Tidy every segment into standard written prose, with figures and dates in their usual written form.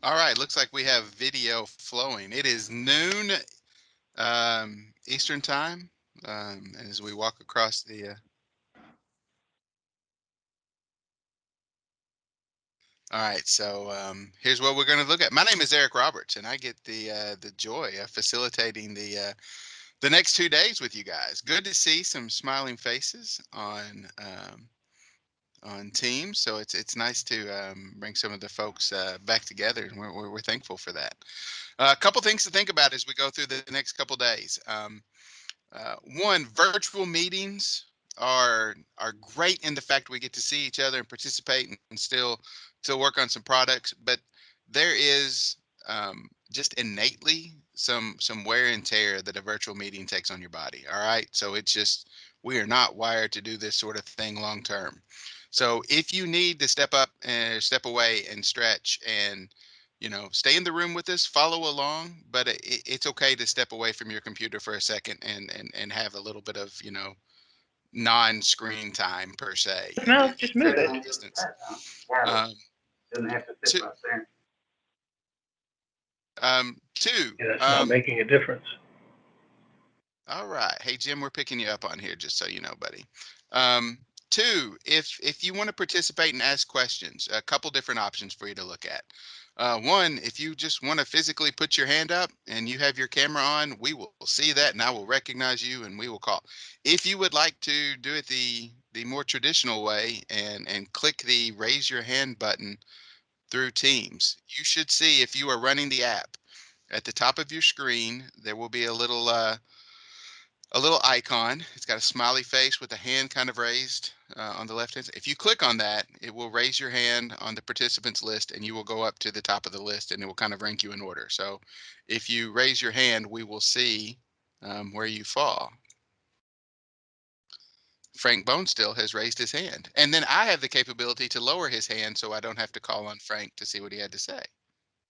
All right, looks like we have video flowing. It is noon Eastern time. As we walk across all right, so here's what we're going to look at. My name is Eric Roberts, and I get the joy of facilitating the next 2 days with you guys. Good to see some smiling faces on Teams, so it's nice to bring some of the folks back together, and we're thankful for that. A couple things to think about as we go through the next couple days. One, virtual meetings are great in the fact we get to see each other and participate and still work on some products, but there is just innately some wear and tear that a virtual meeting takes on your body. All right, so it's just we are not wired to do this sort of thing long term. So if you need to step up and step away and stretch and stay in the room with us, follow along, but it's okay to step away from your computer for a second and have a little bit of non-screen time per se No, and just move create a it. little distance. um, two, two Yeah, that's not making a difference. all right. Hey, Jim, we're picking you up on here, just so you know, buddy. Um, Two, if you want to participate and ask questions, a couple different options for you to look at. One, if you just want to physically put your hand up and you have your camera on, we will see that and I will recognize you and we will call. If you would like to do it the more traditional way and click the raise your hand button through Teams, you should see if you are running the app at the top of your screen, there will be a little icon. It's got a smiley face with a hand kind of raised on the left hand. If you click on that, it will raise your hand on the participants list and you will go up to the top of the list and it will kind of rank you in order. So if you raise your hand, we will see where you fall. Frank Bonestill has raised his hand. And then I have the capability to lower his hand so I don't have to call on Frank to see what he had to say.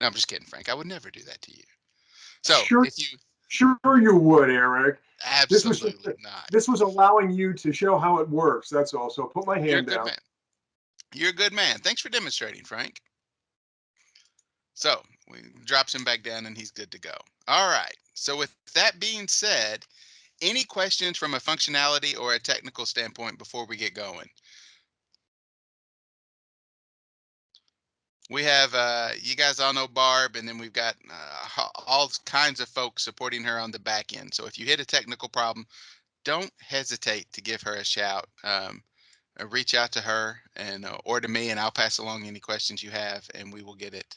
No, I'm just kidding, Frank. I would never do that to you. So Sure, if you sure you would, Eric. This was just, absolutely not, this was allowing you to show how it works. That's all. So put my you're a hand good down. man. You're a good man. Thanks for demonstrating, Frank. So we drops him back down and he's good to go. All right. So with that being said, any questions from a functionality or a technical standpoint before we get going? We have you guys all know Barb, and then we've got all kinds of folks supporting her on the back end. So if you hit a technical problem, don't hesitate to give her a shout. Reach out to her and or to me, and I'll pass along any questions you have, and we will get it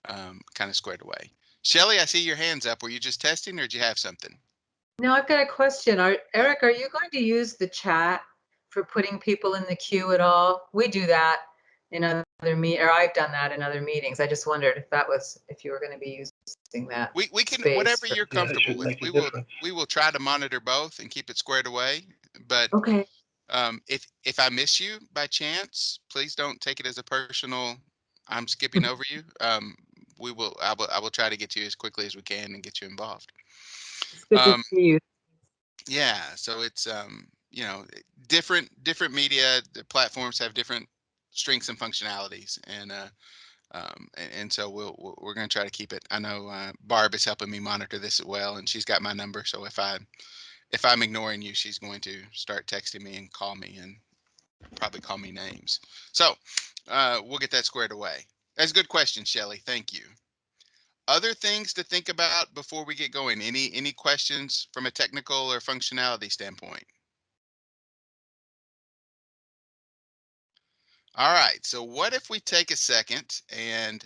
kind of squared away. Shelly, I see your hands up. Were you just testing, or did you have something? No, I've got a question. Eric, are you going to use the chat for putting people in the queue at all? We do that in or I've done that in other meetings. I just wondered if you were going to be using that We can space whatever for. you're Yeah, it comfortable should with. make a difference. We will try to monitor both and keep it squared away. But Okay. if I miss you by chance, please don't take it as a personal. I'm skipping over you. I will try to get to you as quickly as we can and get you involved. It's good to Um, see you. yeah, so it's different media the platforms have different strengths and functionalities, and so we're going to try to keep it. I know Barb is helping me monitor this as well, and she's got my number. So if I'm ignoring you, she's going to start texting me and call me and probably call me names. So we'll get that squared away. That's a good question, Shelly. Thank you. Other things to think about before we get going. Any questions from a technical or functionality standpoint? All right. So what if we take a second and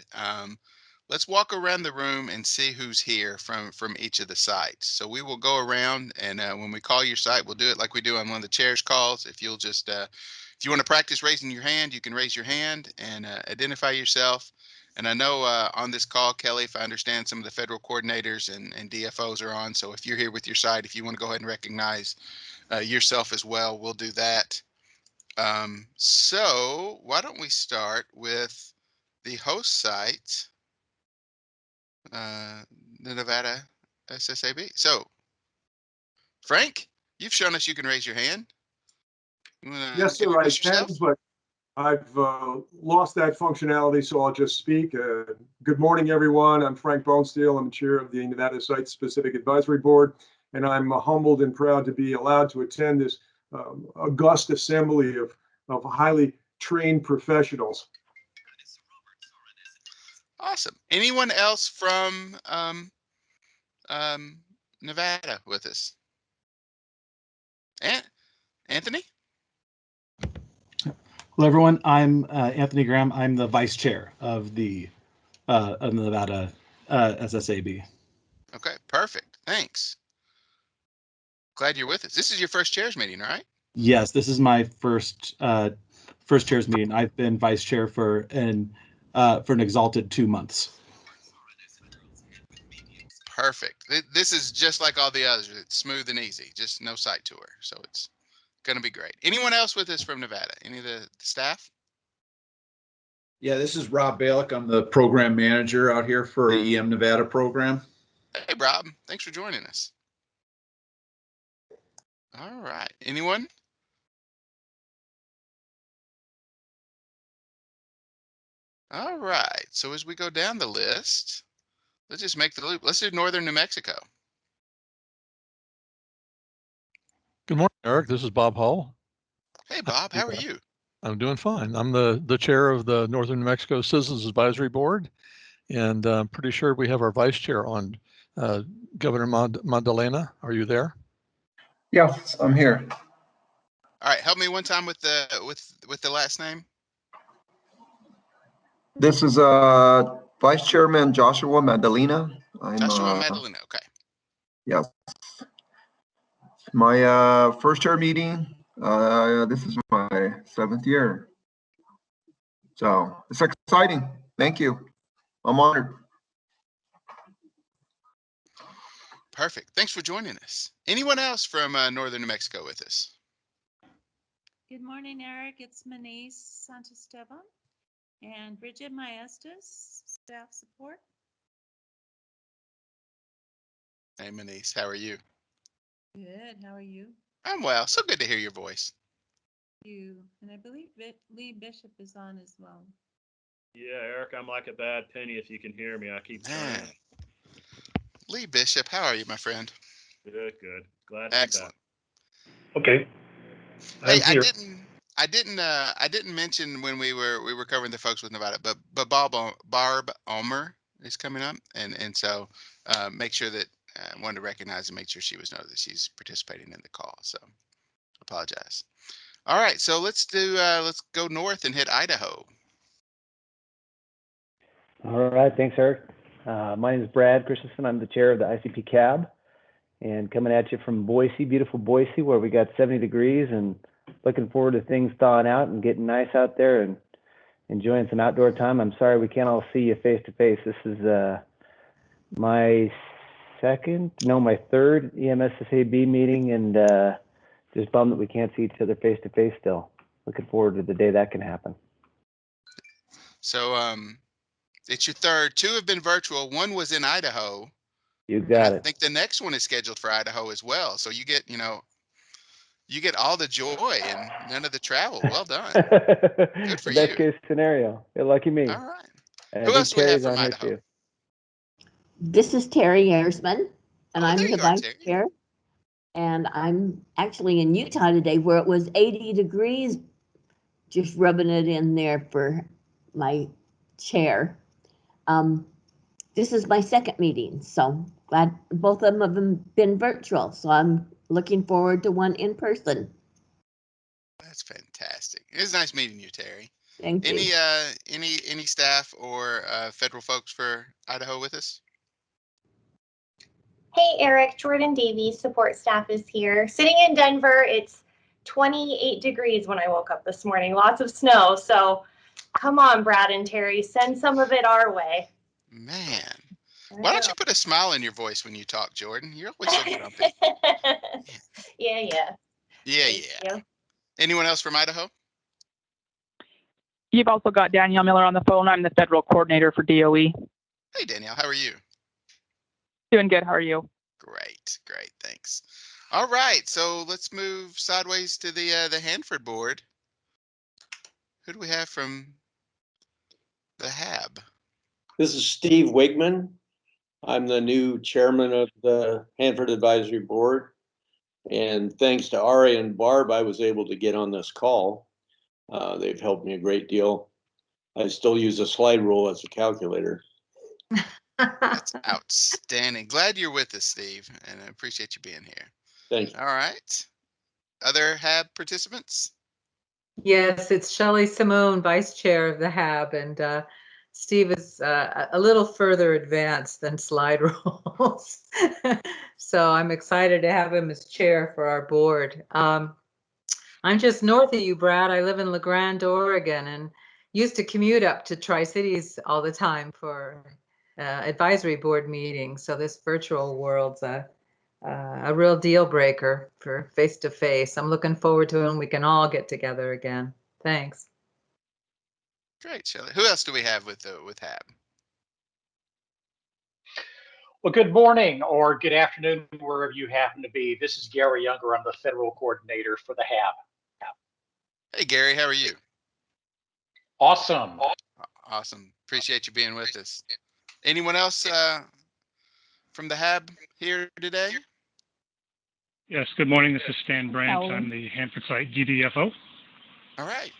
let's walk around the room and see who's here from each of the sites. So we will go around and when we call your site, we'll do it like we do on one of the chairs calls. If you'll just if you want to practice raising your hand, you can raise your hand and identify yourself. And I know on this call, Kelly, if I understand, some of the federal coordinators and DFOs are on. So if you're here with your site, if you want to go ahead and recognize yourself as well, we'll do that. So why don't we start with the host site, uh, the Nevada SSAB. So Frank, you've shown us you can raise your hand. You want to Yes, introduce sir, I can. yourself? But I've lost that functionality, so I'll just speak. Good morning, everyone. I'm Frank Bonesteel. I'm chair of the Nevada Site-Specific Advisory Board, and I'm humbled and proud to be allowed to attend this august assembly of highly trained professionals. Awesome. Anyone else from Nevada with us? Anthony? Hello, everyone. I'm Anthony Graham. I'm the vice chair of the Nevada SSAB. Okay, perfect. Thanks. Glad you're with us. This is your first chairs meeting, right? Yes, this is my first chairs meeting. I've been vice chair for an exalted 2 months. Perfect. This is just like all the others. It's smooth and easy. Just no site tour, so it's going to be great. Anyone else with us from Nevada? Any of the staff? Yeah, this is Rob Balick. I'm the program manager out here for the EM Nevada program. Hey, Rob. Thanks for joining us. All right. Anyone? All right. So as we go down the list, let's just make the loop. Let's do Northern New Mexico. Good morning, Eric. This is Bob Hall. Hey, Bob. How are you? I'm doing fine. I'm the chair of the Northern New Mexico Citizens Advisory Board, and I'm pretty sure we have our vice chair on. Governor Magdalena, are you there? Yes, I'm here. All right. Help me one time with the last name. This is Vice Chairman Joshua Magdalena. Joshua Magdalena. Okay. Yes. My first chair meeting. This is my 7th year. So it's exciting. Thank you. I'm honored. Perfect. Thanks for joining us. Anyone else from Northern New Mexico with us? Good morning, Eric. It's Manise Santisteban and Bridget Maestas, staff support. Hey, Manise. How are you? Good. How are you? I'm well. So good to hear your voice. And I believe Lee Bishop is on as well. Yeah, Eric, I'm like a bad penny if you can hear me. I keep Man. trying. Lee Bishop, how are you, my friend? Good, good. Glad to Excellent. be back. Okay. Hey, I'm here. I didn't mention when we were covering the folks with Nevada, but Barb Ulmer is coming up, and so make sure that wanted to recognize and make sure she was noted that she's participating in the call. So apologize. All right, so let's go north and hit Idaho. All right, thanks, Eric. My name is Brad Christensen. I'm the chair of the ICP CAB, and coming at you from Boise, beautiful Boise, where we got 70 degrees, and looking forward to things thawing out and getting nice out there and enjoying some outdoor time. I'm sorry we can't all see you face to face. This is my third EMSSAB meeting, and just bummed that we can't see each other face to face still. Looking forward to the day that can happen. So it's your third. 2 have been virtual. 1 was in Idaho. You got it. I think the next one is scheduled for Idaho as well. So you get all the joy and none of the travel. Well done. Good for The best you. case scenario. Yeah, lucky me. All right. And Who I else think do we have Terry's from on here Idaho? too. This is Terry Yersman, and Oh, I'm there the you are, vice Terry. chair. And I'm actually in Utah today where it was 80 degrees, just rubbing it in there for my chair. This is my second meeting, so glad both of them have been virtual. So I'm looking forward to one in person. That's fantastic. It was nice meeting you, Terry. Thank you. Any staff or federal folks for Idaho with us? Hey, Eric, Jordan Davies, support staff is here. Sitting in Denver, it's 28 degrees when I woke up this morning, lots of snow. So come on, Brad and Terry, send some of it our way. Man, why don't you put a smile in your voice when you talk, Jordan? You're always so grumpy. Yeah. Yeah. Anyone else from Idaho? You've also got Danielle Miller on the phone. I'm the federal coordinator for DOE. Hey, Danielle, how are you? Doing good. How are you? Great. Thanks. All right, so let's move sideways to the Hanford board. Who do we have from the HAB? This is Steve Wigman. I'm the new chairman of the Hanford Advisory Board. And thanks to Ari and Barb, I was able to get on this call. They've helped me a great deal. I still use a slide rule as a calculator. That's outstanding. Glad you're with us, Steve, and I appreciate you being here. Thank you. All right. Other HAB participants? Yes, it's Shelley Simone, Vice Chair of the HAB, and Steve is a little further advanced than slide rules. So I'm excited to have him as chair for our board. I'm just north of you, Brad. I live in La Grande, Oregon, and used to commute up to Tri-Cities all the time for advisory board meetings. So this virtual world's a real deal breaker for face-to-face. I'm looking forward to when we can all get together again. Thanks. Great, Shelley. Who else do we have with HAB? Well, good morning or good afternoon, wherever you happen to be. This is Gary Younger. I'm the federal coordinator for the HAB. Hey, Gary, how are you? Awesome. Awesome. Appreciate you being with us. Anyone else from the HAB here today? Yes, good morning. This is Stan Brandt. I'm the Hanford site GDFO. All right.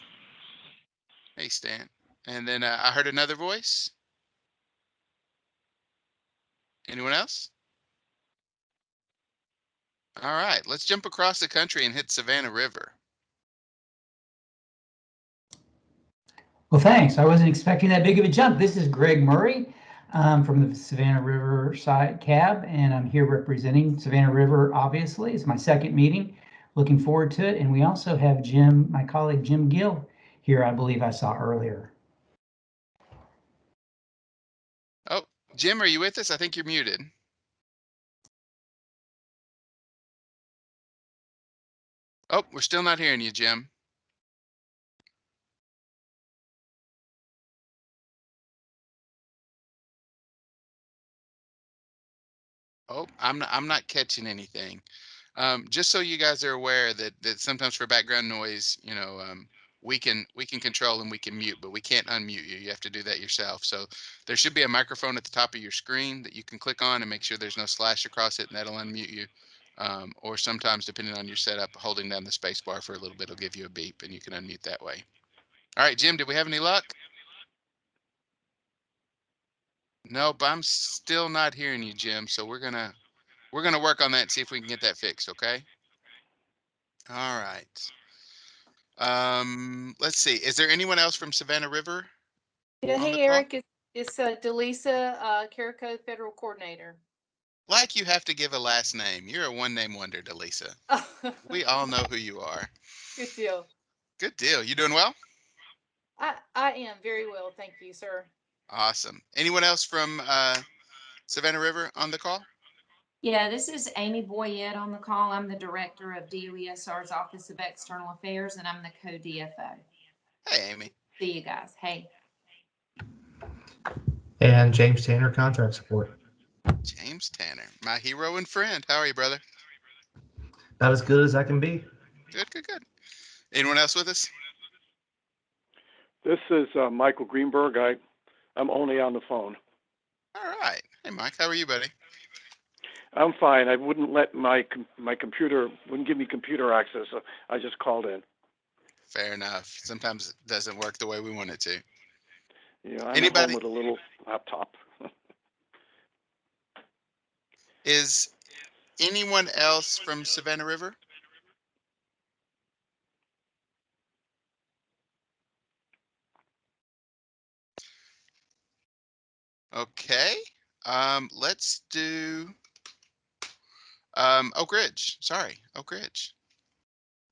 Hey, Stan. And then I heard another voice. Anyone else? All right, let's jump across the country and hit Savannah River. Well, thanks. I wasn't expecting that big of a jump. This is Greg Murray from the Savannah River site CAB, and I'm here representing Savannah River, obviously. It's my second meeting. Looking forward to it. And we also have Jim, my colleague Jim Gill, here, I believe I saw earlier. Oh, Jim, are you with us? I think you're muted. Oh, we're still not hearing you, Jim. Oh, I'm not catching anything. Just so you guys are aware that sometimes for background noise, we can control and we can mute, but we can't unmute you. You have to do that yourself. So there should be a microphone at the top of your screen that you can click on and make sure there's no slash across it, and that'll unmute you. Or sometimes, depending on your setup, holding down the space bar for a little bit will give you a beep, and you can unmute that way. All right, Jim, did we have any luck? Nope, I'm still not hearing you, Jim. So we're gonna work on that and see if we can get that fixed. Okay. All right. Let's see. Is there anyone else from Savannah River Yeah, on the hey call? Eric, it's Delisa, Carico Federal Coordinator. Like you have to give a last name. You're a one-name wonder, Delisa. We all know who you are. Good deal. Good deal. You doing well? I am very well, thank you, sir. Awesome. Anyone else from Savannah River on the call? Yeah, this is Amy Boyette on the call. I'm the director of DOESR's Office of External Affairs, and I'm the co-DFO. Hey, Amy. See you guys. Hey. And James Tanner, contract support. James Tanner, my hero and friend. How are you, brother? Not as good as I can be. Good, good, good. Anyone else with us? This is Michael Greenberg. I'm only on the phone. All right. Hey, Mike. How are you, buddy? I'm fine. I wouldn't let my computer wouldn't give me computer access, so I just called in. Fair enough. Sometimes it doesn't work the way we want it to. Yeah, I'm Anybody? at home with a little laptop. Is anyone else from Savannah River? Okay. Let's do Oak Ridge. Sorry, Oak Ridge.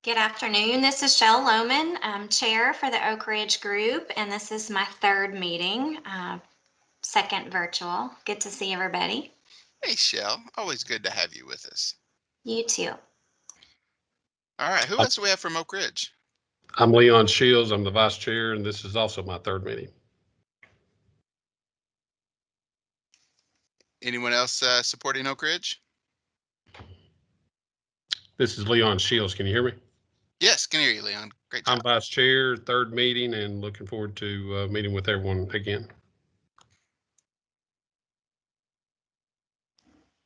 Good afternoon. This is Shell Lohman. I'm chair for the Oak Ridge Group, and this is my third meeting, second virtual. Good to see everybody. Hey, Shell. Always good to have you with us. You too. All right. Who else do we have from Oak Ridge? I'm Leon Shields. I'm the vice chair, and this is also my third meeting. Anyone else supporting Oak Ridge? This is Leon Shields. Can you hear me? Yes, can hear you, Leon. Great I'm job. vice chair, third meeting, and looking forward to meeting with everyone again.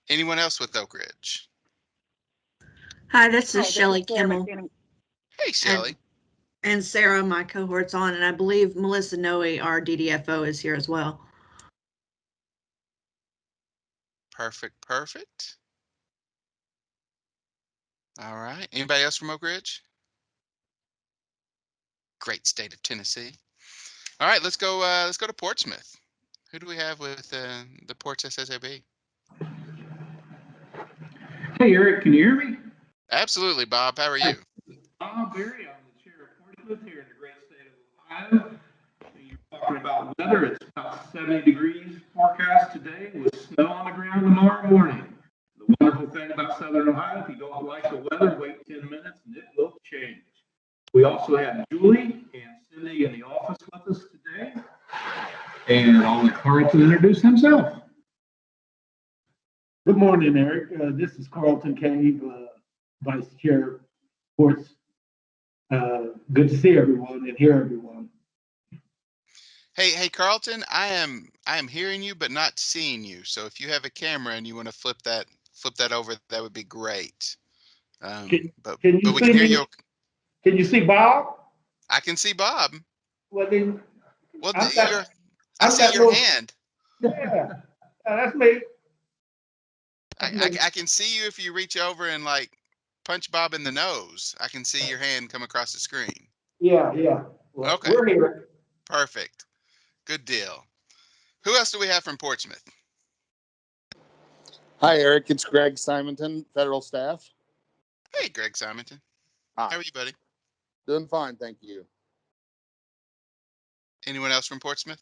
Anyone else with Oak Ridge? Hi, this is Shelley Kimmel. Hey, Shelley. And Sarah, my cohort's on, and I believe Melissa Noe, our DDFO, is here as well. Perfect, perfect. All right. Anybody else from Oak Ridge? Great state of Tennessee. All right, let's go to Portsmouth. Who do we have with the Ports SSAB? Hey, Eric, can you hear me? Absolutely, Bob. How are you? Bob Berry, I'm the chair of Portsmouth here in the great state of Ohio. You're talking about weather. It's about 70 degrees forecast today with snow on the ground tomorrow morning. The wonderful thing about Southern Ohio, if you don't like the weather, wait 10 minutes and it will change. We also have Julie and Cindy in the office with us today. And I'll let Carlton introduce himself. Good morning, Eric. This is Carlton Cave, Vice Chair Ports. Good to see everyone and hear everyone. Hey, Carlton. I am hearing you but not seeing you. So if you have a camera and you want to flip that over, that would be great. But we can hear you. Can you see Bob? I can see Bob. Well, then. Well, I see your hand. Yeah, that's me. I can see you if you reach over and like punch Bob in the nose. I can see your hand come across the screen. Yeah. Well, Okay. we're here. Perfect. Good deal. Who else do we have from Portsmouth? Hi, Eric. It's Greg Simonton, federal staff. Hey, Greg Simonton. Hi. How are you, buddy? Doing fine, thank you. Anyone else from Portsmouth?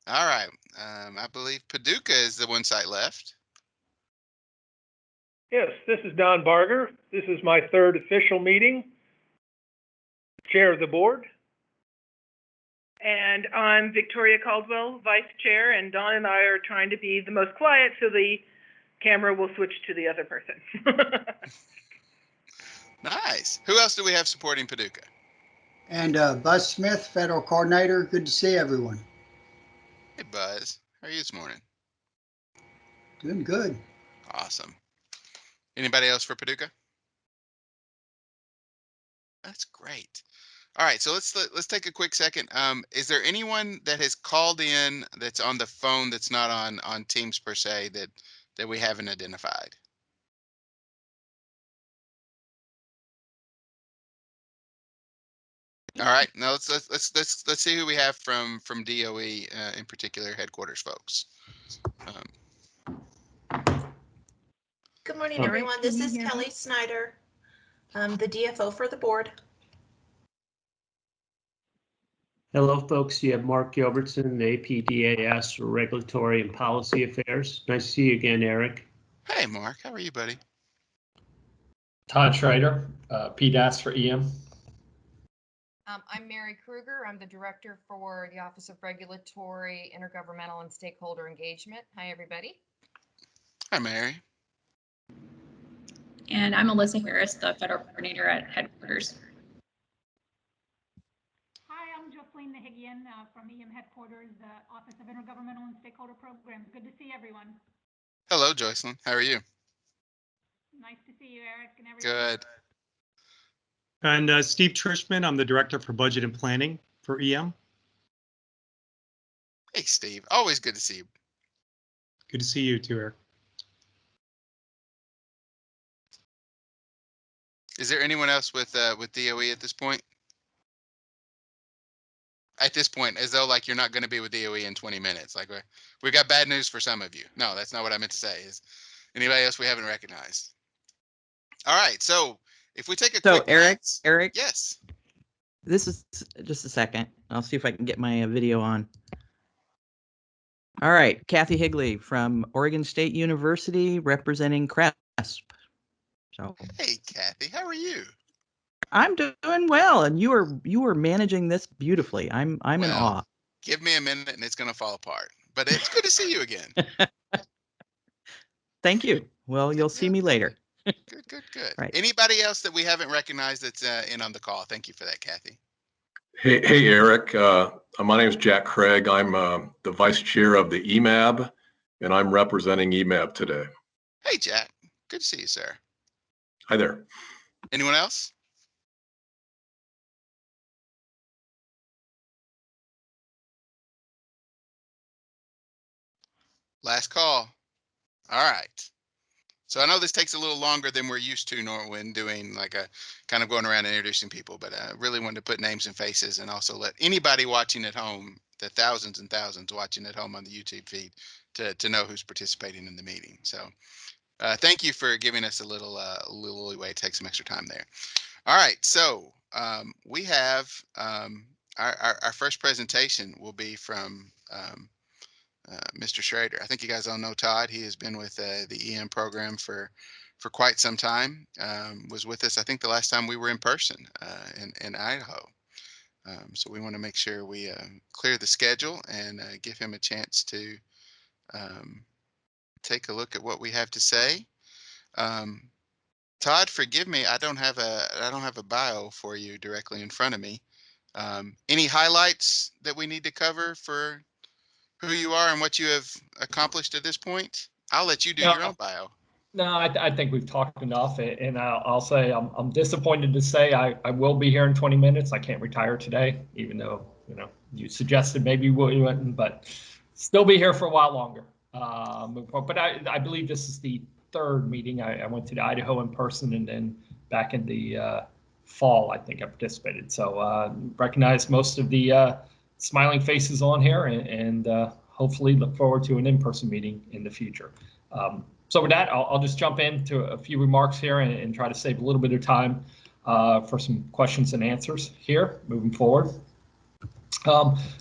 All right. I believe Paducah is the one site left. Yes, this is Don Barger. This is my third official meeting, chair of the board. And I'm Victoria Caldwell, Vice Chair, and Don and I are trying to be the most quiet so the camera will switch to the other person. Nice. Who else do we have supporting Paducah? And Buzz Smith, Federal Coordinator. Good to see everyone. Hey, Buzz. How are you this morning? Doing good. Awesome. Anybody else for Paducah? That's great. All right, so let's take a quick second. Is there anyone that has called in that's on the phone that's not on Teams per se that we haven't identified? All right, now let's see who we have from DOE in particular, headquarters folks. Good morning, everyone. This is Kelly Snyder, the DFO for the board. Hello, folks. You have Mark Gilbertson, APDAS for Regulatory and Policy Affairs. Nice to see you again, Eric. Hey, Mark. How are you, buddy? Todd Schrader, PDAS for EM. I'm Mary Kruger. I'm the director for the Office of Regulatory, Intergovernmental, and Stakeholder Engagement. Hi, everybody. Hi, Mary. And I'm Alyssa Harris, the federal coordinator at headquarters. Hi, I'm Jocelyn Nahigian from EM headquarters, the Office of Intergovernmental and Stakeholder Programs. Good to see everyone. Hello, Jocelyn. How are you? Nice to see you, Eric, and everyone. Good. And Steve Trishman, I'm the Director for Budget and Planning for EM. Hey, Steve. Always good to see you. Good to see you too, Eric. Is there anyone else with DOE at this point? At this point, as though like you're not going to be with DOE in 20 minutes. Like we got bad news for some of you. No, that's not what I meant to say. Is anybody else we haven't recognized? All right, so if we take a quick glance, Eric. Yes. This is just a second. I'll see if I can get my video on. All right, Kathy Higley from Oregon State University, representing CRESP. So. Hey, Kathy, how are you? I'm doing well, and you are managing this beautifully. I'm in awe. Give me a minute, and it's going to fall apart. But it's good to see you again. Thank you. Well, you'll see me later. Good. Right. Anybody else that we haven't recognized that's in on the call? Thank you for that, Kathy. Hey, Eric. My name is Jack Craig. I'm the vice chair of the EMAB, and I'm representing EMAB today. Hey, Jack. Good to see you, sir. Hi there. Anyone else? Last call. All right. So I know this takes a little longer than we're used to when doing like a kind of going around and introducing people, but I really wanted to put names and faces and also let anybody watching at home, the thousands and thousands watching at home on the YouTube feed, to know who's participating in the meeting. So thank you for giving us a little leeway. Take some extra time there. All right. So we have our first presentation will be from Mr. Schrader. I think you guys all know Todd. He has been with the EM program for quite some time. Was with us, I think, the last time we were in person in Idaho. So we want to make sure we clear the schedule and give him a chance to take a look at what we have to say. Todd, forgive me, I don't have a bio for you directly in front of me. Any highlights that we need to cover for who you are and what you have accomplished at this point? I'll let you do your own bio. No, I think we've talked enough, and I'll say I'm disappointed to say I will be here in 20 minutes. I can't retire today, even though you suggested maybe we wouldn't, but still be here for a while longer. But I believe this is the third meeting. I went to the Idaho in person, and then back in the fall, I think I participated. So recognize most of the smiling faces on here, and hopefully look forward to an in-person meeting in the future. So with that, I'll just jump into a few remarks here and try to save a little bit of time for some questions and answers here moving forward.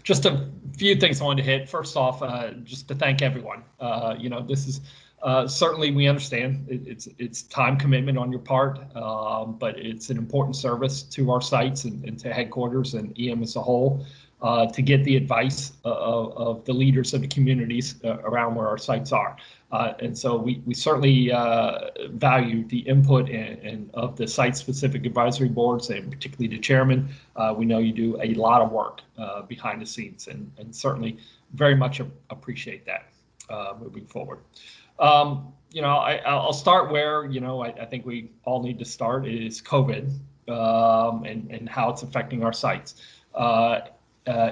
Just a few things I wanted to hit. First off, just to thank everyone. This is certainly, we understand it's time commitment on your part, but it's an important service to our sites and to headquarters and EM as a whole. To get the advice of the leaders of the communities around where our sites are. And so we certainly value the input and of the site-specific advisory boards, and particularly the chairman. We know you do a lot of work behind the scenes, and certainly very much appreciate that moving forward. I'll start where, I think we all need to start is COVID and how it's affecting our sites.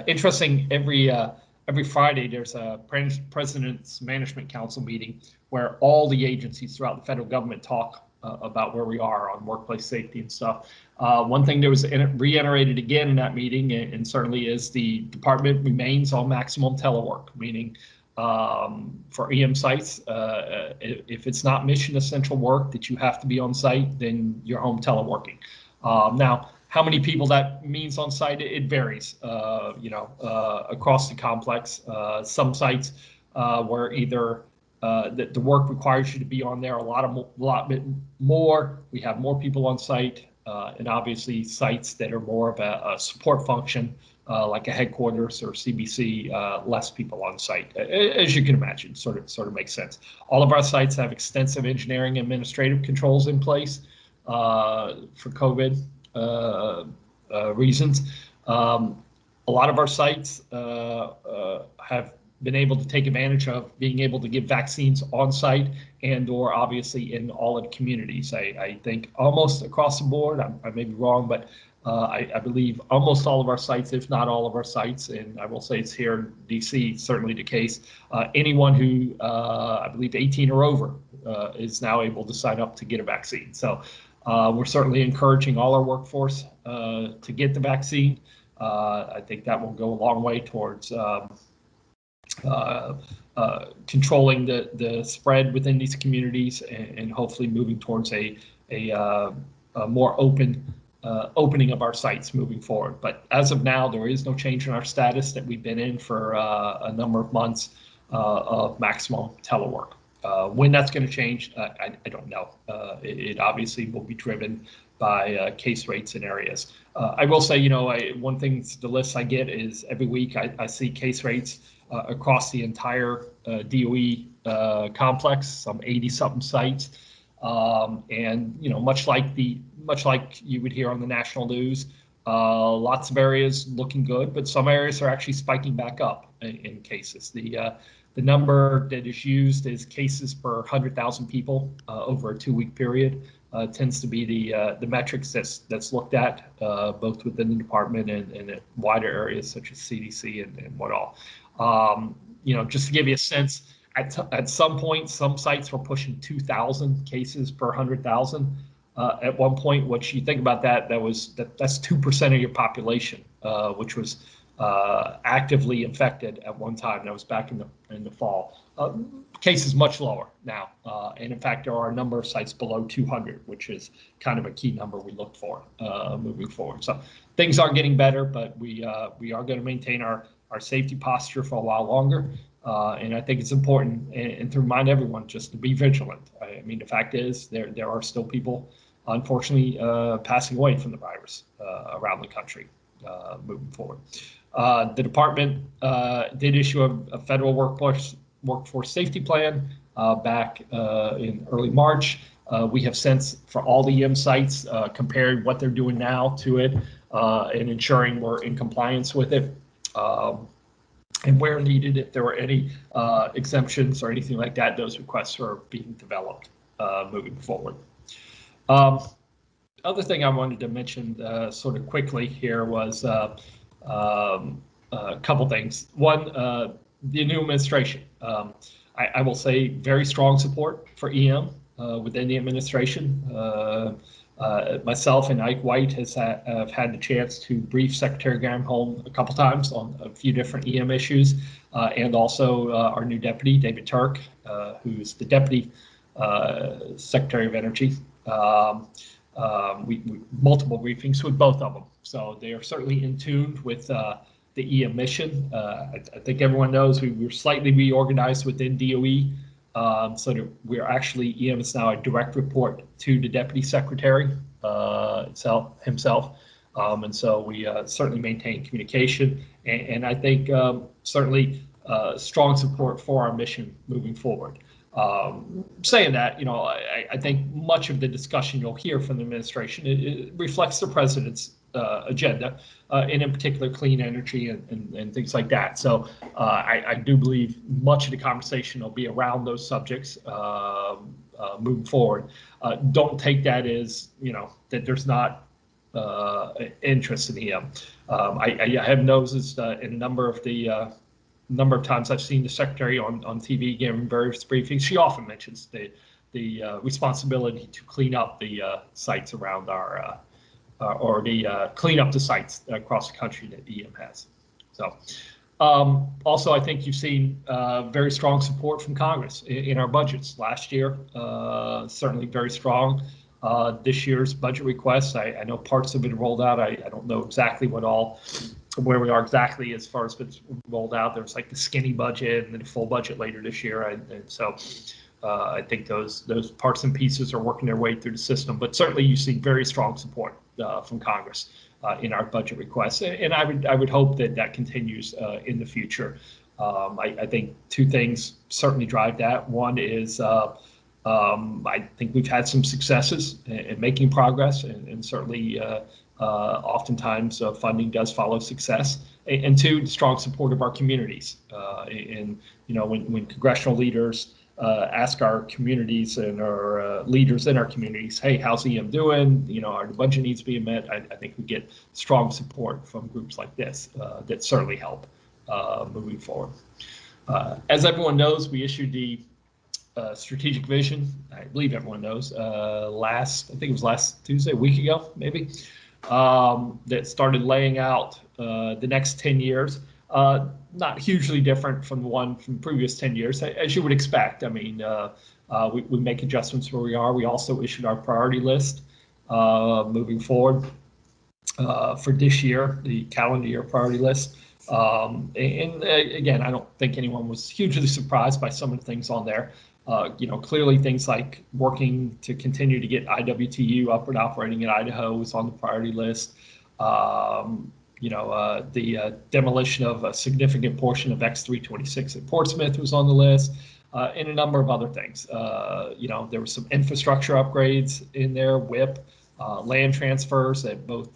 Interesting, every Friday there's a President's Management Council meeting where all the agencies throughout the federal government talk about where we are on workplace safety and stuff. One thing that was reiterated again in that meeting, and certainly is the department remains on maximum telework, meaning for EM sites, if it's not mission essential work that you have to be on site, then you're home teleworking. Now, how many people that means on site, it varies, across the complex. Some sites where either the work requires you to be on there a lot bit more. We have more people on site, and obviously sites that are more of a support function, like a headquarters or CBC, less people on site. As you can imagine, sort of makes sense. All of our sites have extensive engineering and administrative controls in place for COVID reasons. A lot of our sites have been able to take advantage of being able to give vaccines on site and or obviously in all of the communities. I think almost across the board, I may be wrong, but I believe almost all of our sites, if not all of our sites, and I will say it's here in DC, certainly the case, anyone who I believe 18 or over is now able to sign up to get a vaccine. So we're certainly encouraging all our workforce to get the vaccine. I think that will go a long way towards controlling the spread within these communities and hopefully moving towards a more opening of our sites moving forward. But as of now, there is no change in our status that we've been in for a number of months of maximum telework. When that's going to change, I don't know. It obviously will be driven by case rates in areas. I will say, one thing, the list I get is every week I see case rates across the entire DOE complex, some 80-something sites. And much like you would hear on the national news, lots of areas looking good, but some areas are actually spiking back up in cases. The number that is used is cases per 100,000 people over a 2-week period. Tends to be the metrics that's looked at both within the department and at wider areas such as CDC and what all. Just to give you a sense, at some point, some sites were pushing 2,000 cases per 100,000. At one point, what you think about that's 2% of your population, which was actively infected at one time. That was back in the fall. Cases much lower now, and in fact, there are a number of sites below 200, which is kind of a key number we look for moving forward. So things are getting better, but we are going to maintain our safety posture for a while longer. And I think it's important and to remind everyone just to be vigilant. I mean, the fact is there are still people, unfortunately, passing away from the virus around the country moving forward. The department did issue a federal workforce safety plan back in early March. We have since, for all the EM sites, compared what they're doing now to it and ensuring we're in compliance with it. And where needed, if there were any exemptions or anything like that, those requests are being developed moving forward. Other thing I wanted to mention sort of quickly here was a couple things. One, the new administration. I will say very strong support for EM within the administration. Myself and Ike White have had the chance to brief Secretary Granholm a couple times on a few different EM issues, and also our new deputy, David Turk, who's the deputy Secretary of Energy. We multiple briefings with both of them, so they are certainly in tune with the EM mission. I think everyone knows we were slightly reorganized within DOE. So that we're actually, EM is now a direct report to the Deputy Secretary himself. And so we certainly maintain communication. And I think certainly strong support for our mission moving forward. Saying that, I think much of the discussion you'll hear from the administration, it reflects the president's agenda, and in particular clean energy and things like that. So I do believe much of the conversation will be around those subjects moving forward. Don't take that as, that there's not interest in EM. I have noticed in a number of times I've seen the secretary on TV giving various briefings. She often mentions the responsibility to clean up the sites around our or the clean up the sites across the country that EM has. So also, I think you've seen very strong support from Congress in our budgets last year, certainly very strong. This year's budget requests, I know parts of it rolled out. I don't know exactly where we are exactly as far as it's rolled out. There's like the skinny budget and then the full budget later this year. And so I think those parts and pieces are working their way through the system, but certainly you see very strong support from Congress in our budget requests, and I would hope that continues in the future. I think two things certainly drive that. One is I think we've had some successes in making progress, and certainly oftentimes funding does follow success. And two, the strong support of our communities. And when congressional leaders ask our communities and our leaders in our communities, hey, how's EM doing? Are the budget needs being met? I think we get strong support from groups like this that certainly help moving forward. As everyone knows, we issued the strategic vision. I believe everyone knows. I think it was last Tuesday, a week ago, maybe, that started laying out the next 10 years. Not hugely different from the one from the previous 10 years, as you would expect. I mean, we make adjustments where we are. We also issued our priority list moving forward for this year, the calendar year priority list. And again, I don't think anyone was hugely surprised by some of the things on there. Clearly things like working to continue to get IWTU up and operating in Idaho was on the priority list. The demolition of a significant portion of X326 at Portsmouth was on the list. and a number of other things. There were some infrastructure upgrades in there, WIP, land transfers at both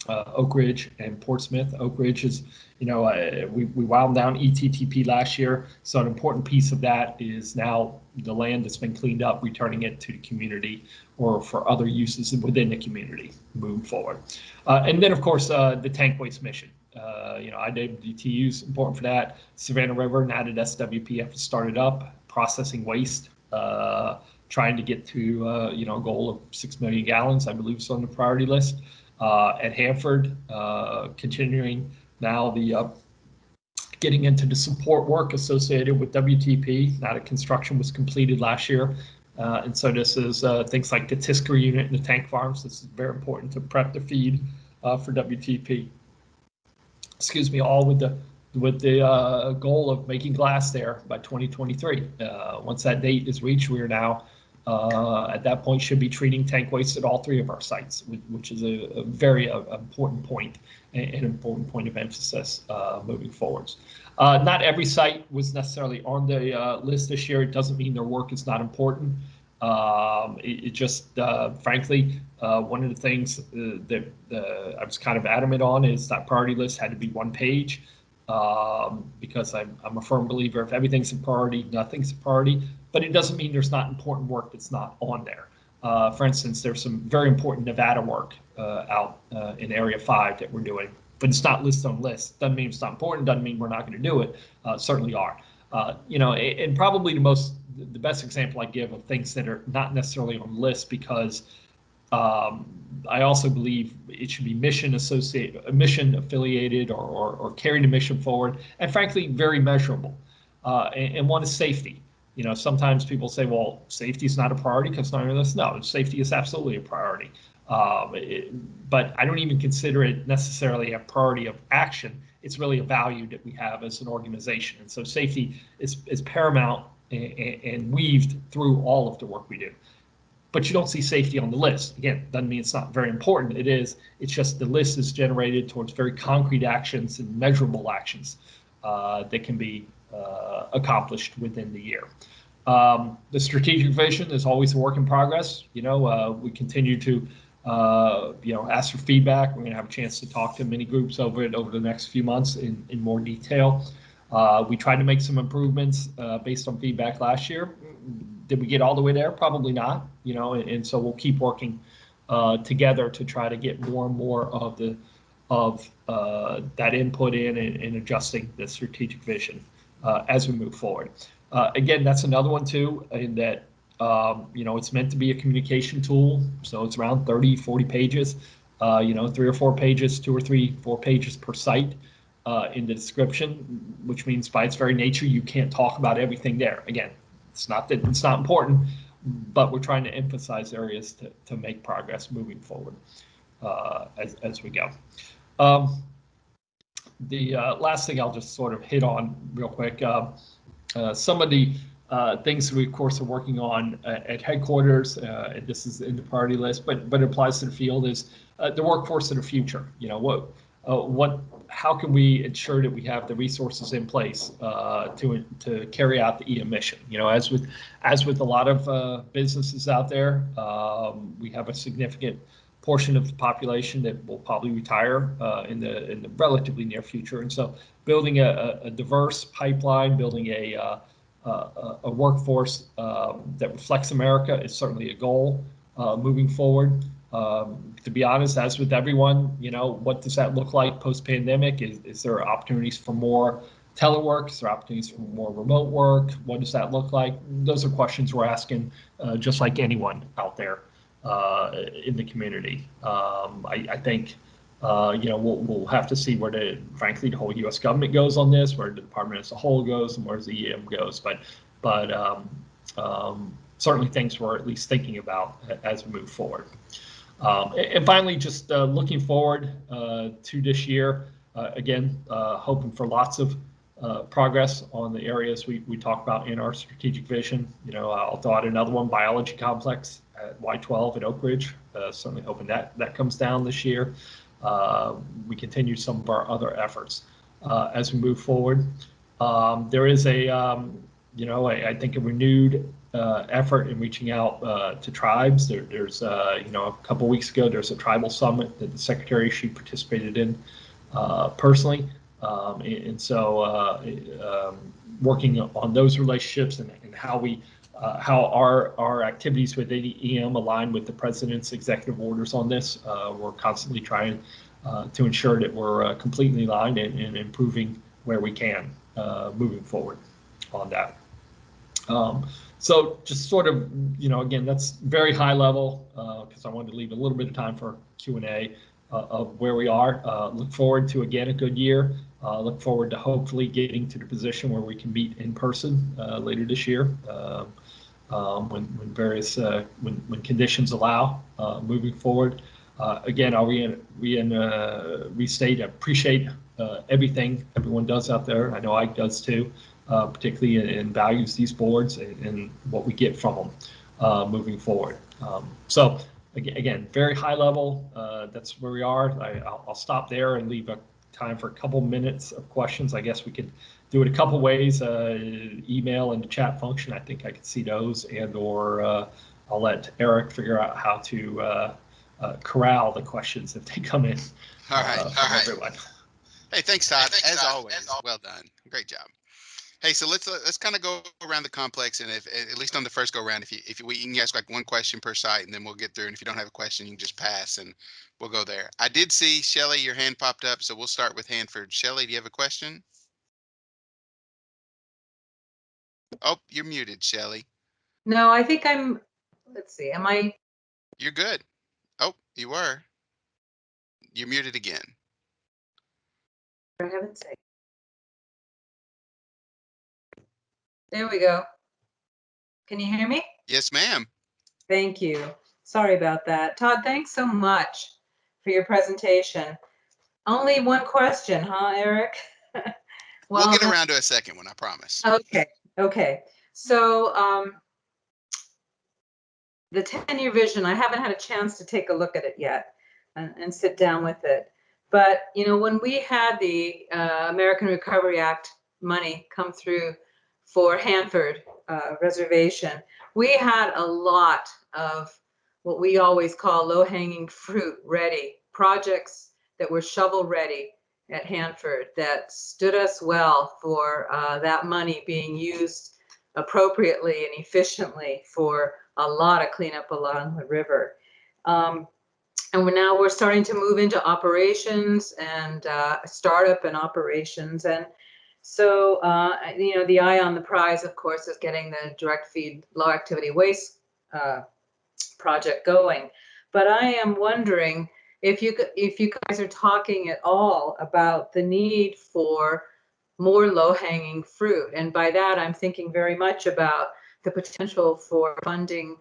Oak Ridge and Portsmouth. Oak Ridge is, we wound down ETTP last year, so an important piece of that is now the land that's been cleaned up, returning it to the community or for other uses within the community moving forward. And then, of course, the tank waste mission. IWTU is important for that. Savannah River, now that SWPF has started up, processing waste, trying to get to a goal of 6 million gallons, I believe is on the priority list. At Hanford, continuing now the getting into the support work associated with WTP. Now that construction was completed last year. And so this is things like the Tisker unit and the tank farms. This is very important to prep the feed for WTP. Excuse me, all with the goal of making glass there by 2023. Once that date is reached, we are now at that point should be treating tank waste at all 3 of our sites, which is a very important point, an important point of emphasis moving forwards. Not every site was necessarily on the list this year. It doesn't mean their work is not important. It just, frankly, one of the things that I was kind of adamant on is that priority list had to be 1 page. Because I'm a firm believer if everything's a priority, nothing's a priority, but it doesn't mean there's not important work that's not on there. For instance, there's some very important Nevada work out in Area 5 that we're doing, but it's not listed on lists. Doesn't mean it's not important, doesn't mean we're not going to do it, certainly are. And probably the best example I give of things that are not necessarily on lists because I also believe it should be mission affiliated or carry the mission forward, and frankly, very measurable. And one is safety. Sometimes people say, well, safety is not a priority because it's not on this. No, safety is absolutely a priority. But I don't even consider it necessarily a priority of action. It's really a value that we have as an organization. And so safety is paramount and weaved through all of the work we do. But you don't see safety on the list. Again, doesn't mean it's not very important. It is. It's just the list is generated towards very concrete actions and measurable actions that can be accomplished within the year. The strategic vision is always a work in progress. We continue to ask for feedback. We're going to have a chance to talk to many groups over the next few months in more detail. We tried to make some improvements based on feedback last year. Did we get all the way there? Probably not, and so we'll keep working together to try to get more and more of that input in and adjusting the strategic vision as we move forward. Again, that's another one too, in that it's meant to be a communication tool, so it's around 30, 40 pages, 3 or 4 pages, 2 or 3, 4 pages per site in the description, which means by its very nature, you can't talk about everything there. Again, it's not that it's not important, but we're trying to emphasize areas to make progress moving forward as we go. The last thing I'll just sort of hit on real quick, some of the things we, of course, are working on at headquarters, and this is in the priority list, but it applies to the field, is the workforce of the future. How can we ensure that we have the resources in place to carry out the EM mission? As with a lot of businesses out there, we have a significant portion of the population that will probably retire in the relatively near future, and so building a diverse pipeline, building a workforce that reflects America is certainly a goal moving forward. To be honest, as with everyone, what does that look like post-pandemic? Is there opportunities for more telework? Is there opportunities for more remote work? What does that look like? Those are questions we're asking, just like anyone out there in the community. I think we'll have to see where frankly the whole U.S. government goes on this, where the department as a whole goes, and where the EM goes. But certainly things we're at least thinking about as we move forward. And finally, just looking forward to this year, again, hoping for lots of progress on the areas we talk about in our strategic vision. I'll throw out another one, biology complex at Y12 at Oak Ridge. Certainly hoping that comes down this year. We continue some of our other efforts as we move forward. There is a I think a renewed effort in reaching out to tribes. There's a couple weeks ago, there's a tribal summit that the secretary, she participated in personally. And so working on those relationships and how our activities with AEM align with the president's executive orders on this. We're constantly trying to ensure that we're completely aligned and improving where we can moving forward on that. So just sort of, again, that's very high level because I wanted to leave a little bit of time for Q&A of where we are. Look forward to, again, a good year. Look forward to hopefully getting to the position where we can meet in person later this year when conditions allow moving forward. Again, I'll restate, I appreciate everything everyone does out there. I know Ike does too. Particularly and values these boards and what we get from them moving forward. So again, very high level. That's where we are. I'll stop there and leave time for a couple minutes of questions. I guess we could do it a couple ways. Email and the chat function. I think I could see those, or I'll let Eric figure out how to corral the questions if they come in. All right. Everyone. Hey, thanks, Todd. As always, well done. Great job. Hey, so let's kind of go around the complex, and if at least on the first go around, if we can ask like one question per site, and then we'll get through. And if you don't have a question, you can just pass, and we'll go there. I did see Shelly, your hand popped up, so we'll start with Hanford. Shelly, do you have a question? Oh, you're muted, Shelly. No, I think I'm. Let's see. Am I? You're good. Oh, you were. You're muted again. For heaven's sake. There we go. Can you hear me? Yes, ma'am. Thank you. Sorry about that. Todd, thanks so much for your presentation. Only one question, huh, Eric? We'll get around to a second one, I promise. Okay. So the 10-year vision, I haven't had a chance to take a look at it yet and sit down with it. But, when we had the American Recovery Act money come through for Hanford Reservation, we had a lot of what we always call low-hanging fruit ready, projects that were shovel ready at Hanford that stood us well for that money being used appropriately and efficiently for a lot of cleanup along the river. And we're starting to move into operations and startup and operations. And so, the eye on the prize, of course, is getting the direct feed low activity waste project going. But I am wondering if you guys are talking at all about the need for more low-hanging fruit. And by that, I'm thinking very much about the potential for funding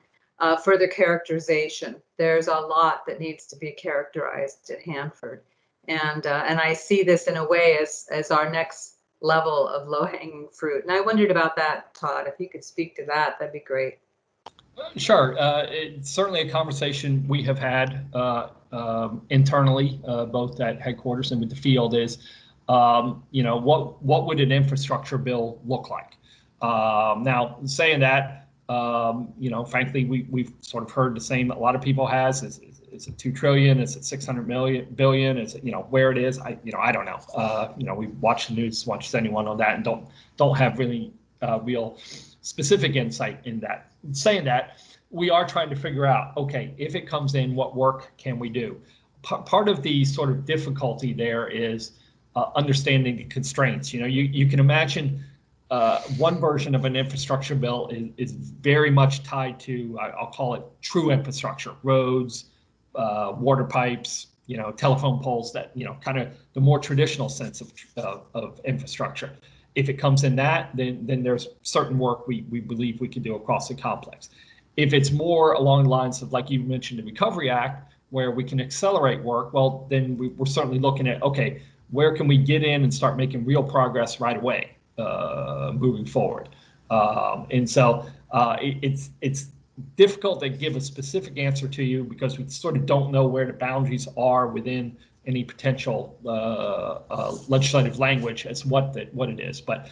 further characterization. There's a lot that needs to be characterized at Hanford. And I see this in a way as our next level of low-hanging fruit. And I wondered about that, Todd. If you could speak to that, that'd be great. Sure. It's certainly a conversation we have had internally, both at headquarters and with the field is, what would an infrastructure bill look like? Now, saying that, frankly, we've sort of heard the same a lot of people has. Is it 2 trillion? Is it 600 billion? Is it, where it is? I don't know. We watch the news, watch anyone on that, and don't have really real specific insight in that. Saying that, we are trying to figure out, okay, if it comes in, what work can we do? Part of the sort of difficulty there is understanding the constraints. You can imagine one version of an infrastructure bill is very much tied to, I'll call it true infrastructure, roads, water pipes, telephone poles, that, kind of the more traditional sense of infrastructure. If it comes in that, then there's certain work we believe we can do across the complex. If it's more along the lines of, like you mentioned, the Recovery Act, where we can accelerate work, well, then we're certainly looking at, okay, where can we get in and start making real progress right away moving forward? And so it's difficult to give a specific answer to you because we sort of don't know where the boundaries are within any potential legislative language as what it is. But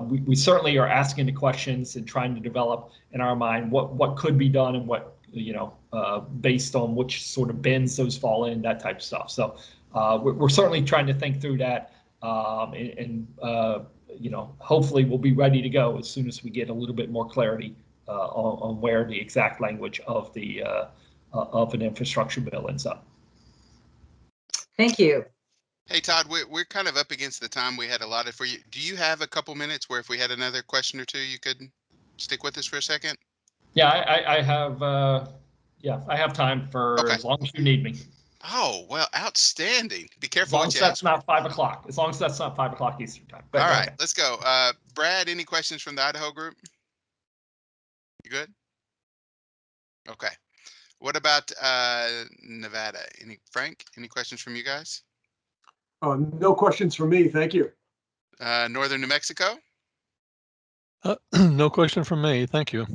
we certainly are asking the questions and trying to develop in our mind what could be done and what, based on which sort of bins those fall in, that type of stuff. So we're certainly trying to think through that, and hopefully we'll be ready to go as soon as we get a little bit more clarity on where the exact language of the of an infrastructure bill ends up. Thank you. Hey, Todd, we're kind of up against the time we had allotted for you. Do you have a couple minutes where if we had another question or two, you could stick with us for a second? Yeah, I have. I have time for as long as you need me. Oh, well, outstanding. Be careful what what you that's ask. not 5 o'clock. As long as that's not 5 o'clock Eastern time. All right, let's go. Brad, any questions from the Idaho group? You good? Okay. What about Nevada? Frank, any questions from you guys? No questions from me. Thank you. Northern New Mexico? No question from me. Thank you.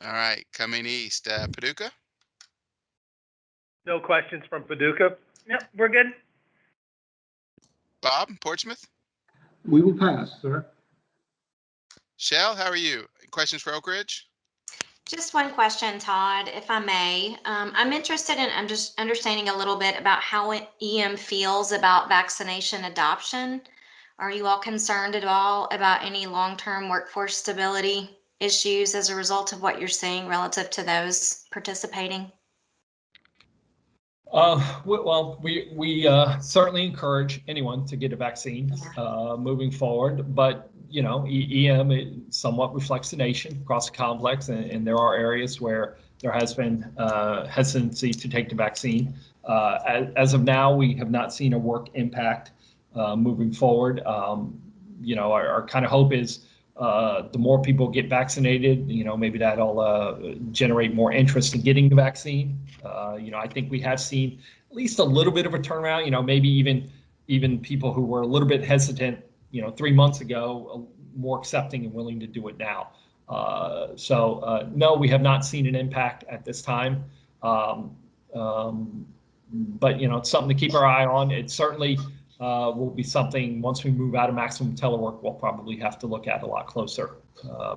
All right. Coming east, Paducah? No questions from Paducah. Nope, we're good. Bob, Portsmouth? We will pass, sir. Shell, how are you? Questions for Oak Ridge? Just one question, Todd, if I may. I'm interested in understanding a little bit about how EM feels about vaccination adoption. Are you all concerned at all about any long-term workforce stability issues as a result of what you're seeing relative to those participating? Well, we certainly encourage anyone to get a vaccine moving forward, but EM somewhat reflects the nation across the complex, and there are areas where there has been hesitancy to take the vaccine. As of now, we have not seen a work impact moving forward. Our kind of hope is the more people get vaccinated, maybe that'll generate more interest in getting the vaccine. I think we have seen at least a little bit of a turnaround. Maybe even people who were a little bit hesitant, 3 months ago, more accepting and willing to do it now. No, we have not seen an impact at this time. But it's something to keep our eye on. It certainly will be something once we move out of maximum telework, we'll probably have to look at a lot closer.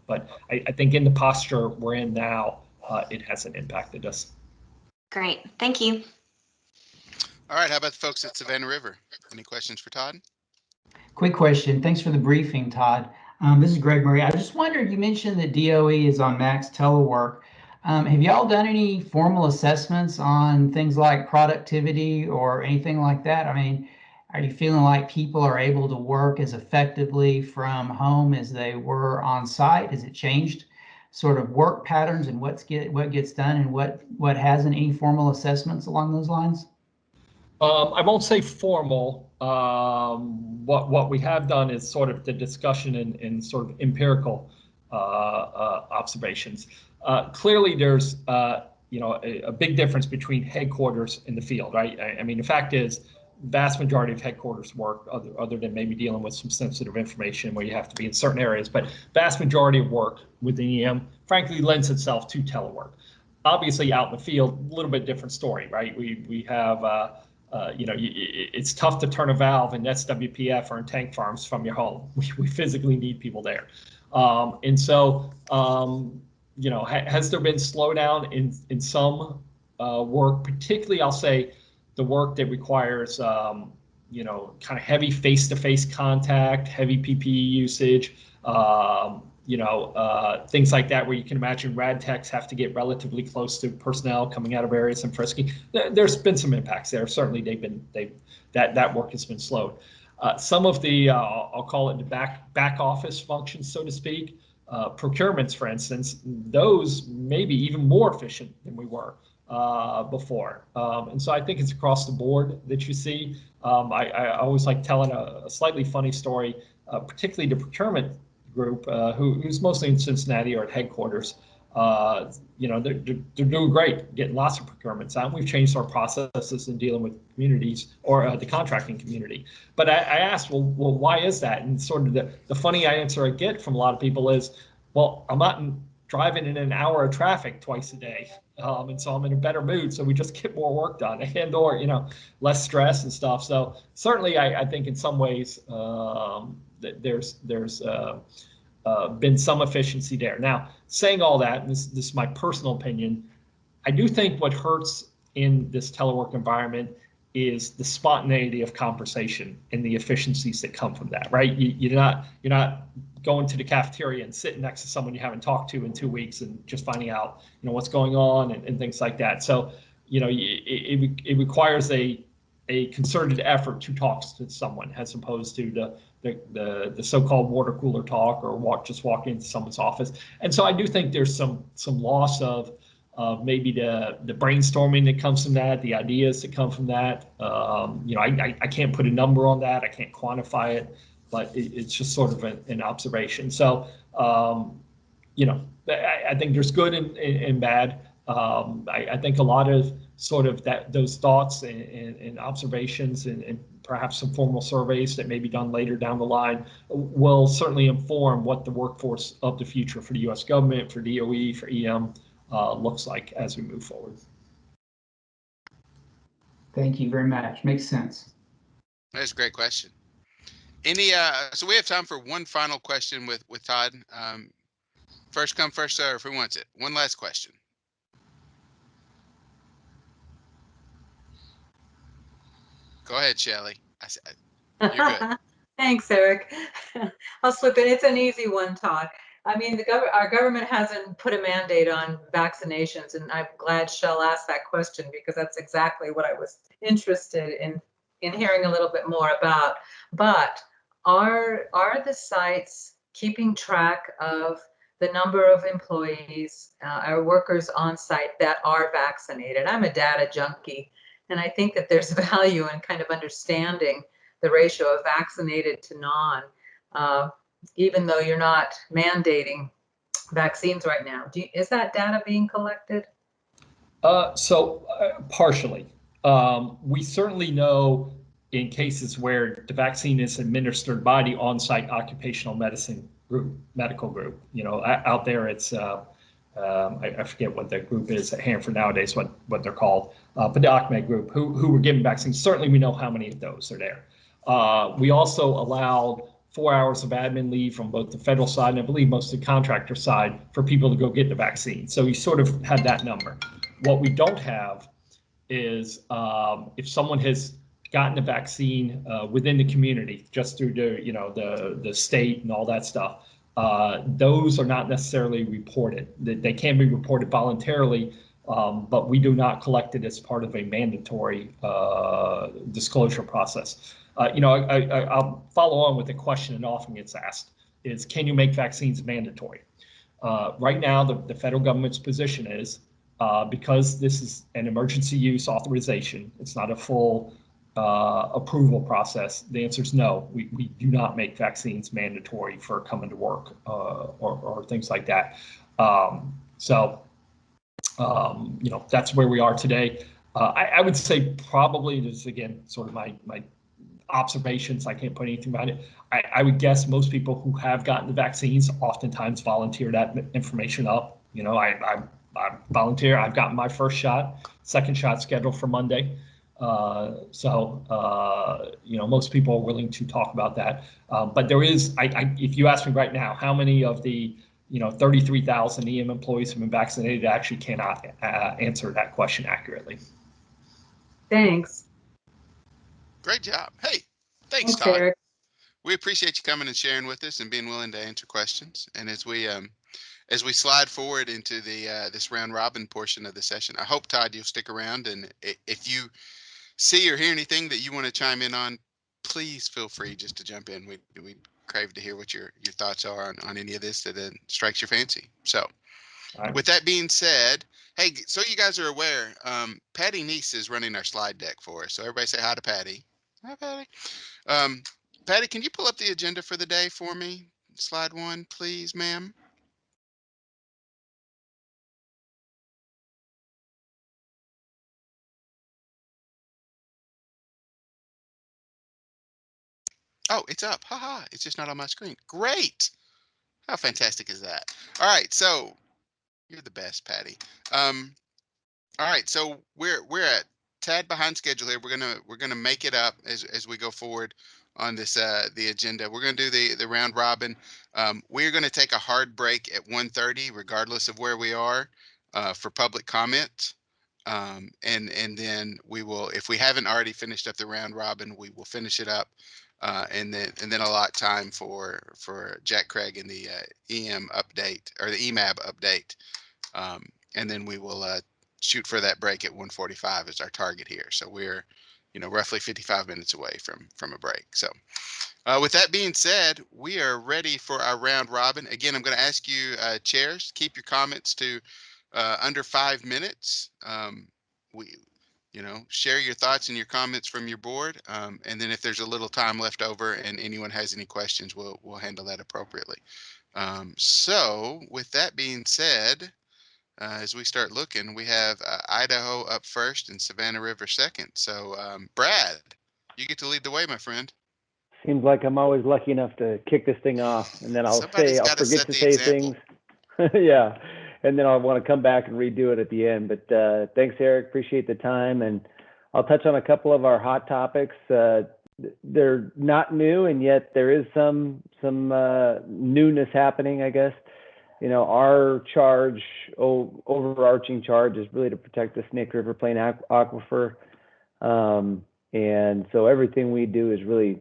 But I think in the posture we're in now, it hasn't impacted us. Great, thank you. All right, how about the folks at Savannah River? Any questions for Todd? Quick question. Thanks for the briefing, Todd. This is Greg Murray. I just wondered, you mentioned that DOE is on max telework. Have y'all done any formal assessments on things like productivity or anything like that? I mean, are you feeling like people are able to work as effectively from home as they were on site? Has it changed sort of work patterns and what gets done and what hasn't? Any formal assessments along those lines? I won't say formal. What we have done is sort of the discussion and sort of empirical observations. Clearly, there's a big difference between headquarters and the field, right? I mean, the fact is, vast majority of headquarters work, other than maybe dealing with some sensitive information where you have to be in certain areas, but vast majority of work within EM, frankly, lends itself to telework. Obviously, out in the field, a little bit different story, right? We have it's tough to turn a valve in SWPF or in tank farms from your home. We physically need people there. And so, has there been slowdown in some work, particularly, I'll say, the work that requires, kind of heavy face-to-face contact, heavy PPE usage, things like that, where you can imagine rad techs have to get relatively close to personnel coming out of areas and frisking. There's been some impacts there. Certainly, that work has been slowed. Some of the, I'll call it the back office functions, so to speak, procurements, for instance, those may be even more efficient than we were before. And so I think it's across the board that you see. I always like telling a slightly funny story, particularly the procurement group, who's mostly in Cincinnati or at headquarters. They're doing great, getting lots of procurements out. We've changed our processes in dealing with communities or the contracting community. But I asked, well, why is that? And sort of the funny answer I get from a lot of people is, well, I'm not driving in an hour of traffic twice a day. And so I'm in a better mood. So we just get more work done and or, less stress and stuff. So certainly I think in some ways there's been some efficiency there. Now, saying all that, and this is my personal opinion, I do think what hurts in this telework environment is the spontaneity of conversation and the efficiencies that come from that, right? You're not going to the cafeteria and sitting next to someone you haven't talked to in 2 weeks and just finding out, what's going on and things like that. So, it requires a concerted effort to talk to someone as opposed to the so-called water cooler talk or just walk into someone's office. And so I do think there's some loss of maybe the brainstorming that comes from that, the ideas that come from that. I can't put a number on that. I can't quantify it, but it's just sort of an observation. So, I think there's good and bad. I think a lot of sort of those thoughts and observations and perhaps some formal surveys that may be done later down the line will certainly inform what the workforce of the future for the U.S. government, for DOE, for EM looks like as we move forward. Thank you very much. Makes sense. That's a great question. So we have time for one final question with Todd. First come, first serve. Who wants it? One last question. Go ahead, Shelley. You're good. Thanks, Eric. I'll slip in. It's an easy one, Todd. I mean, our government hasn't put a mandate on vaccinations, and I'm glad Shell asked that question because that's exactly what I was interested in hearing a little bit more about. But are the sites keeping track of the number of employees, our workers on site that are vaccinated? I'm a data junkie, and I think that there's value in kind of understanding the ratio of vaccinated to non, even though you're not mandating vaccines right now. Is that data being collected? Partially. We certainly know in cases where the vaccine is administered by the on-site occupational medicine group, medical group. Out there it's I forget what that group is at Hanford nowadays, what they're called, but the OCMED group who were given vaccines. Certainly we know how many of those are there. We also allowed 4 hours of admin leave from both the federal side and I believe most of the contractor side for people to go get the vaccine. So we sort of had that number. What we don't have is if someone has gotten the vaccine within the community just through the state and all that stuff, those are not necessarily reported. They can be reported voluntarily, but we do not collect it as part of a mandatory disclosure process. I'll follow on with a question that often gets asked is, can you make vaccines mandatory? Right now, the federal government's position is because this is an emergency use authorization, it's not a full approval process. The answer is no. We do not make vaccines mandatory for coming to work or things like that. That's where we are today. I would say probably this is, again, sort of my observations. I can't put anything about it. I would guess most people who have gotten the vaccines oftentimes volunteer that information up. I volunteer. I've gotten my first shot, second shot scheduled for Monday. Most people are willing to talk about that. But there is, if you ask me right now, how many of the 33,000 EM employees have been vaccinated, I actually cannot answer that question accurately. Thanks. Great job. Hey, thanks, Todd. Eric. We appreciate you coming and sharing with us and being willing to answer questions. And as we slide forward into the this round robin portion of the session, I hope, Todd, you'll stick around. And if you see or hear anything that you want to chime in on, please feel free just to jump in. We crave to hear what your thoughts are on any of this that strikes your fancy. So with that being said, hey, so you guys are aware, Patty Neese is running our slide deck for us. So everybody say hi to Patty. Hi, Patty. Patty, can you pull up the agenda for the day for me? Slide 1, please, ma'am. Oh, it's up. Haha. It's just not on my screen. Great. How fantastic is that? All right. So you're the best, Patty. All right, so we're a tad behind schedule here. We're gonna make it up as we go forward on this the agenda. We're gonna do the round robin. We're gonna take a hard break at 1:30, regardless of where we are, for public comment. And then we will, if we haven't already finished up the round robin, we will finish it up, and then allot time for Jack Craig and the EM update, or the EMAB update. And then we will shoot for that break at 1:45 as our target here. So we're, roughly 55 minutes away from a break. So with that being said, we are ready for our round robin. Again, I'm going to ask you, chairs, keep your comments to under 5 minutes. We, share your thoughts and your comments from your board, and then if there's a little time left over and anyone has any questions, we'll handle that appropriately. So with that being said, as we start looking, we have Idaho up first and Savannah River second. So, Brad, you get to lead the way, my friend. Seems like I'm always lucky enough to kick this thing off, and then I'll Somebody's I'll got to forget set to the say example. things. Yeah, and then I'll want to come back and redo it at the end. But thanks, Eric. Appreciate the time, and I'll touch on a couple of our hot topics. They're not new, and yet there is some newness happening, I guess. Our charge, overarching charge, is really to protect the Snake River Plain aquifer. And so everything we do is really,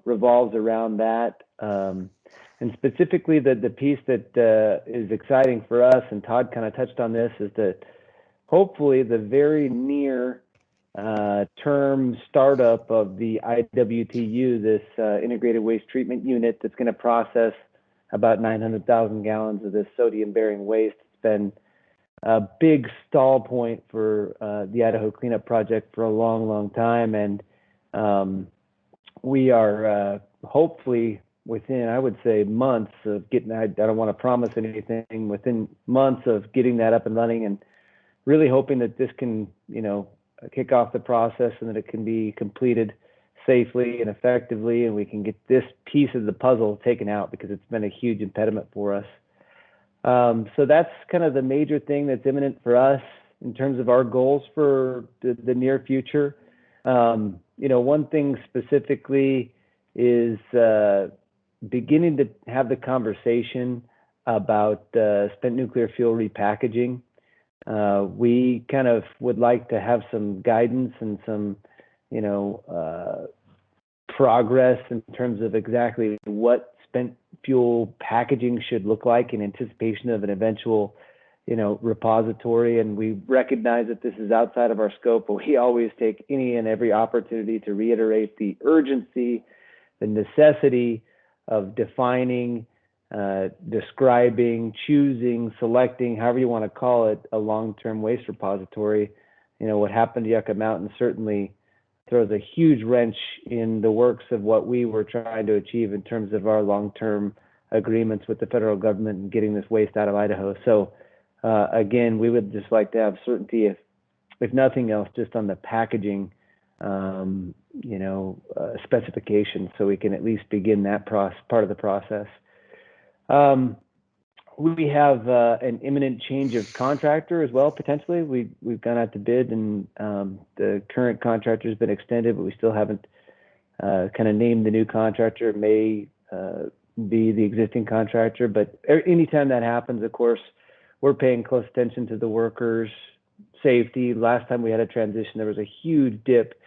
revolves around that. And specifically, the piece that is exciting for us, and Todd kind of touched on this, is that hopefully the very near term startup of the IWTU, this integrated waste treatment unit that's going to process about 900,000 gallons of this sodium-bearing waste. It's been a big stall point for the Idaho Cleanup Project for a long, long time. And we are hopefully within, I would say, months of getting, I don't want to promise anything, within months of getting that up and running, and really hoping that this can, kick off the process and that it can be completed safely and effectively, and we can get this piece of the puzzle taken out, because it's been a huge impediment for us. So that's kind of the major thing that's imminent for us in terms of our goals for the near future. One thing specifically is beginning to have the conversation about spent nuclear fuel repackaging. We kind of would like to have some guidance and some, progress in terms of exactly what spent fuel packaging should look like in anticipation of an eventual, repository. And we recognize that this is outside of our scope, but we always take any and every opportunity to reiterate the urgency, the necessity of defining, describing, choosing, selecting, however you want to call it, a long-term waste repository. What happened to Yucca Mountain certainly throws a huge wrench in the works of what we were trying to achieve in terms of our long-term agreements with the federal government and getting this waste out of Idaho. So again, we would just like to have certainty, if nothing else, just on the packaging, specifications, so we can at least begin that part of the process. We have an imminent change of contractor as well, potentially. We've gone out to bid, and the current contractor has been extended, but we still haven't kind of named the new contractor. It may be the existing contractor, but anytime that happens, of course, we're paying close attention to the workers' safety. Last time we had a transition, there was a huge dip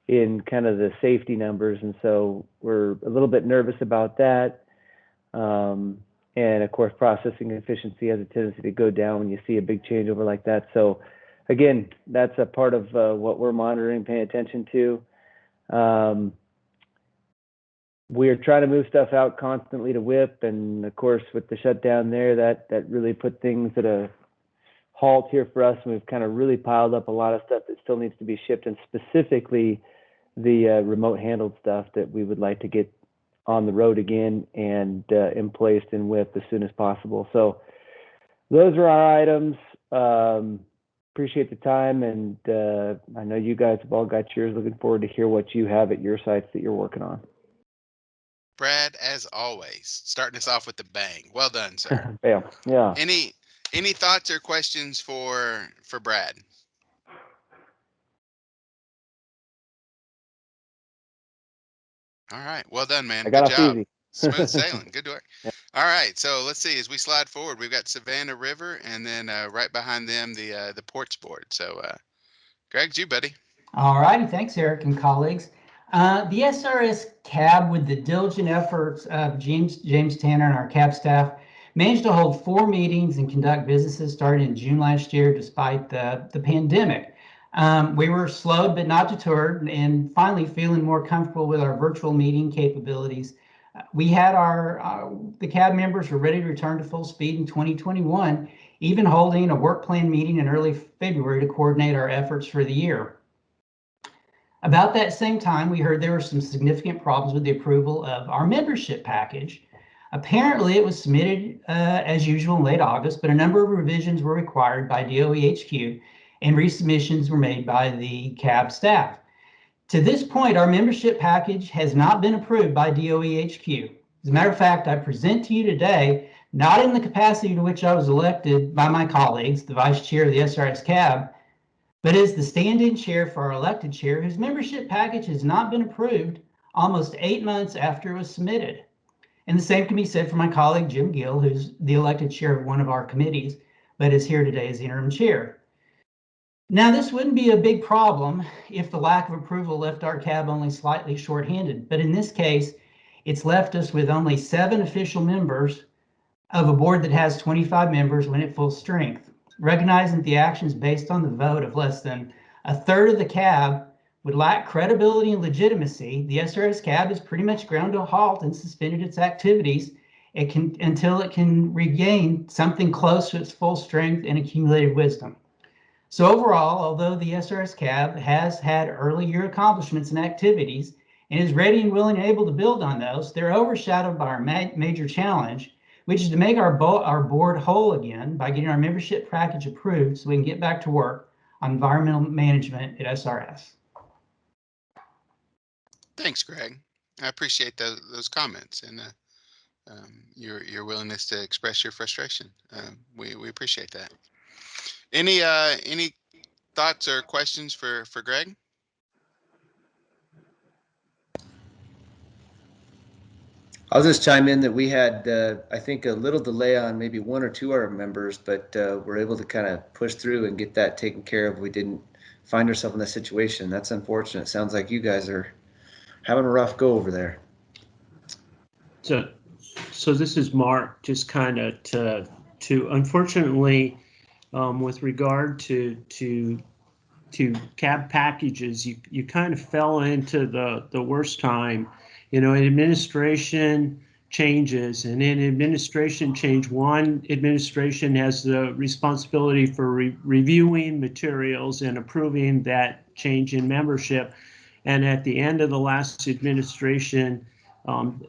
in kind of the safety numbers, and so we're a little bit nervous about that. And of course, processing efficiency has a tendency to go down when you see a big changeover like that. So again, that's a part of what we're monitoring, paying attention to. We're trying to move stuff out constantly to WIP, and of course, with the shutdown there, that really put things at a halt here for us, and we've kind of really piled up a lot of stuff that still needs to be shipped, and specifically the remote handled stuff that we would like to get on the road again and emplaced in WIP as soon as possible. So those are our items. Appreciate the time, and I know you guys have all got yours. Looking forward to hear what you have at your sites that you're working on. Brad, as always, starting us off with the bang. Well done, sir. Yeah. Any thoughts or questions for Brad? All right. Well done, man. I got Good off job. easy. Smooth sailing. Good work. Yeah. All right. So let's see. As we slide forward, we've got Savannah River, and then right behind them the Ports Board. So, Greg, it's you, buddy. All righty, thanks, Eric and colleagues. The SRS CAB, with the diligent efforts of James Tanner and our CAB staff, managed to hold 4 meetings and conduct businesses starting in June last year, despite the pandemic. We were slowed but not deterred, and finally feeling more comfortable with our virtual meeting capabilities. We had the CAB members were ready to return to full speed in 2021, even holding a work plan meeting in early February to coordinate our efforts for the year. About that same time, we heard there were some significant problems with the approval of our membership package. Apparently, it was submitted as usual in late August, but a number of revisions were required by DOE-HQ, and resubmissions were made by the CAB staff. To this point, our membership package has not been approved by DOE-HQ. As a matter of fact, I present to you today, not in the capacity to which I was elected by my colleagues, the vice chair of the SRS CAB, but as the stand-in chair for our elected chair, whose membership package has not been approved almost 8 months after it was submitted. And the same can be said for my colleague, Jim Gill, who's the elected chair of one of our committees, but is here today as interim chair. Now, this wouldn't be a big problem if the lack of approval left our CAB only slightly shorthanded, but in this case, it's left us with only 7 official members of a board that has 25 members when at full strength. Recognizing that the actions based on the vote of less than a third of the CAB would lack credibility and legitimacy, the SRS CAB is pretty much ground to a halt and suspended its activities until it can regain something close to its full strength and accumulated wisdom. So overall, although the SRS CAB has had early year accomplishments and activities and is ready and willing and able to build on those, they're overshadowed by our major challenge, which is to make our board whole again by getting our membership package approved so we can get back to work on environmental management at SRS. Thanks, Greg. I appreciate those comments and your willingness to express your frustration. We appreciate that. Any thoughts or questions for Greg? I'll just chime in that we had, I think, a little delay on maybe 1 or 2 of our members, but we're able to kind of push through and get that taken care of. We didn't find ourselves in that situation. That's unfortunate. Sounds like you guys are having a rough go over there. So this is Mark, just kind of to unfortunately, with regard to CAB packages, you kind of fell into the worst time. You know, administration changes, and in administration change, one administration has the responsibility for reviewing materials and approving that change in membership. And at the end of the last administration,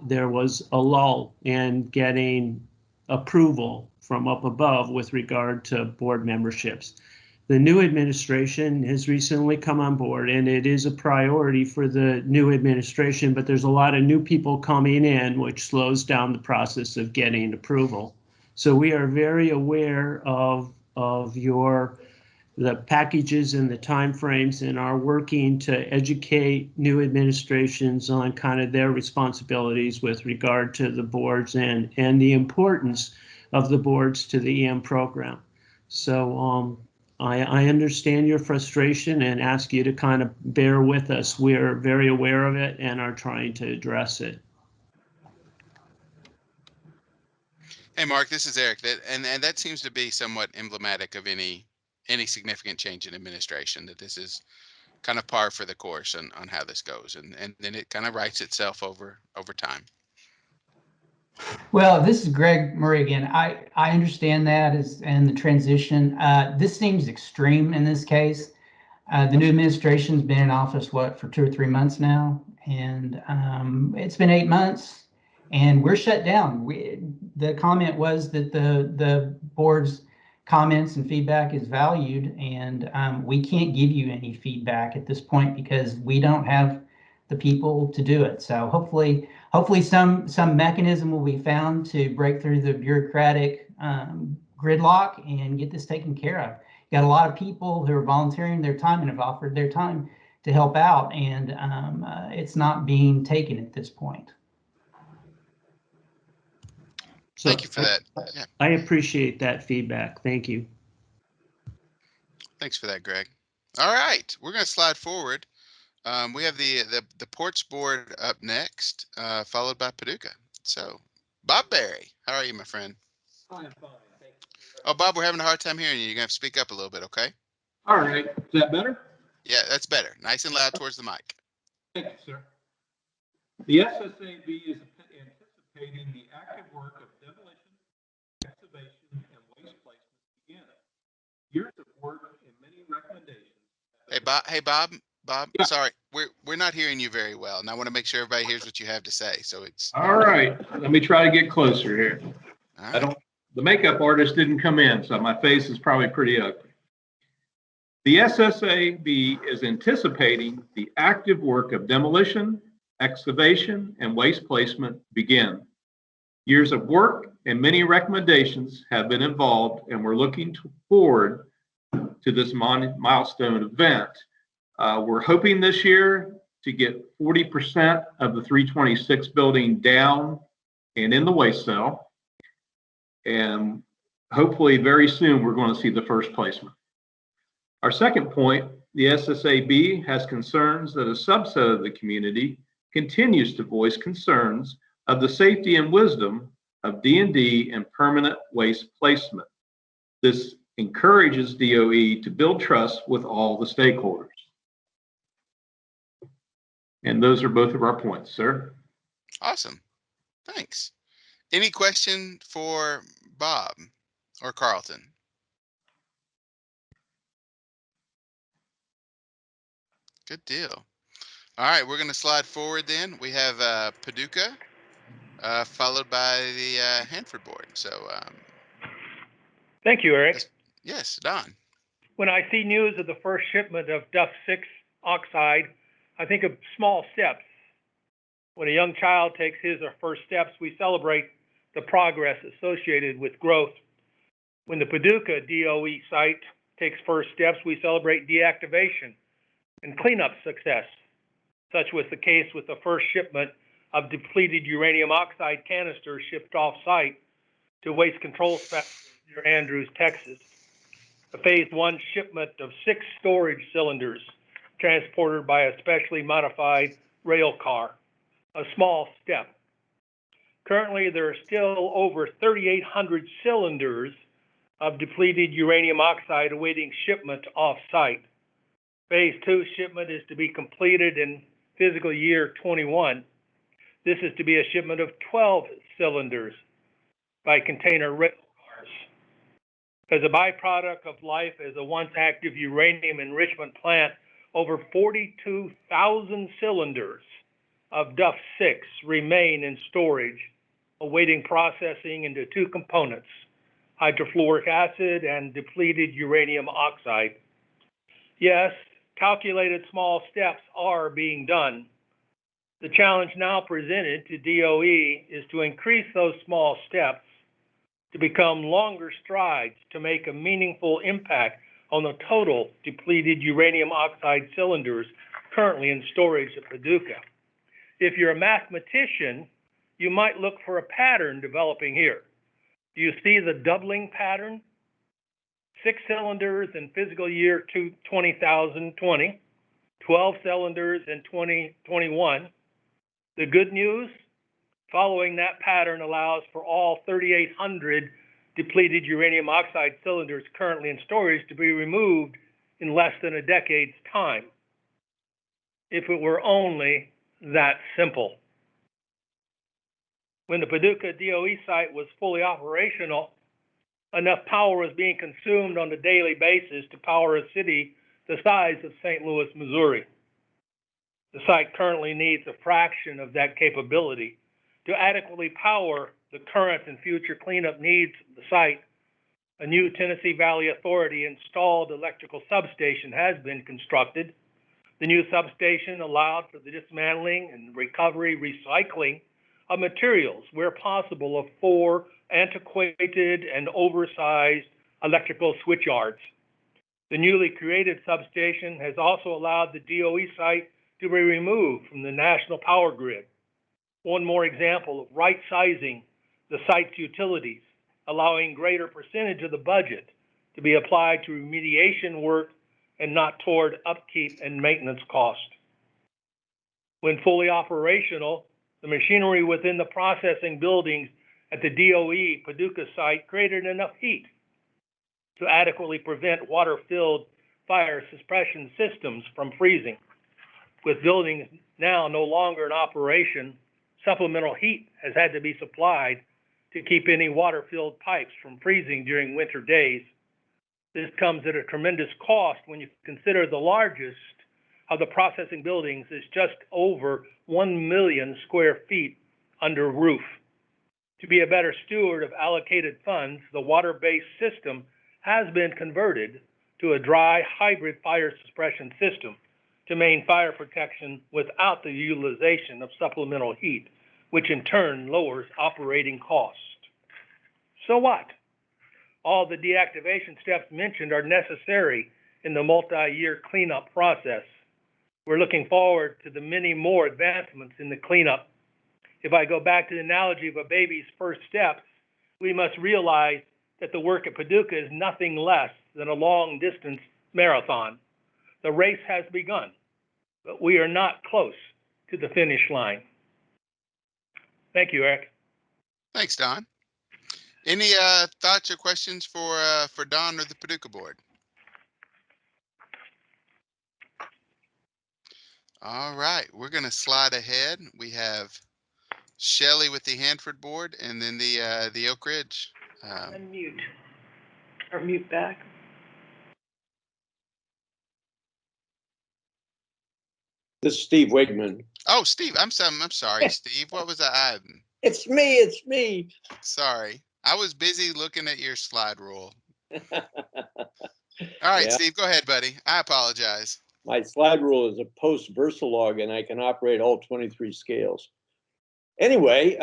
there was a lull in getting approval from up above with regard to board memberships. The new administration has recently come on board, and it is a priority for the new administration, but there's a lot of new people coming in, which slows down the process of getting approval. So we are very aware of the packages and the timeframes, and are working to educate new administrations on kind of their responsibilities with regard to the boards and the importance of the boards to the EM program. So I understand your frustration and ask you to kind of bear with us. We're very aware of it and are trying to address it. Hey, Mark, this is Eric. And that seems to be somewhat emblematic of any significant change in administration, that this is kind of par for the course on how this goes. And then it kind of writes itself over time. Well, this is Greg Murray again. I understand that and the transition. This seems extreme in this case. The new administration's been in office, for 2 or 3 months now, and it's been 8 months, and we're shut down. The comment was that the board's comments and feedback is valued, and we can't give you any feedback at this point because we don't have the people to do it. So hopefully some mechanism will be found to break through the bureaucratic gridlock and get this taken care of. You got a lot of people who are volunteering their time and have offered their time to help out, and it's not being taken at this point. So Thank you for that. Yeah. I appreciate that feedback. Thank you. Thanks for that, Greg. All right, we're going to slide forward. We have the Ports Board up next, followed by Paducah. So, Bob Berry, how are you, my friend? I am fine, thank you. Oh, Bob, we're having a hard time hearing you. You're going to have to speak up a little bit, okay? All right, is that better? Yeah, that's better. Nice and loud towards the mic. Thank you, sir. The SSAB is anticipating the active work of demolition, excavation, and waste placement to begin. Years of work and many recommendations. Hey, Bob. Yeah. Sorry, we're not hearing you very well, and I want to make sure everybody hears what you have to say. So it's All right, let me try to get closer here. all right. The makeup artist didn't come in, so my face is probably pretty ugly. The SSAB is anticipating the active work of demolition, excavation, and waste placement begin. Years of work and many recommendations have been involved, and we're looking forward to this milestone event. We're hoping this year to get 40% of the 326 building down and in the waste cell. And hopefully very soon we're going to see the first placement. Our second point, the SSAB has concerns that a subset of the community continues to voice concerns of the safety and wisdom of D&D and permanent waste placement. This encourages DOE to build trust with all the stakeholders. And those are both of our points, sir. Awesome. Thanks. Any question for Bob or Carlton? Good deal. All right, we're going to slide forward then. We have Paducah, followed by the Hanford board. So, Thank you, Eric. yes, Don. When I see news of the first shipment of Duff 6 oxide, I think of small steps. When a young child takes his or first steps, we celebrate the progress associated with growth. When the Paducah DOE site takes first steps, we celebrate deactivation and cleanup success. Such was the case with the first shipment of depleted uranium oxide canisters shipped off-site to Waste Control Specialist near Andrews, Texas. A phase 1 shipment of 6 storage cylinders transported by a specially modified rail car, a small step. Currently, there are still over 3,800 cylinders of depleted uranium oxide awaiting shipment off-site. Phase 2 shipment is to be completed in fiscal year 21. This is to be a shipment of 12 cylinders by container rail cars. As a byproduct of life as a once active uranium enrichment plant, over 42,000 cylinders of Duff 6 remain in storage, awaiting processing into 2 components, hydrofluoric acid and depleted uranium oxide. Yes, calculated small steps are being done. The challenge now presented to DOE is to increase those small steps to become longer strides to make a meaningful impact on the total depleted uranium oxide cylinders currently in storage at Paducah. If you're a mathematician, you might look for a pattern developing here. Do you see the doubling pattern? 6 cylinders in fiscal year 2020, 12 cylinders in 2021. The good news, following that pattern allows for all 3,800 depleted uranium oxide cylinders currently in storage to be removed in less than a decade's time. If it were only that simple. When the Paducah DOE site was fully operational, enough power was being consumed on a daily basis to power a city the size of St. Louis, Missouri. The site currently needs a fraction of that capability. To adequately power the current and future cleanup needs of the site, a new Tennessee Valley Authority installed electrical substation has been constructed. The new substation allowed for the dismantling and recovery recycling of materials where possible of 4 antiquated and oversized electrical switchyards. The newly created substation has also allowed the DOE site to be removed from the national power grid. One more example of right-sizing the site's utilities, allowing greater percentage of the budget to be applied to remediation work and not toward upkeep and maintenance cost. When fully operational, the machinery within the processing buildings at the DOE Paducah site created enough heat to adequately prevent water-filled fire suppression systems from freezing. With buildings now no longer in operation, supplemental heat has had to be supplied to keep any water-filled pipes from freezing during winter days. This comes at a tremendous cost when you consider the largest of the processing buildings is just over 1 million square feet under roof. To be a better steward of allocated funds, the water-based system has been converted to a dry hybrid fire suppression system to maintain fire protection without the utilization of supplemental heat, which in turn lowers operating costs. So what? All the deactivation steps mentioned are necessary in the multi-year cleanup process. We're looking forward to the many more advancements in the cleanup. If I go back to the analogy of a baby's first steps, we must realize that the work at Paducah is nothing less than a long-distance marathon. The race has begun, but we are not close to the finish line. Thank you, Eric. Thanks, Don. Any thoughts or questions for Don or the Paducah board? All right, we're going to slide ahead. We have Shelley with the Hanford board, and then the Oak Ridge. Unmute or mute back. This is Steve Wigman. Oh, Steve, I'm sorry, Steve. What was I? It's me. Sorry, I was busy looking at your slide rule. All right, Yeah. Steve, go ahead, buddy. I apologize. My slide rule is a post Versalog, and I can operate all 23 scales. Anyway,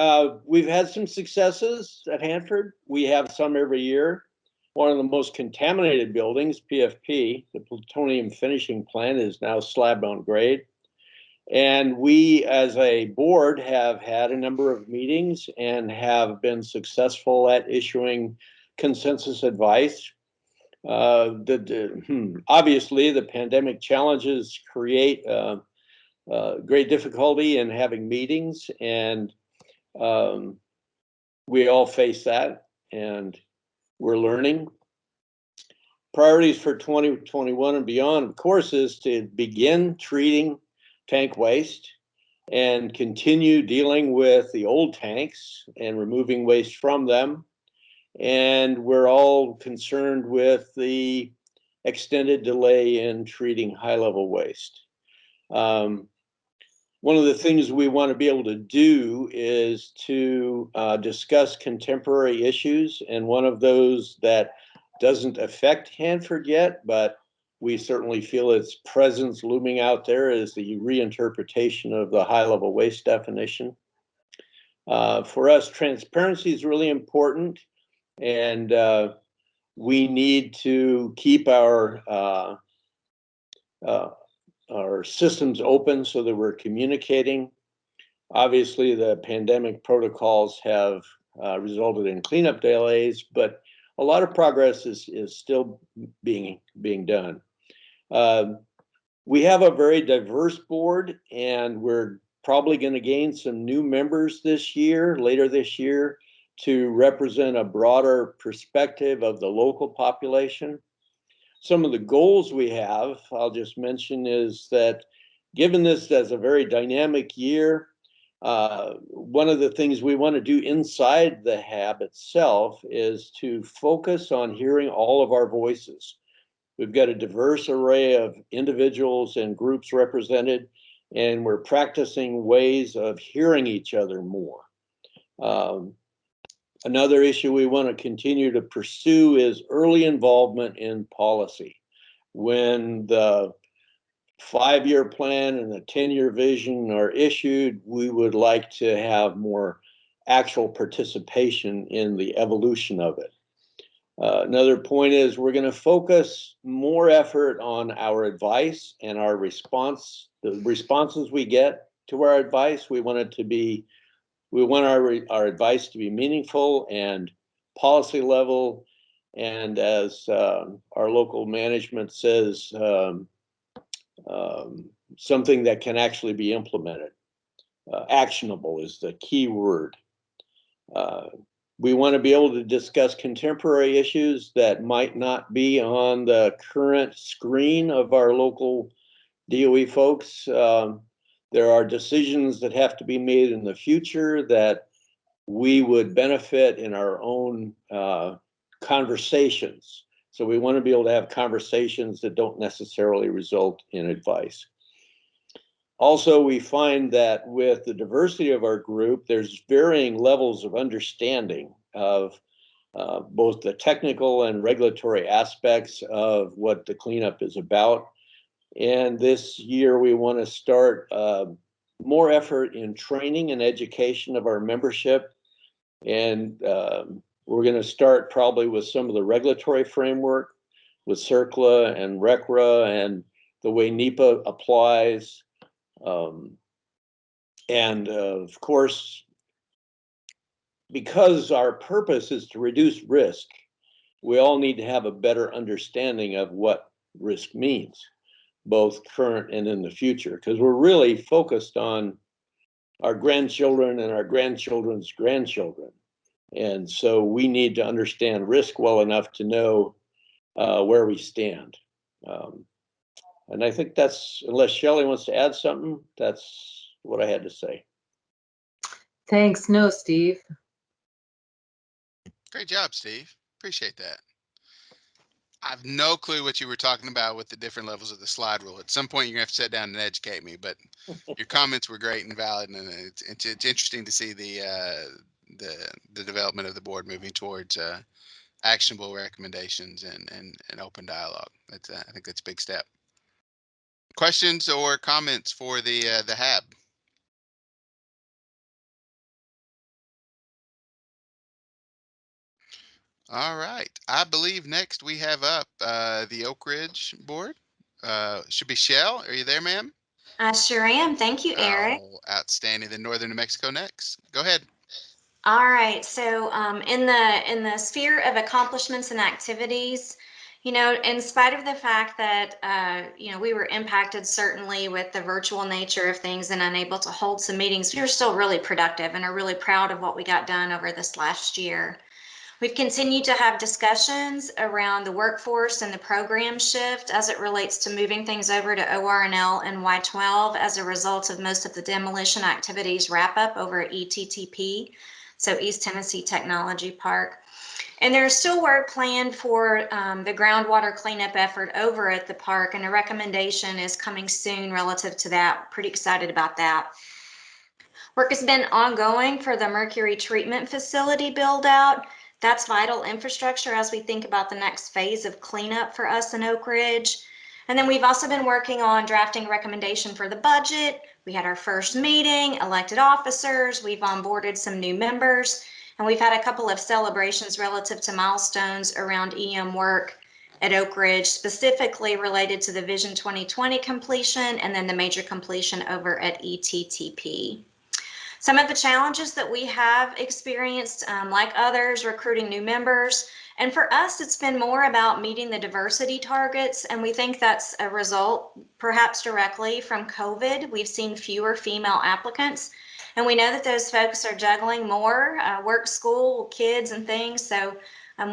we've had some successes at Hanford. We have some every year. One of the most contaminated buildings, PFP, the plutonium finishing plant, is now slabbed on grade. And we, as a board, have had a number of meetings and have been successful at issuing consensus advice. Obviously, the pandemic challenges create great difficulty in having meetings, and we all face that, and we're learning. Priorities for 2021 and beyond, of course, is to begin treating tank waste and continue dealing with the old tanks and removing waste from them. And we're all concerned with the extended delay in treating high-level waste. One of the things we want to be able to do is to discuss contemporary issues, and one of those that doesn't affect Hanford yet, but we certainly feel its presence looming out there, is the reinterpretation of the high-level waste definition. For us, transparency is really important, and we need to keep our systems open so that we're communicating. Obviously, the pandemic protocols have resulted in cleanup delays, but a lot of progress is still being done. We have a very diverse board, and we're probably going to gain some new members later this year, to represent a broader perspective of the local population. Some of the goals we have, I'll just mention, is that given this as a very dynamic year, one of the things we want to do inside the HAB itself is to focus on hearing all of our voices. We've got a diverse array of individuals and groups represented, and we're practicing ways of hearing each other more. Another issue we want to continue to pursue is early involvement in policy. When the 5-year plan and the 10-year vision are issued, we would like to have more actual participation in the evolution of it. Another point is we're going to focus more effort on our advice and our response, the responses we get to our advice. We want our advice to be meaningful and policy level, and as our local management says, something that can actually be implemented. Actionable is the key word. We want to be able to discuss contemporary issues that might not be on the current screen of our local DOE folks. There are decisions that have to be made in the future that we would benefit in our own conversations. So we want to be able to have conversations that don't necessarily result in advice. Also, we find that with the diversity of our group, there's varying levels of understanding of both the technical and regulatory aspects of what the cleanup is about. And this year, we want to start more effort in training and education of our membership. And we're going to start probably with some of the regulatory framework with CERCLA and RECRA and the way NEPA applies. And of course, because our purpose is to reduce risk, we all need to have a better understanding of what risk means, both current and in the future, because we're really focused on our grandchildren and our grandchildren's grandchildren. And so we need to understand risk well enough to know where we stand. And I think that's, unless Shelley wants to add something, that's what I had to say. Thanks. No, Steve. Great job, Steve. Appreciate that. I have no clue what you were talking about with the different levels of the slide rule. At some point, you're gonna have to sit down and educate me. But your comments were great and valid, and it's interesting to see the development of the board moving towards actionable recommendations and open dialogue. That's I think that's a big step. Questions or comments for the HAB? All right. I believe next we have up the Oak Ridge board. Should be Shell. Are you there, ma'am? I sure am. Thank you, Eric. Oh, outstanding. Then Northern New Mexico next. Go ahead. All right. So in the sphere of accomplishments and activities, in spite of the fact that we were impacted certainly with the virtual nature of things and unable to hold some meetings, we were still really productive and are really proud of what we got done over this last year. We've continued to have discussions around the workforce and the program shift as it relates to moving things over to ORNL and Y12 as a result of most of the demolition activities wrap up over at ETTP, so East Tennessee Technology Park. And there's still work planned for the groundwater cleanup effort over at the park, and a recommendation is coming soon relative to that. Pretty excited about that. Work has been ongoing for the mercury treatment facility build out. That's vital infrastructure as we think about the next phase of cleanup for us in Oak Ridge. And then we've also been working on drafting a recommendation for the budget. We had our first meeting, elected officers, we've onboarded some new members, and we've had a couple of celebrations relative to milestones around EM work at Oak Ridge, specifically related to the Vision 2020 completion and then the major completion over at ETTP. Some of the challenges that we have experienced, like others, recruiting new members. And for us, it's been more about meeting the diversity targets. And we think that's a result, perhaps directly from COVID. We've seen fewer female applicants. And we know that those folks are juggling more work, school, kids, and things. So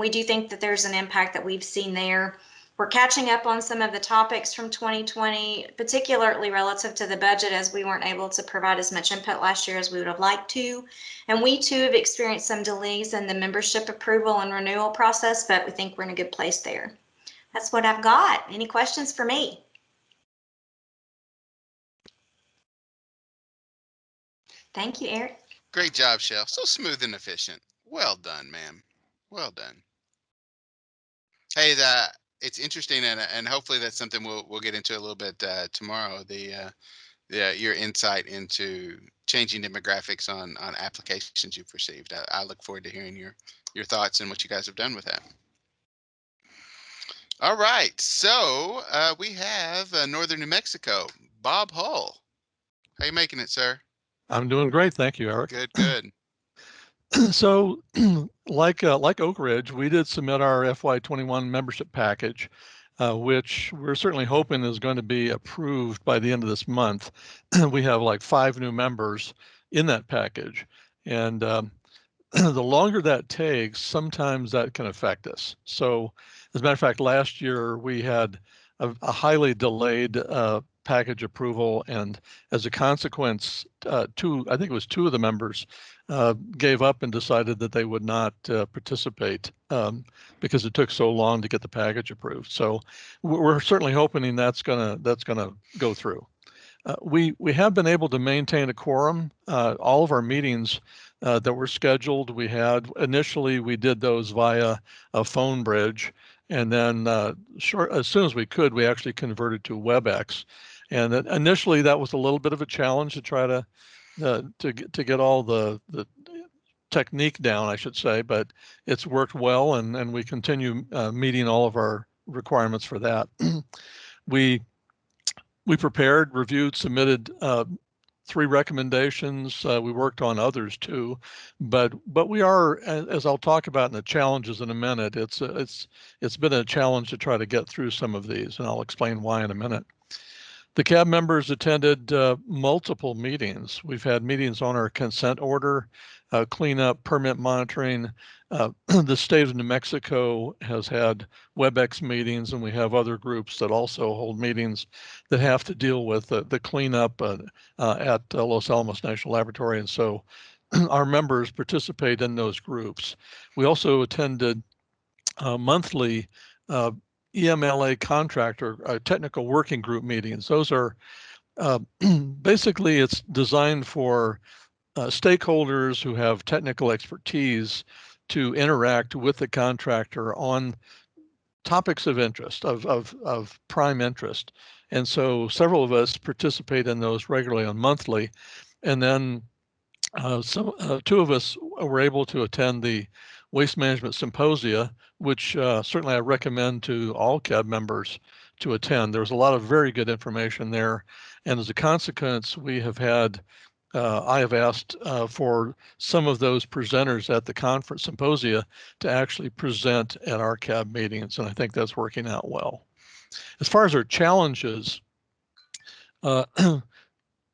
we do think that there's an impact that we've seen there. We're catching up on some of the topics from 2020, particularly relative to the budget, as we weren't able to provide as much input last year as we would have liked to. And we too have experienced some delays in the membership approval and renewal process, but we think we're in a good place there. That's what I've got. Any questions for me? Thank you, Eric. Great job, Shell. So smooth and efficient. Well done, ma'am. Well done. Hey, it's interesting, and hopefully that's something we'll get into a little bit tomorrow. Your insight into changing demographics on applications you've received. I look forward to hearing your thoughts and what you guys have done with that. All right. So we have Northern New Mexico. Bob Hull. How you making it, sir? I'm doing great, thank you, Eric. Good, good. So, like Oak Ridge, we did submit our FY21 membership package, which we're certainly hoping is going to be approved by the end of this month. We have like 5 new members in that package, and the longer that takes, sometimes that can affect us. So, as a matter of fact, last year we had a highly delayed package approval, and as a consequence, I think it was 2 of the members gave up and decided that they would not participate because it took so long to get the package approved. So, we're certainly hoping that's gonna go through. We have been able to maintain a quorum. All of our meetings that were scheduled, initially we did those via a phone bridge, and then as soon as we could, we actually converted to WebEx. And initially that was a little bit of a challenge to try to get all the technique down, I should say, but it's worked well, and we continue meeting all of our requirements for that. We prepared, reviewed, submitted 3 recommendations. We worked on others too, but we are, as I'll talk about in the challenges in a minute, it's been a challenge to try to get through some of these, and I'll explain why in a minute. The CAB members attended multiple meetings. We've had meetings on our consent order, cleanup, permit monitoring. The state of New Mexico has had WebEx meetings, and we have other groups that also hold meetings that have to deal with the cleanup at Los Alamos National Laboratory. And so our members participate in those groups. We also attended monthly EMLA contractor technical working group meetings. Those are basically, it's designed for stakeholders who have technical expertise to interact with the contractor on topics of interest, of prime interest. And so several of us participate in those regularly on monthly. And then 2 of us were able to attend the Waste Management Symposia, which certainly I recommend to all CAB members to attend. There was a lot of very good information there. And as a consequence, I have asked for some of those presenters at the conference symposia to actually present at our CAB meetings, and I think that's working out well. As far as our challenges,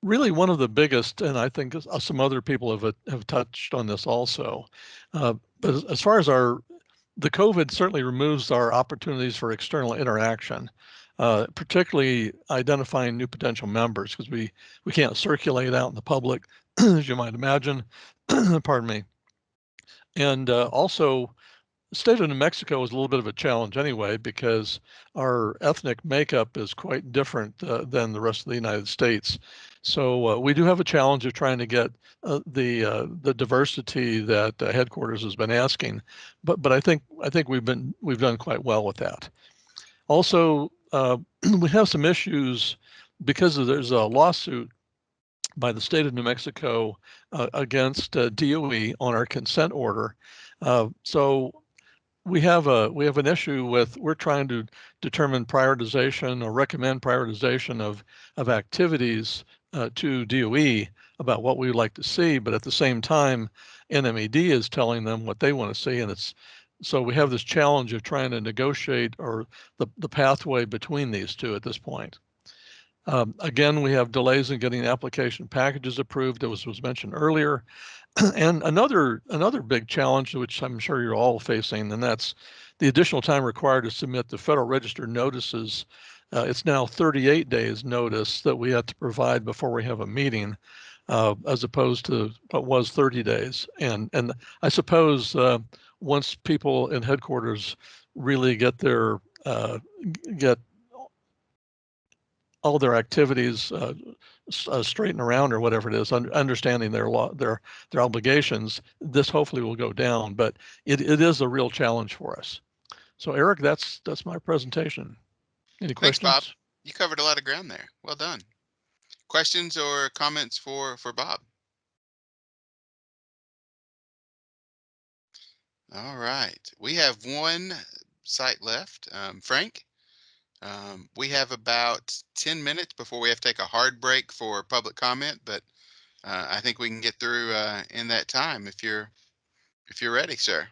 really one of the biggest, and I think some other people have touched on this also, but as far as the COVID certainly removes our opportunities for external interaction, particularly identifying new potential members, because we can't circulate out in the public, as you might imagine. Pardon me. And also, the state of New Mexico is a little bit of a challenge anyway, because our ethnic makeup is quite different than the rest of the United States. So we do have a challenge of trying to get the diversity that headquarters has been asking, but I think we've done quite well with that. Also, we have some issues because there's a lawsuit by the state of New Mexico against DOE on our consent order. So we have an issue with, we're trying to determine prioritization or recommend prioritization of activities to DOE about what we would like to see, but at the same time, NMED is telling them what they want to see, and so we have this challenge of trying to negotiate or the pathway between these two at this point. Again, we have delays in getting application packages approved, as was mentioned earlier. And another big challenge, which I'm sure you're all facing, and that's the additional time required to submit the Federal Register notices. It's now 38 days notice that we have to provide before we have a meeting, as opposed to what was 30 days. And I suppose once people in headquarters really get all their activities straighten around, or whatever it is, understanding their obligations, this hopefully will go down. But it is a real challenge for us. So Eric, that's my presentation. Any questions? Thanks, Bob. You covered a lot of ground there. Well done. Questions or comments for Bob? All right. We have one site left. Frank, we have about 10 minutes before we have to take a hard break for public comment, but I think we can get through in that time if you're ready, sir.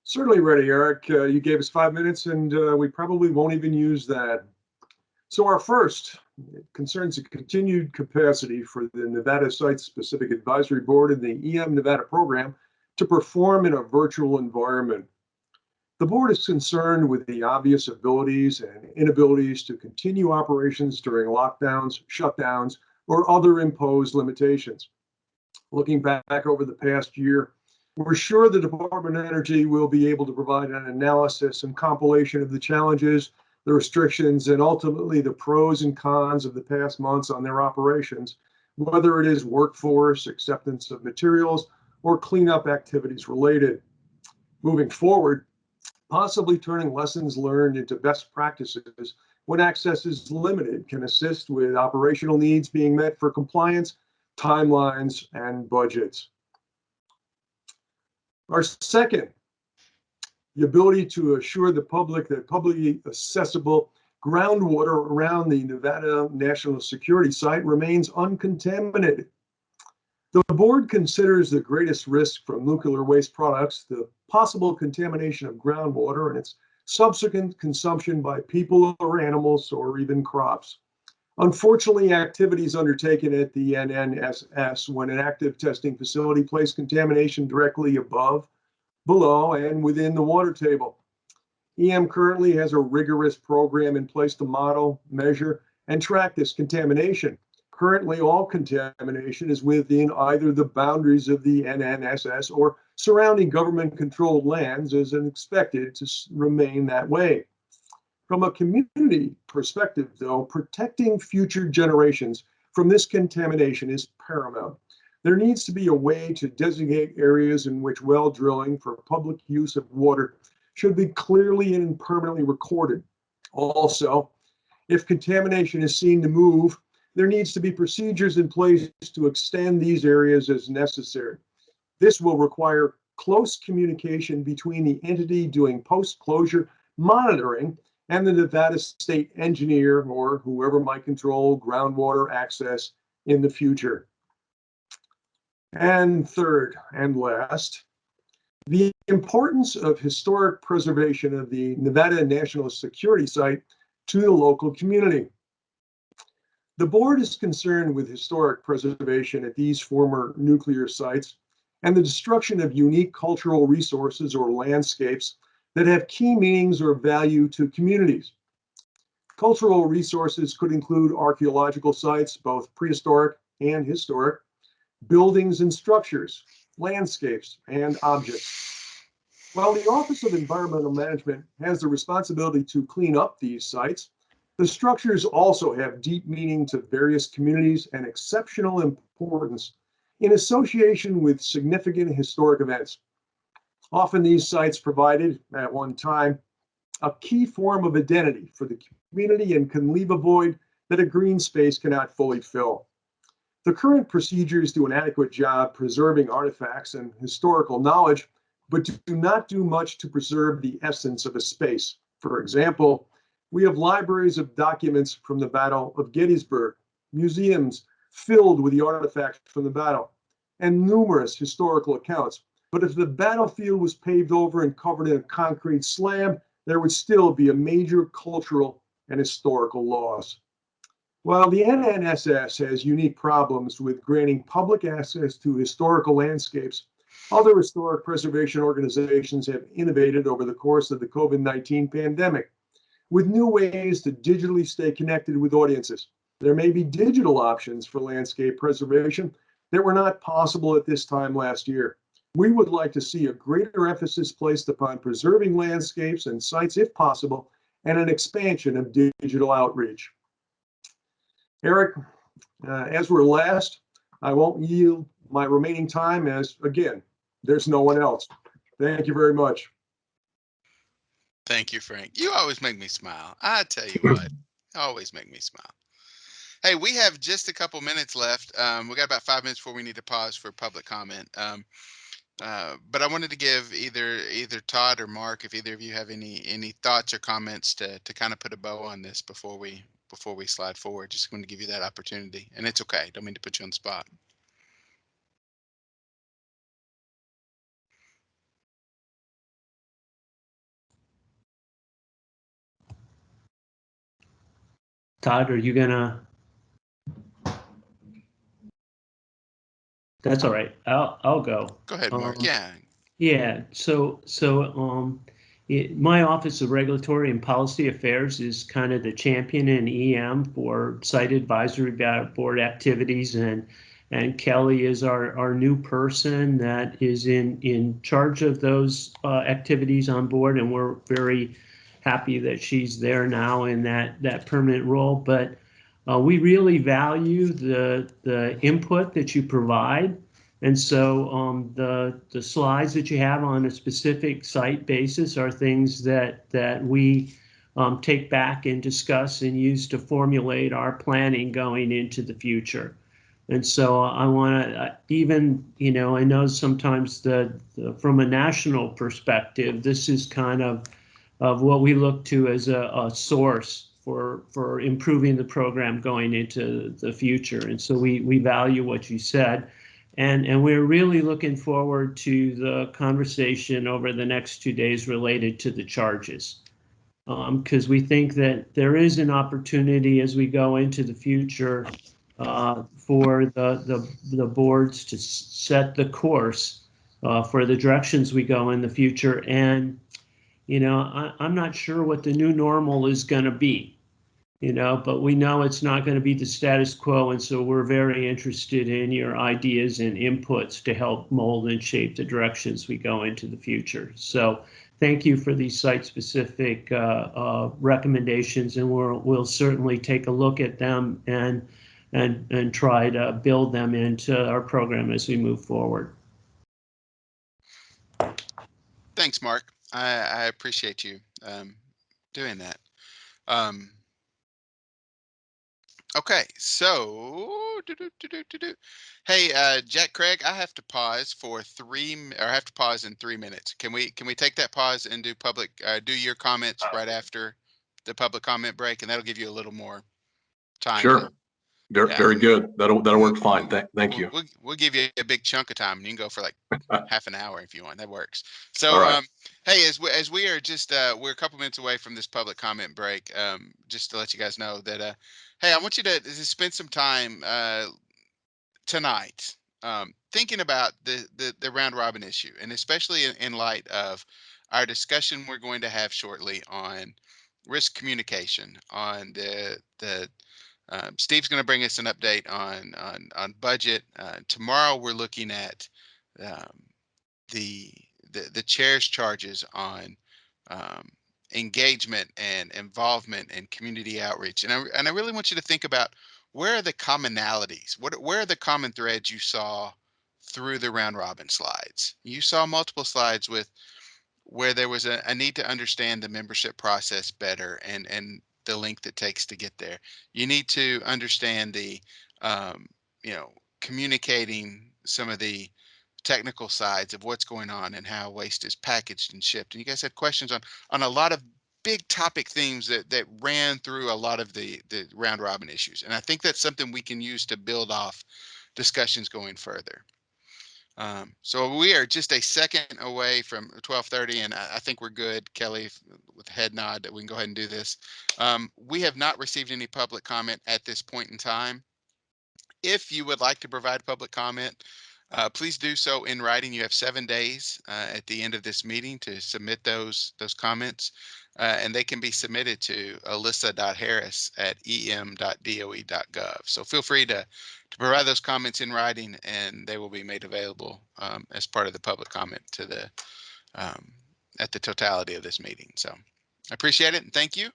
Certainly ready, Eric. You gave us 5 minutes, and we probably won't even use that. So our first concerns the continued capacity for the Nevada Site-Specific Advisory Board and the EM Nevada program to perform in a virtual environment. The board is concerned with the obvious abilities and inabilities to continue operations during lockdowns, shutdowns, or other imposed limitations. Looking back over the past year, we're sure the Department of Energy will be able to provide an analysis and compilation of the challenges, the restrictions, and ultimately the pros and cons of the past months on their operations, whether it is workforce, acceptance of materials, or cleanup activities related. Moving forward, possibly turning lessons learned into best practices when access is limited can assist with operational needs being met for compliance, timelines, and budgets. Our second, the ability to assure the public that publicly accessible groundwater around the Nevada National Security Site remains uncontaminated. The board considers the greatest risk from nuclear waste products the possible contamination of groundwater and its subsequent consumption by people or animals or even crops. Unfortunately, activities undertaken at the NNSS when an active testing facility place contamination directly above, below, and within the water table. EM currently has a rigorous program in place to model, measure, and track this contamination. Currently, all contamination is within either the boundaries of the NNSS or surrounding government-controlled lands, as expected to remain that way. From a community perspective, though, protecting future generations from this contamination is paramount. There needs to be a way to designate areas in which well drilling for public use of water should be clearly and permanently recorded. Also, if contamination is seen to move, there needs to be procedures in place to extend these areas as necessary. This will require close communication between the entity doing post-closure monitoring and the Nevada State Engineer or whoever might control groundwater access in the future. And third and last, the importance of historic preservation of the Nevada National Security Site to the local community. The board is concerned with historic preservation at these former nuclear sites and the destruction of unique cultural resources or landscapes that have key meanings or value to communities. Cultural resources could include archaeological sites, both prehistoric and historic, buildings and structures, landscapes, and objects. While the Office of Environmental Management has the responsibility to clean up these sites, the structures also have deep meaning to various communities and exceptional importance in association with significant historic events. Often these sites provided, at one time, a key form of identity for the community and can leave a void that a green space cannot fully fill. The current procedures do an adequate job preserving artifacts and historical knowledge, but do not do much to preserve the essence of a space. For example, we have libraries of documents from the Battle of Gettysburg, museums filled with the artifacts from the battle, and numerous historical accounts. But if the battlefield was paved over and covered in a concrete slab, there would still be a major cultural and historical loss. While the NNSS has unique problems with granting public access to historical landscapes, other historic preservation organizations have innovated over the course of the COVID-19 pandemic with new ways to digitally stay connected with audiences. There may be digital options for landscape preservation that were not possible at this time last year. We would like to see a greater emphasis placed upon preserving landscapes and sites if possible, and an expansion of digital outreach. Eric, as we're last, I won't yield my remaining time as, again, there's no one else. Thank you very much. Thank you, Frank. You always make me smile. I tell you what, always make me smile. Hey, we have just a couple minutes left. We got about 5 minutes before we need to pause for public comment. But I wanted to give either Todd or Mark, if either of you have any thoughts or comments to kind of put a bow on this before we slide forward. Just want to give you that opportunity, and it's okay. Don't mean to put you on the spot. Todd, are you gonna? That's all right. I'll go. Go ahead, Mark. Yeah. Yeah. My Office of Regulatory and Policy Affairs is kind of the champion in EM for site advisory board activities, and Kelly is our new person that is in charge of those activities on board, and we're very happy that she's there now in that permanent role. But we really value the input that you provide. And so the slides that you have on a specific site basis are things that we take back and discuss and use to formulate our planning going into the future. And so I want to even, I know sometimes from a national perspective, this is kind of what we look to as a source for improving the program going into the future. And so we value what you said. And we're really looking forward to the conversation over the next 2 days related to the charges. Because we think that there is an opportunity as we go into the future for the boards to set the course for the directions we go in the future. And, I'm not sure what the new normal is going to be. But we know it's not going to be the status quo. And so we're very interested in your ideas and inputs to help mold and shape the directions we go into the future. So thank you for these site-specific recommendations, and we'll certainly take a look at them and try to build them into our program as we move forward. Thanks, Mark. I appreciate you doing that. Okay, so hey, Jack Craig, I have to pause for I have to pause in 3 minutes. Can we take that pause and do your comments right after the public comment break, and that'll give you a little more time. Sure. Very good. That'll work fine. Thank you. We'll give you a big chunk of time, and you can go for like half an hour if you want. That works. So, All right. hey, as we are just we're a couple minutes away from this public comment break. Just to let you guys know that hey, I want you to spend some time tonight thinking about the round robin issue, and especially in light of our discussion we're going to have shortly on risk communication, on the Steve's going to bring us an update on budget. Tomorrow we're looking at um, the chair's charges on um, engagement and involvement and community outreach. And I really want you to think about, where are the commonalities? Where are the common threads you saw through the round robin slides? You saw multiple slides where there was a need to understand the membership process better, and the length it takes to get there. You need to understand the um, communicating some of the technical sides of what's going on and how waste is packaged and shipped. And you guys had questions on a lot of big topic themes that ran through a lot of the round robin issues. And I think that's something we can use to build off discussions going further. So we are just a second away from 12:30, and I think we're good, Kelly, with a head nod, that we can go ahead and do this. We have not received any public comment at this point in time. If you would like to provide public comment, please do so in writing. You have 7 days at the end of this meeting to submit those comments, and they can be submitted to alyssa.harris@em.doe.gov. So feel free to provide those comments in writing, and they will be made available as part of the public comment at the totality of this meeting. So I appreciate it and thank you.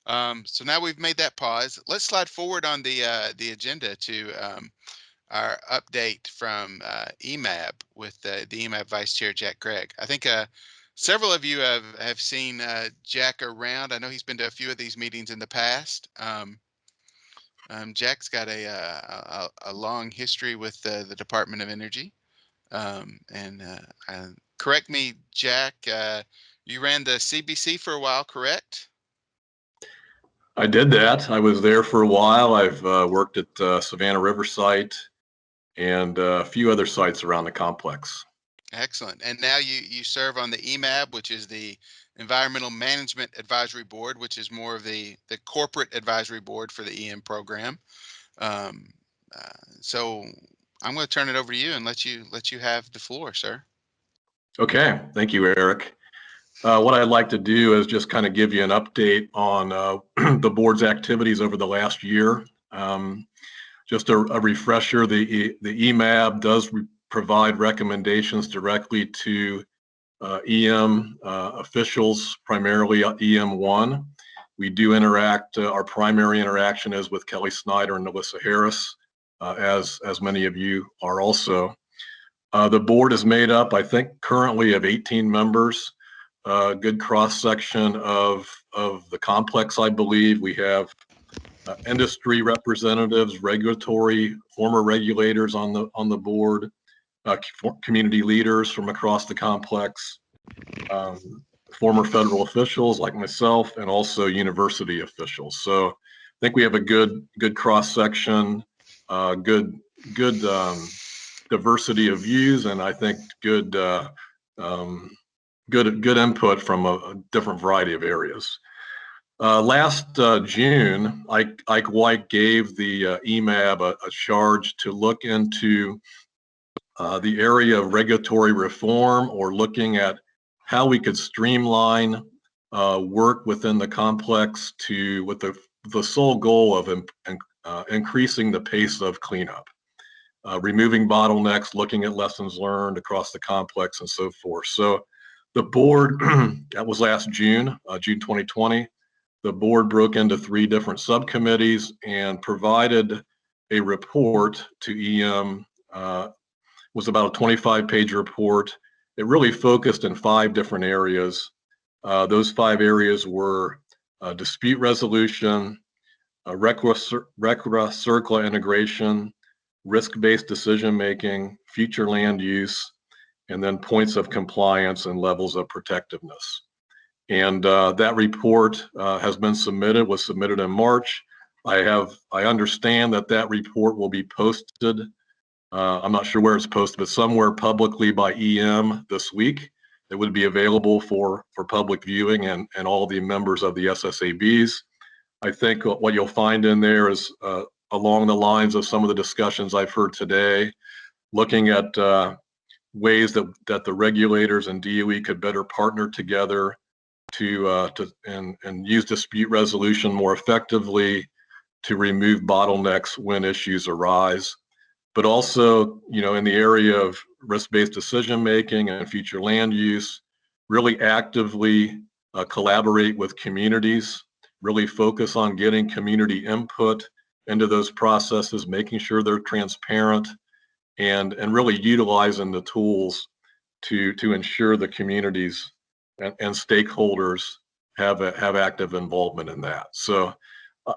So now we've made that pause. Let's slide forward on the agenda to our update from EMAB with the EMAB Vice Chair Jack Craig. I think several of you have seen Jack around. I know he's been to a few of these meetings in the past. Jack's got a long history with the Department of Energy. Correct me, Jack, you ran the CBC for a while, correct? I did that. I was there for a while. I've worked at Savannah River site and a few other sites around the complex. Excellent. And now you serve on the EMAB, which is the Environmental Management Advisory Board, which is more of the corporate advisory board for the EM program. Um, so I'm going to turn it over to you and let you have the floor, sir. Okay, thank you, Eric. What I'd like to do is just kind of give you an update on the board's activities over the last year. Just a refresher, the EMAB does provide recommendations directly to EM officials, primarily EM1. We do interact, our primary interaction is with Kelly Snyder and Melissa Harris, as many of you are also. The board is made up, I think, currently of 18 members. Good cross-section of the complex, I believe. We have industry representatives, regulatory, former regulators on the board, community leaders from across the complex, former federal officials like myself, and also university officials. So I think we have a good cross-section, good diversity of views, and I think good input from a different variety of areas. Last June, Ike White gave the EMAB a charge to look into the area of regulatory reform, or looking at how we could streamline work within the complex with the sole goal of increasing the pace of cleanup, removing bottlenecks, looking at lessons learned across the complex, and so forth. So the board, that was last June, June 2020, the board broke into 3 different subcommittees and provided a report to EM. Was about a 25-page report. It really focused in 5 different areas. Those 5 areas were dispute resolution, circular integration, risk-based decision-making, future land use, and then points of compliance and levels of protectiveness. And that report was submitted in March. I understand that report will be posted. I'm not sure where it's posted, but somewhere publicly by EM this week. It would be available for public viewing and all the members of the SSABs. I think what you'll find in there is along the lines of some of the discussions I've heard today, looking at ways that the regulators and DOE could better partner together and use dispute resolution more effectively to remove bottlenecks when issues arise. But also, in the area of risk-based decision-making and future land use, really actively collaborate with communities, really focus on getting community input into those processes, making sure they're transparent, and really utilizing the tools to ensure the communities and stakeholders have active involvement in that. So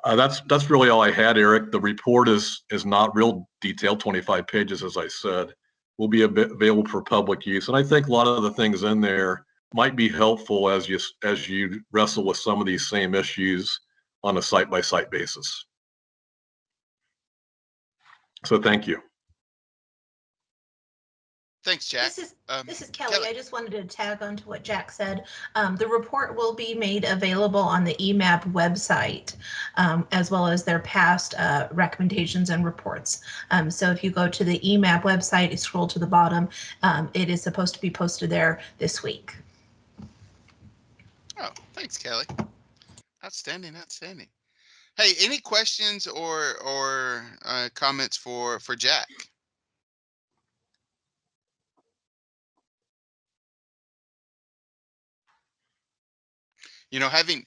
that's really all I had, Eric. The report is not real detailed, 25 pages, as I said. Will be available for public use, and I think a lot of the things in there might be helpful as you wrestle with some of these same issues on a site-by-site basis. So thank you. Thanks, Jack. This is Kelly. I just wanted to tag on to what Jack said. The report will be made available on the EMAB website, as well as their past recommendations and reports. So if you go to the EMAB website, you scroll to the bottom, it is supposed to be posted there this week. Oh, thanks, Kelly. Outstanding. Hey, any questions or comments for Jack?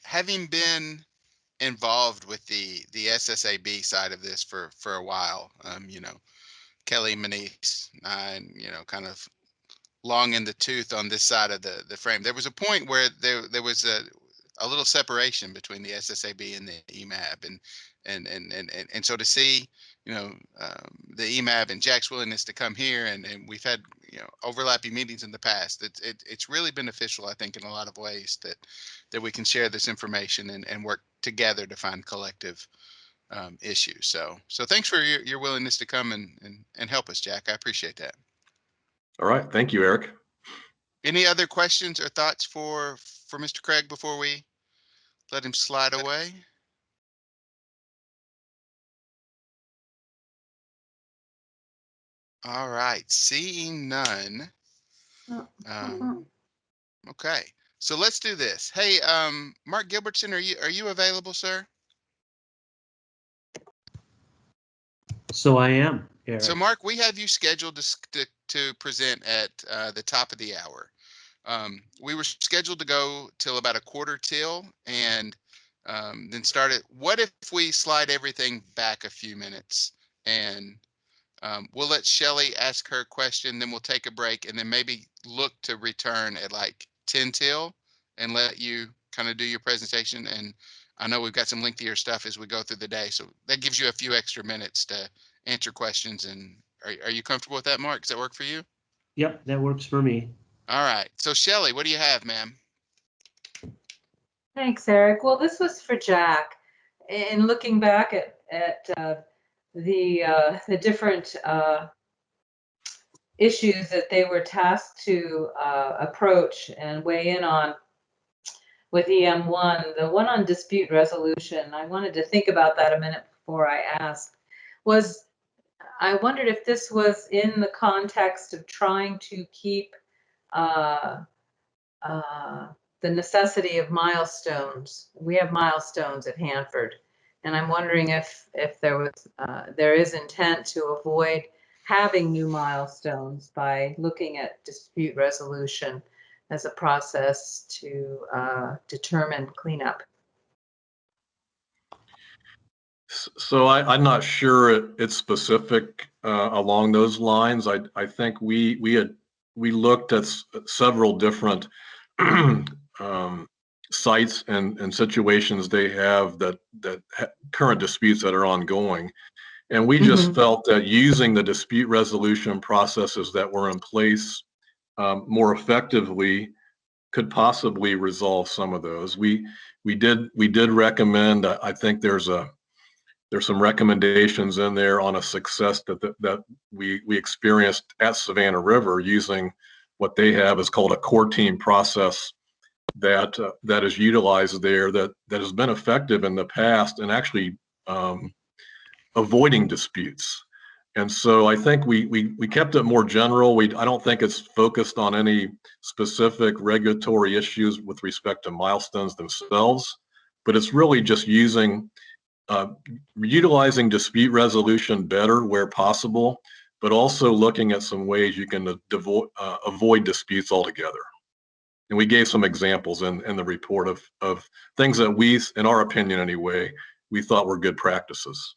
Having been involved with the SSAB side of this for a while, Kelly, Manise, and kind of long in the tooth on this side of the frame. There was a point where there was a little separation between the SSAB and the EMAB, and so to see the EMAB and Jack's willingness to come here, and we've had overlapping meetings in the past. It's really beneficial, I think, in a lot of ways that we can share this information and work together to find collective issues. So thanks for your willingness to come and help us, Jack. I appreciate that. All right. Thank you, Eric. Any other questions or thoughts for Mr. Craig before we let him slide away? All right, seeing none. Okay, so let's do this. Hey, Mark Gilbertson, are you available, sir? So I am, So Eric. Mark, we have you scheduled to present at the top of the hour. We were scheduled to go till about a quarter till, and then start it. What if we slide everything back a few minutes, and we'll let Shelly ask her question, then we'll take a break, and then maybe look to return at like 10 till and let you kind of do your presentation. And I know we've got some lengthier stuff as we go through the day, so that gives you a few extra minutes to answer questions. And are you comfortable with that, Mark? Does that work for you? Yep, that works for me. All right. So Shelly, what do you have, ma'am? Thanks, Eric. Well, this was for Jack. In looking back at the different issues that they were tasked to approach and weigh in on with EM1, the one on dispute resolution, I wanted to think about that a minute before I asked, I wondered if this was in the context of trying to keep uh, the necessity of milestones. We have milestones at Hanford, and I'm wondering if there is intent to avoid having new milestones by looking at dispute resolution as a process to determine cleanup. So I'm not sure it's specific along those lines. I think we looked at several different sites and situations they have that current disputes that are ongoing. And we just felt that using the dispute resolution processes that were in place more effectively could possibly resolve some of those. We did recommend. I think there's some recommendations in there on a success that we experienced at Savannah River using what they have is called a core team process that is utilized there that has been effective in the past and actually avoiding disputes. And so I think we kept it more general. I don't think it's focused on any specific regulatory issues with respect to milestones themselves, but it's really just utilizing dispute resolution better where possible, but also looking at some ways you can avoid disputes altogether. And we gave some examples in the report of things that we, in our opinion anyway, we thought were good practices.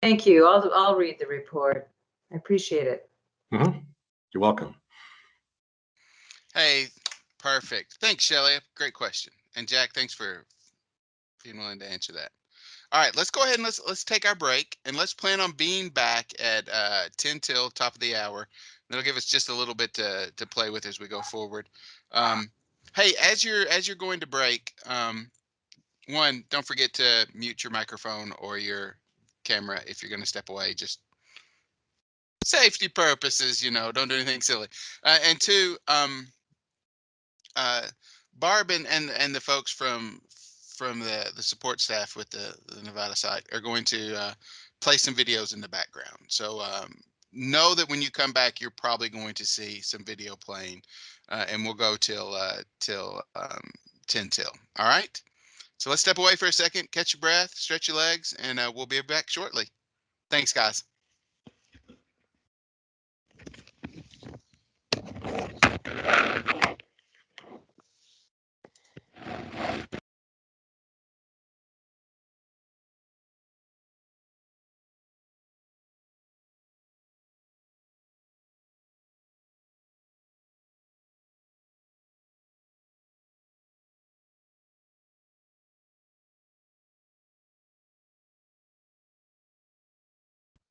Thank you. I'll read the report. I appreciate it. Mm-hmm. You're welcome. Hey, perfect. Thanks, Shelly. Great question. And Jack, thanks for being willing to answer that. All right, let's go ahead and let's take our break, and let's plan on being back at 10 till top of the hour. That'll give us just a little bit to play with as we go forward. Hey, as you're going to break, one, don't forget to mute your microphone or your camera if you're going to step away. Just safety purposes, don't do anything silly. And two, Barb and the folks from the support staff with the Nevada side are going to play some videos in the background. So know that when you come back, you're probably going to see some video playing, and we'll go till 10 till. All right. So let's step away for a second, catch your breath, stretch your legs, and we'll be back shortly. Thanks, guys.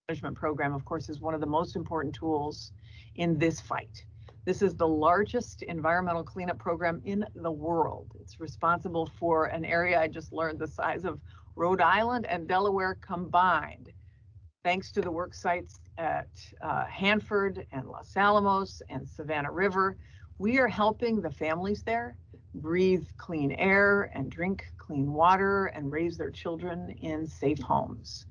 management program, of course, is one of the most important tools in this fight. This is the largest environmental cleanup program in the world. It's responsible for an area I just learned the size of Rhode Island and Delaware combined, thanks to the work sites at Hanford and Los Alamos and Savannah River. We are helping the families there breathe clean air and drink clean water and raise their children in safe homes.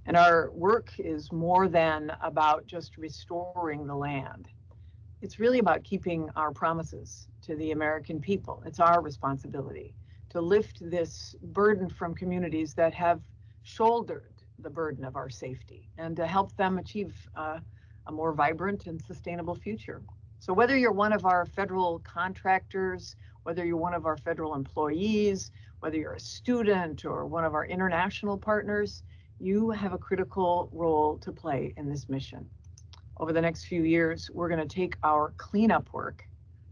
And our work is more than about just restoring the land. It's really about keeping our promises to the American people. It's our responsibility to lift this burden from communities that have shouldered the burden of our safety and to help them achieve a more vibrant and sustainable future. So whether you're one of our federal contractors, whether you're one of our federal employees, whether you're a student or one of our international partners, you have a critical role to play in this mission. Over the next few years, we're going to take our cleanup work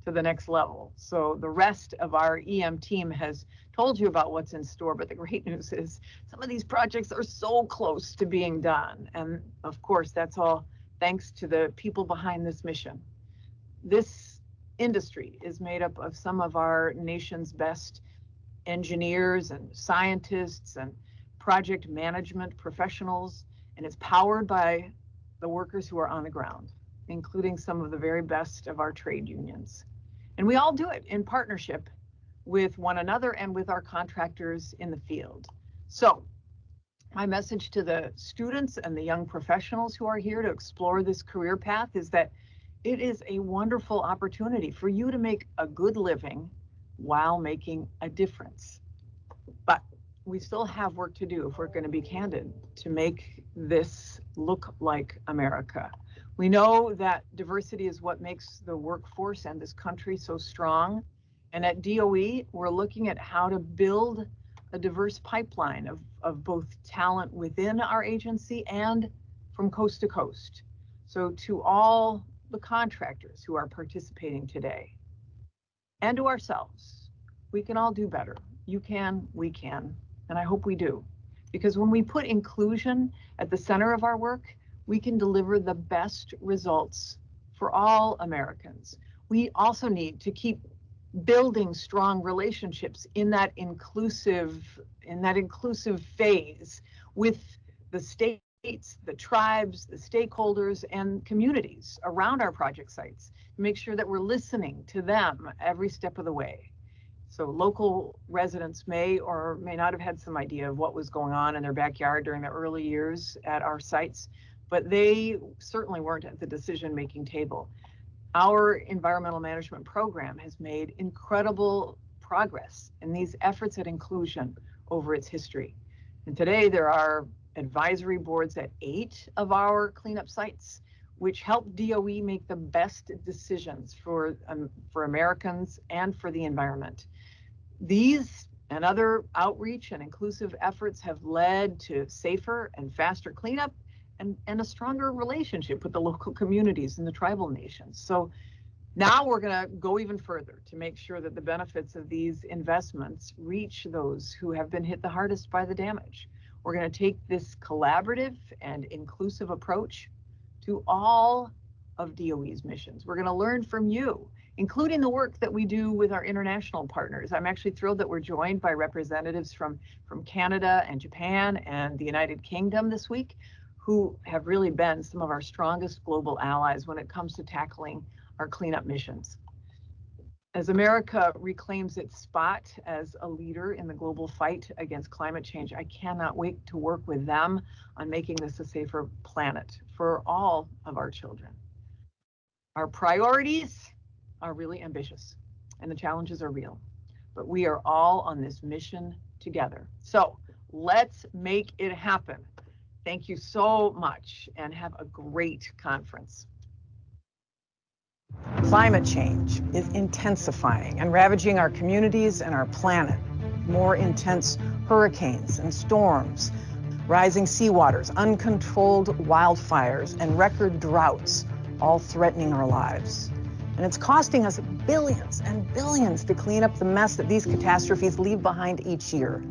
to the next level. So the rest of our EM team has told you about what's in store, but the great news is some of these projects are so close to being done. And of course, that's all thanks to the people behind this mission. This industry is made up of some of our nation's best engineers and scientists and project management professionals, and it's powered by the workers who are on the ground, including some of the very best of our trade unions. And we all do it in partnership with one another and with our contractors in the field. So my message to the students and the young professionals who are here to explore this career path is that it is a wonderful opportunity for you to make a good living while making a difference. But we still have work to do, if we're going to be candid, to make this look like America. We know that diversity is what makes the workforce and this country so strong. And at DOE, we're looking at how to build a diverse pipeline of both talent within our agency and from coast to coast. So to all the contractors who are participating today, and to ourselves, we can all do better. You can, we can, and I hope we do. Because when we put inclusion at the center of our work, we can deliver the best results for all Americans. We also need to keep building strong relationships in that inclusive phase with the states, the tribes, the stakeholders, and communities around our project sites. Make sure that we're listening to them every step of the way. So local residents may or may not have had some idea of what was going on in their backyard during the early years at our sites, but they certainly weren't at the decision-making table. Our environmental management program has made incredible progress in these efforts at inclusion over its history. And today there are advisory boards at 8 of our cleanup sites, which help DOE make the best decisions for Americans and for the environment. These and other outreach and inclusive efforts have led to safer and faster cleanup and a stronger relationship with the local communities and the tribal nations. So now we're going to go even further to make sure that the benefits of these investments reach those who have been hit the hardest by the damage. We're going to take this collaborative and inclusive approach to all of DOE's missions. We're going to learn from you, including the work that we do with our international partners. I'm actually thrilled that we're joined by representatives from Canada and Japan and the United Kingdom this week, who have really been some of our strongest global allies when it comes to tackling our cleanup missions. As America reclaims its spot as a leader in the global fight against climate change, I cannot wait to work with them on making this a safer planet for all of our children. Our priorities are really ambitious and the challenges are real, but we are all on this mission together. So let's make it happen. Thank you so much and have a great conference. Climate change is intensifying and ravaging our communities and our planet. More intense hurricanes and storms, rising seawaters, uncontrolled wildfires, and record droughts, all threatening our lives. And it's costing us billions and billions to clean up the mess that these catastrophes leave behind each year.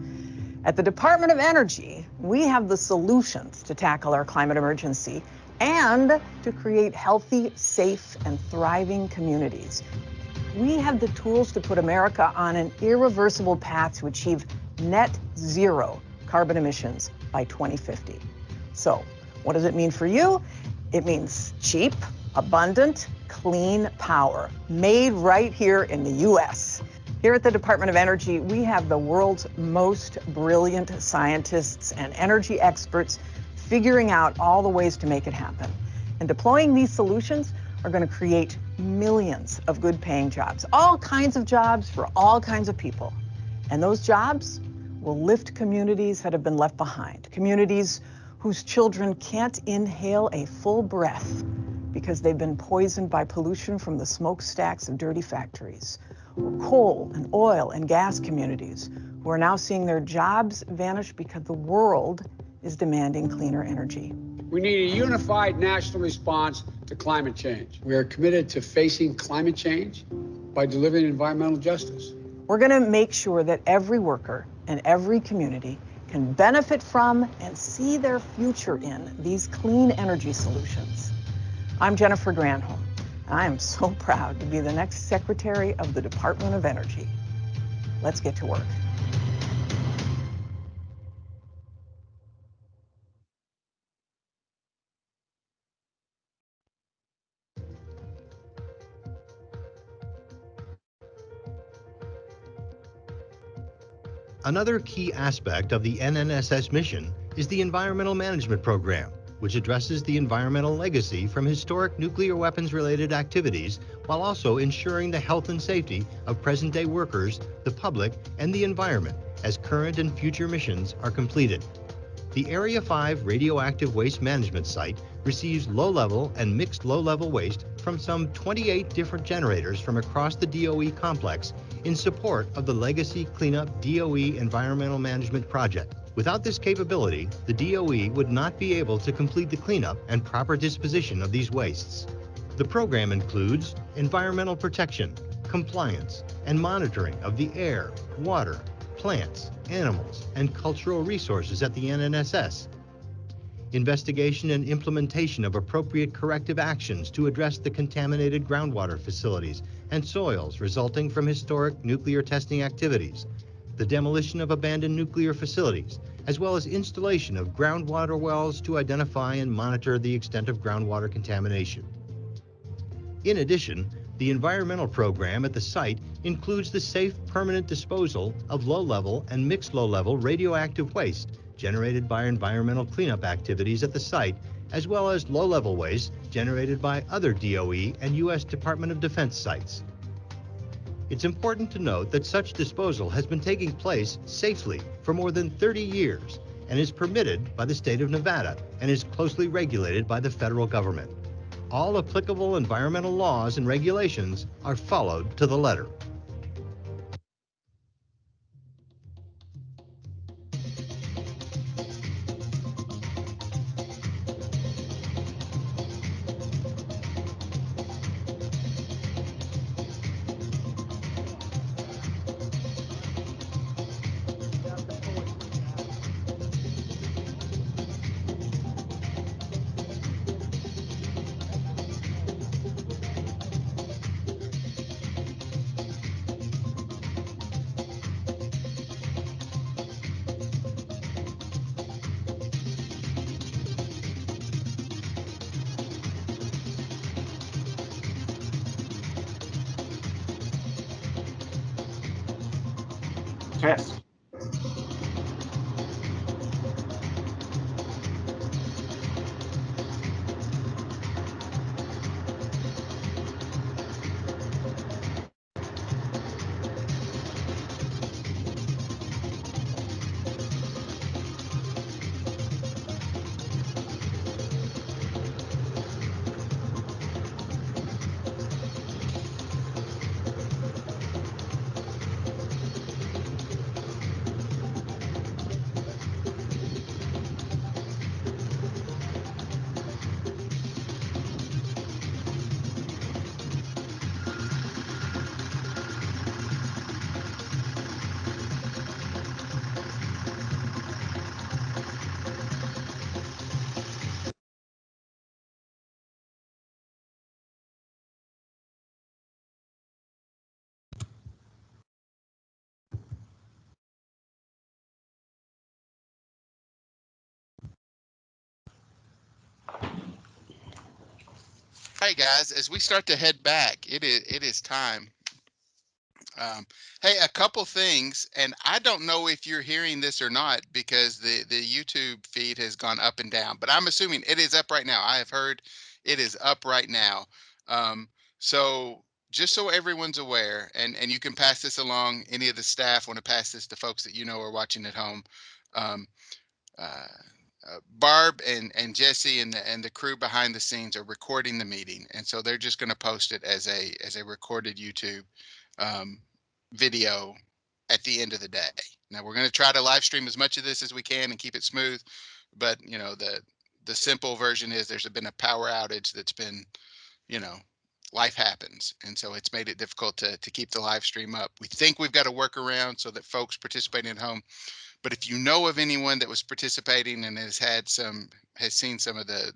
At the Department of Energy, we have the solutions to tackle our climate emergency and to create healthy, safe, and thriving communities. We have the tools to put America on an irreversible path to achieve net zero carbon emissions by 2050. So, what does it mean for you? It means cheap, abundant, clean power made right here in the U.S. Here at the Department of Energy, we have the world's most brilliant scientists and energy experts figuring out all the ways to make it happen. And deploying these solutions are going to create millions of good-paying jobs, all kinds of jobs for all kinds of people. And those jobs will lift communities that have been left behind, communities whose children can't inhale a full breath because they've been poisoned by pollution from the smokestacks of dirty factories, or coal and oil and gas communities who are now seeing their jobs vanish because the world is demanding cleaner energy. We need a unified national response to climate change. We are committed to facing climate change by delivering environmental justice. We're going to make sure that every worker and every community can benefit from and see their future in these clean energy solutions. I'm Jennifer Granholm, and I am so proud to be the next Secretary of the Department of Energy. Let's get to work. Another key aspect of the NNSS mission is the Environmental Management Program, which addresses the environmental legacy from historic nuclear weapons-related activities while also ensuring the health and safety of present-day workers, the public, and the environment as current and future missions are completed. The Area 5 Radioactive Waste Management Site receives low-level and mixed low-level waste from some 28 different generators from across the DOE complex in support of the Legacy Cleanup DOE Environmental Management Project. Without this capability, the DOE would not be able to complete the cleanup and proper disposition of these wastes. The program includes environmental protection, compliance, and monitoring of the air, water, plants, animals, and cultural resources at the NNSS, investigation and implementation of appropriate corrective actions to address the contaminated groundwater facilities and soils resulting from historic nuclear testing activities, the demolition of abandoned nuclear facilities, as well as installation of groundwater wells to identify and monitor the extent of groundwater contamination. In addition, the environmental program at the site includes the safe, permanent disposal of low-level and mixed low-level radioactive waste generated by environmental cleanup activities at the site, as well as low-level waste generated by other DOE and U.S. Department of Defense sites. It's important to note that such disposal has been taking place safely for more than 30 years and is permitted by the state of Nevada and is closely regulated by the federal government. All applicable environmental laws and regulations are followed to the letter. Test. Hey guys, as we start to head back, it is time. Hey, a couple things, and I don't know if you're hearing this or not because the YouTube feed has gone up and down, but I'm assuming it is up right now. I have heard it is up right now. Um, so just so everyone's aware, and you can pass this along. Any of the staff want to pass this to folks that you know are watching at home. Um, uh, Barb and Jesse and the crew behind the scenes are recording the meeting, and so they're just going to post it as a recorded YouTube um, video at the end of the day. Now we're going to try to live stream as much of this as we can and keep it smooth, but you know the simple version is there's been a power outage that's been, you know, life happens, and so it's made it difficult to keep the live stream up. We think we've got a workaround so that folks participating at home, but if you know of anyone that was participating and has seen some of the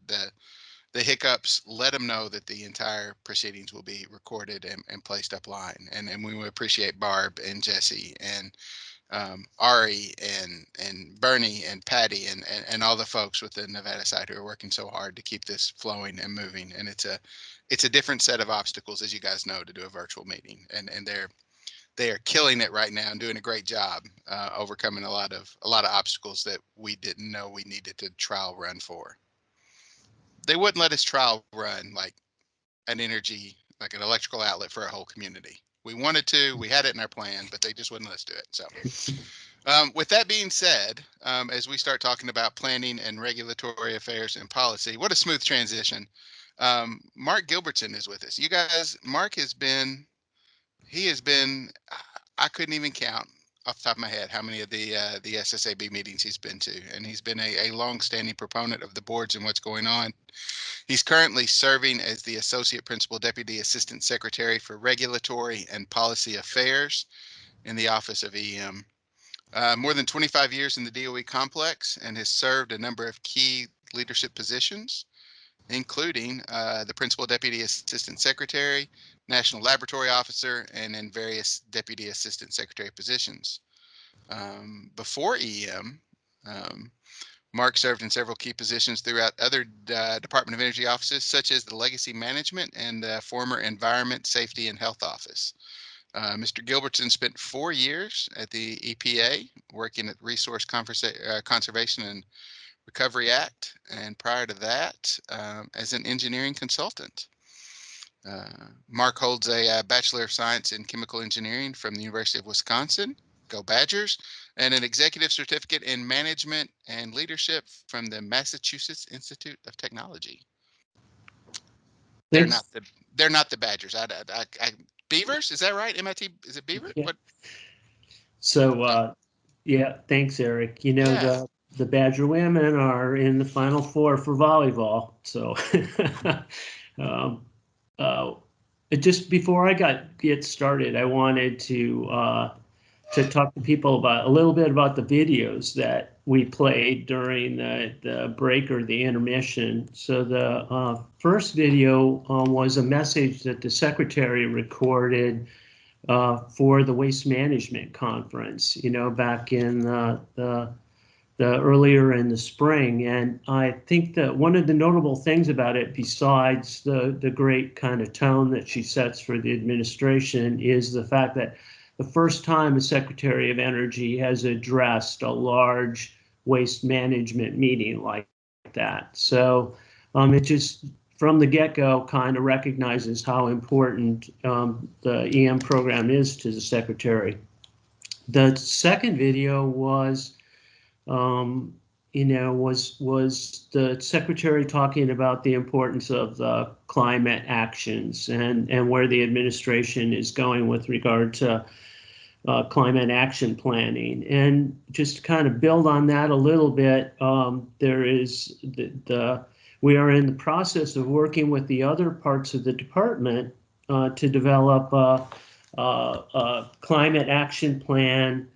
hiccups, let them know that the entire proceedings will be recorded and placed upline. And we would appreciate Barb and Jesse and Ari and Bernie and Patty and all the folks with the Nevada side who are working so hard to keep this flowing and moving. And it's a different set of obstacles, as you guys know, to do a virtual meeting. And they are killing it right now and doing a great job overcoming a lot of obstacles that we didn't know we needed to trial run for. They wouldn't let us trial run like like an electrical outlet for a whole community. We wanted to, we had it in our plan, but they just wouldn't let us do it. So with that being said, as we start talking about planning and regulatory affairs and policy, what a smooth transition. Mark Gilbertson is with us. You guys, Mark he has been, I couldn't even count off the top of my head how many of the SSAB meetings he's been to, and he's been a long-standing proponent of the boards and what's going on. He's currently serving as the Associate Principal Deputy Assistant Secretary for Regulatory and Policy Affairs in the Office of EM. More than 25 years in the DOE complex, and has served a number of key leadership positions, including the Principal Deputy Assistant Secretary, National Laboratory Officer, and in various Deputy Assistant Secretary positions. Before EM, Mark served in several key positions throughout other Department of Energy offices, such as the Legacy Management and former Environment, Safety, and Health Office. Mr. Gilbertson spent 4 years at the EPA working at Resource Conservation and Recovery Act, and prior to that, as an engineering consultant. Mark holds a Bachelor of Science in Chemical Engineering from the University of Wisconsin, go Badgers, and an Executive Certificate in Management and Leadership from the Massachusetts Institute of Technology. They're not Thanks. they're not the Badgers. Beavers, is that right? MIT, is it Beaver? Yeah. What? So, yeah, thanks, Eric. You know, Yeah. the Badger women are in the Final Four for volleyball. So, just before I get started, I wanted to talk to people about a little bit about the videos that we played during the break or the intermission. So the first video was a message that the secretary recorded for the waste management conference, you know, back in the earlier in the spring. And I think that one of the notable things about it, besides the great kind of tone that she sets for the administration, is the fact that the first time a Secretary of Energy has addressed a large waste management meeting like that. So it just from the get-go kind of recognizes how important the EM program is to the Secretary. The second video was was the secretary talking about the importance of the climate actions and where the administration is going with regard to climate action planning. And just to kind of build on that a little bit, there is we are in the process of working with the other parts of the department to develop a climate action plan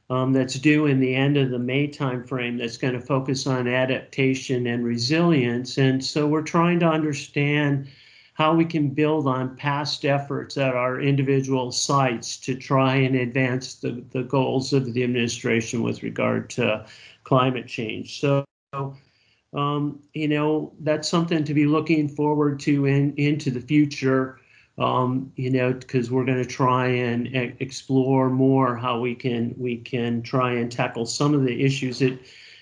that's due in the end of the May timeframe that's going to focus on adaptation and resilience. And so we're trying to understand how we can build on past efforts at our individual sites to try and advance the goals of the administration with regard to climate change. So you know, that's something to be looking forward to into the future. You know, because we're going to try and explore more how we can try and tackle some of the issues that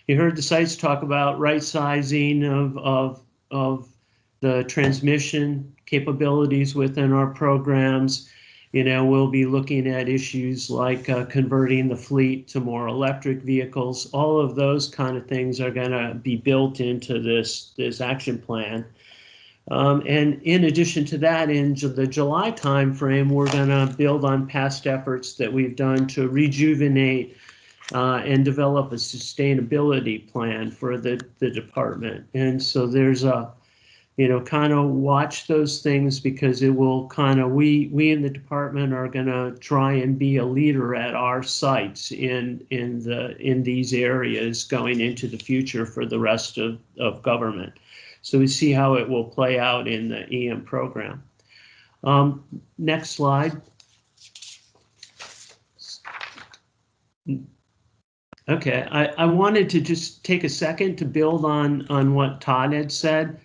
you heard the sites talk about. Right sizing of the transmission capabilities within our programs. You know, we'll be looking at issues like converting the fleet to more electric vehicles. All of those kind of things are going to be built into this action plan. And in addition to that, in the July timeframe, we're going to build on past efforts that we've done to rejuvenate and develop a sustainability plan for the department. And so there's a, you know, kind of watch those things, because it will kind of, we in the department are going to try and be a leader at our sites in these areas going into the future for the rest of government. So we see how it will play out in the EM program. Next slide. Okay, I wanted to just take a second to build on what Todd had said.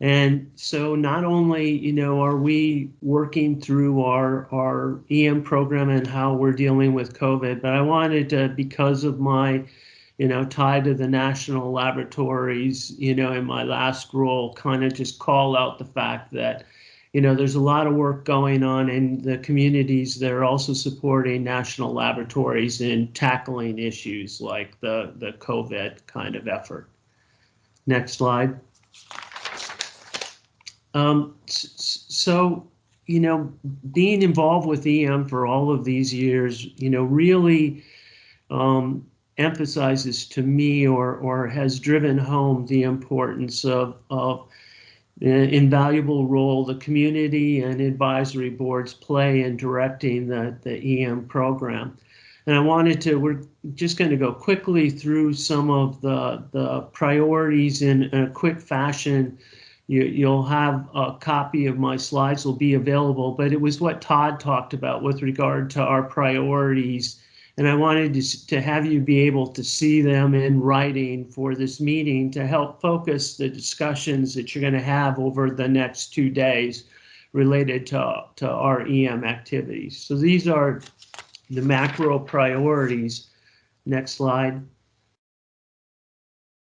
And so not only, you know, are we working through our EM program and how we're dealing with COVID, but I wanted to, because of my, you know, tied to the national laboratories, you know, in my last role, kind of just call out the fact that, you know, there's a lot of work going on in the communities that are also supporting national laboratories in tackling issues like the COVID kind of effort. Next slide. So, you know, being involved with EM for all of these years, you know, really emphasizes to me or has driven home the importance of the invaluable role the community and advisory boards play in directing the EM program. And I wanted to, we're just going to go quickly through some of the priorities in a quick fashion. You'll have a copy of my slides will be available, but it was what Todd talked about with regard to our priorities. And I wanted to have you be able to see them in writing for this meeting to help focus the discussions that you're going to have over the next 2 days related to our EM activities. So these are the macro priorities. Next slide.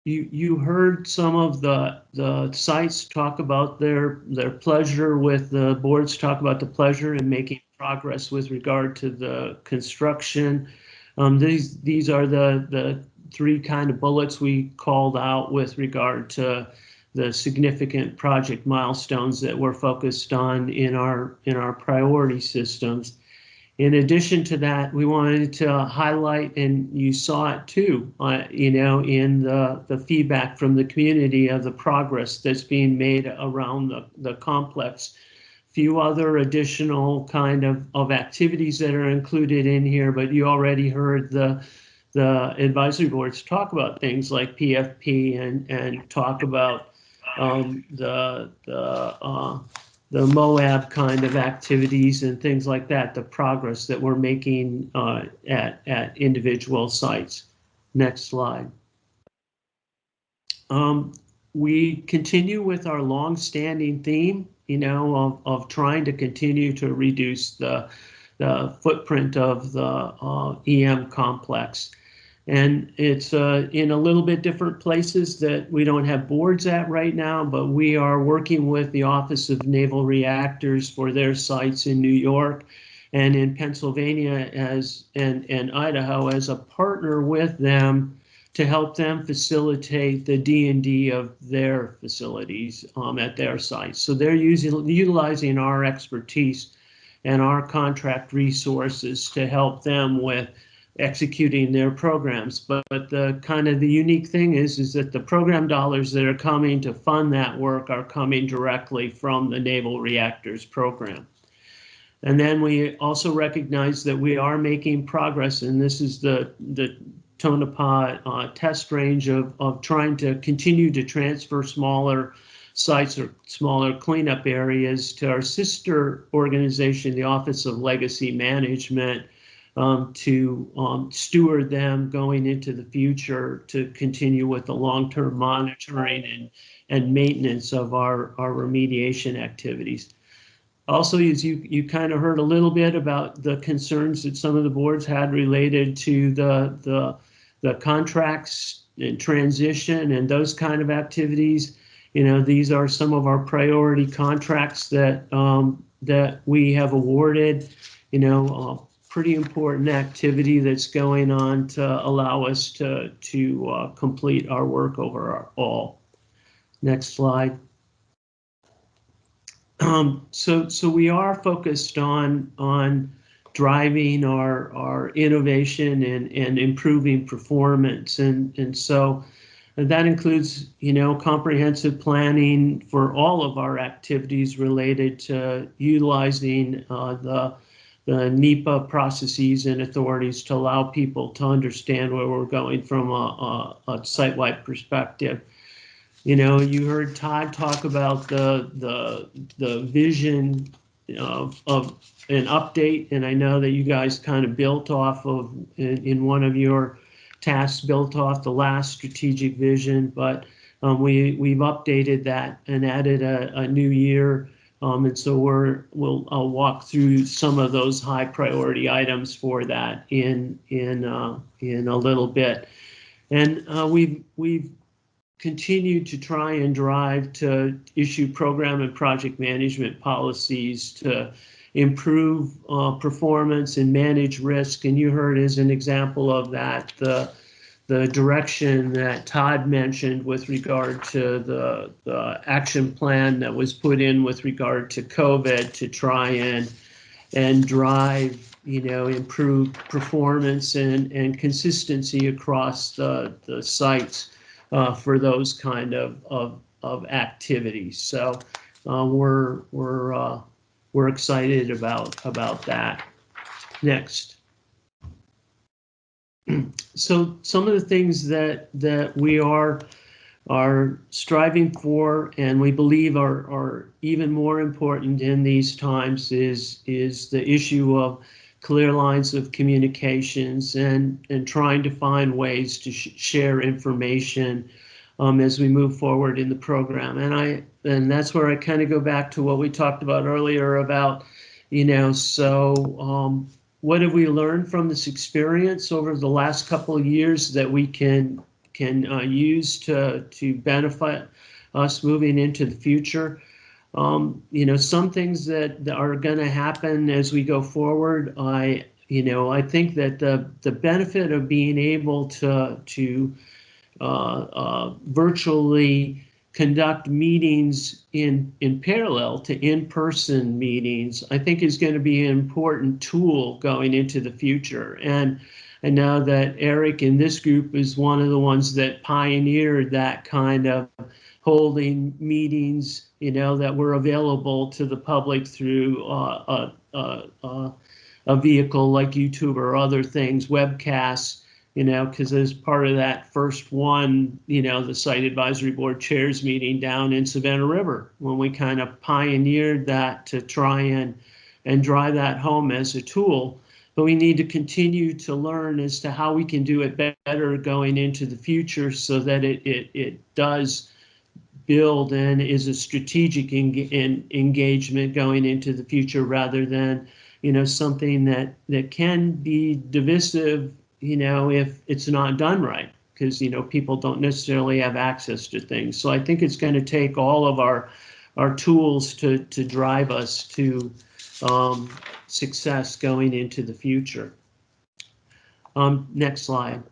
You heard some of the sites talk about their pleasure with the boards, talk about the pleasure in making progress with regard to the construction. These are the 3 kind of bullets we called out with regard to the significant project milestones that we're focused on in our priority systems. In addition to that, we wanted to highlight, and you saw it too, you know, in the feedback from the community of the progress that's being made around the complex. Few other additional kind of activities that are included in here, but you already heard the advisory boards talk about things like PFP and talk about the MOAB kind of activities and things like that, the progress that we're making at individual sites. Next slide. We continue with our long-standing theme, you know, of trying to continue to reduce the footprint of the EM complex. And it's in a little bit different places that we don't have boards at right now, but we are working with the Office of Naval Reactors for their sites in New York and in Pennsylvania and Idaho as a partner with them to help them facilitate the D&D of their facilities at their sites. So they're utilizing our expertise and our contract resources to help them with executing their programs. But the kind of the unique thing is that the program dollars that are coming to fund that work are coming directly from the Naval Reactors program. And then we also recognize that we are making progress, and this is the Tonopah test range of trying to continue to transfer smaller sites or smaller cleanup areas to our sister organization, the Office of Legacy Management, to steward them going into the future, to continue with the long-term monitoring and maintenance of our remediation activities. Also, as you kind of heard a little bit about the concerns that some of the boards had related to the contracts and transition and those kind of activities. These are some of our priority contracts that that we have awarded. Pretty important activity that's going on to allow us to complete our work over all. Next slide. So we are focused on driving our innovation and improving performance, and so that includes comprehensive planning for all of our activities related to utilizing the NEPA processes and authorities to allow people to understand where we're going from a site-wide perspective. You heard Todd talk about the vision of an update, and I know that you guys kind of built off of, in one of your tasks, built off the last strategic vision, but we've updated that and added a new year, and so I'll walk through some of those high priority items for that in a little bit, and we've continued to try and drive to issue program and project management policies to improve performance and manage risk. And you heard as an example of that the direction that Todd mentioned with regard to the action plan that was put in with regard to COVID to try and drive improved performance and consistency across the sites for those kind of activities. So we're excited about that. Next. So some of the things that we are striving for, and we believe are even more important in these times, is the issue of clear lines of communications and trying to find ways to share information as we move forward in the program. And that's where I kind of go back to what we talked about earlier about, what have we learned from this experience over the last couple of years that we can use to benefit us moving into the future? Some things that are going to happen as we go forward. I think that the benefit of being able to virtually conduct meetings in parallel to in-person meetings, I think is going to be an important tool going into the future. And I know that Eric in this group is one of the ones that pioneered that kind of holding meetings, that were available to the public through a vehicle like YouTube or other things, webcasts, because as part of that first one, the Site Advisory Board Chairs meeting down in Savannah River, when we kind of pioneered that to try and drive that home as a tool. But we need to continue to learn as to how we can do it better going into the future so that it does build and is a strategic engagement going into the future rather than, something that can be divisive, if it's not done right, because, people don't necessarily have access to things. So I think it's going to take all of our tools to drive us to success going into the future. Next slide.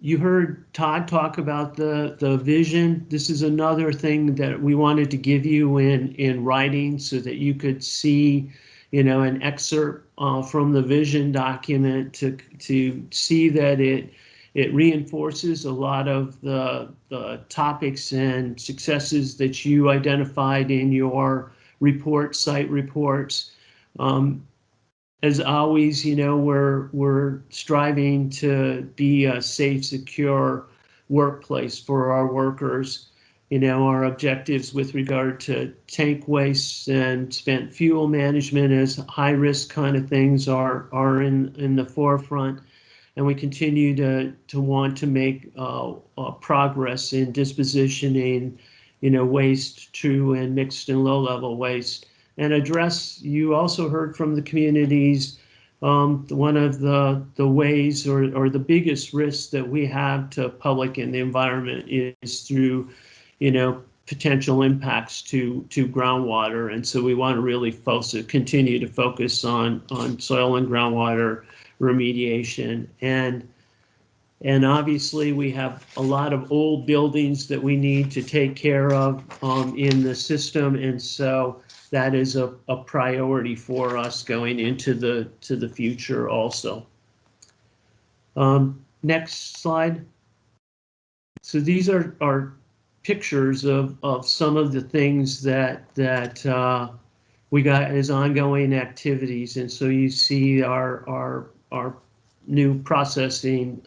You heard Todd talk about the vision. This is another thing that we wanted to give you in writing so that you could see, an excerpt from the vision document to see that it reinforces a lot of the topics and successes that you identified in your site reports. As always, we're striving to be a safe, secure workplace for our workers. our objectives with regard to tank waste and spent fuel management as high risk kind of things are in the forefront. And we continue to want to make progress in dispositioning, waste, true and mixed and low level waste, and address, you also heard from the communities, one of the ways or the biggest risks that we have to public and the environment is through, potential impacts to groundwater. And so we want to really continue to focus on soil and groundwater remediation. And obviously we have a lot of old buildings that we need to take care of in the system. And so that is a priority for us going into the future also. Next slide. So these are pictures of some of the things that we got as ongoing activities. And so you see our new processing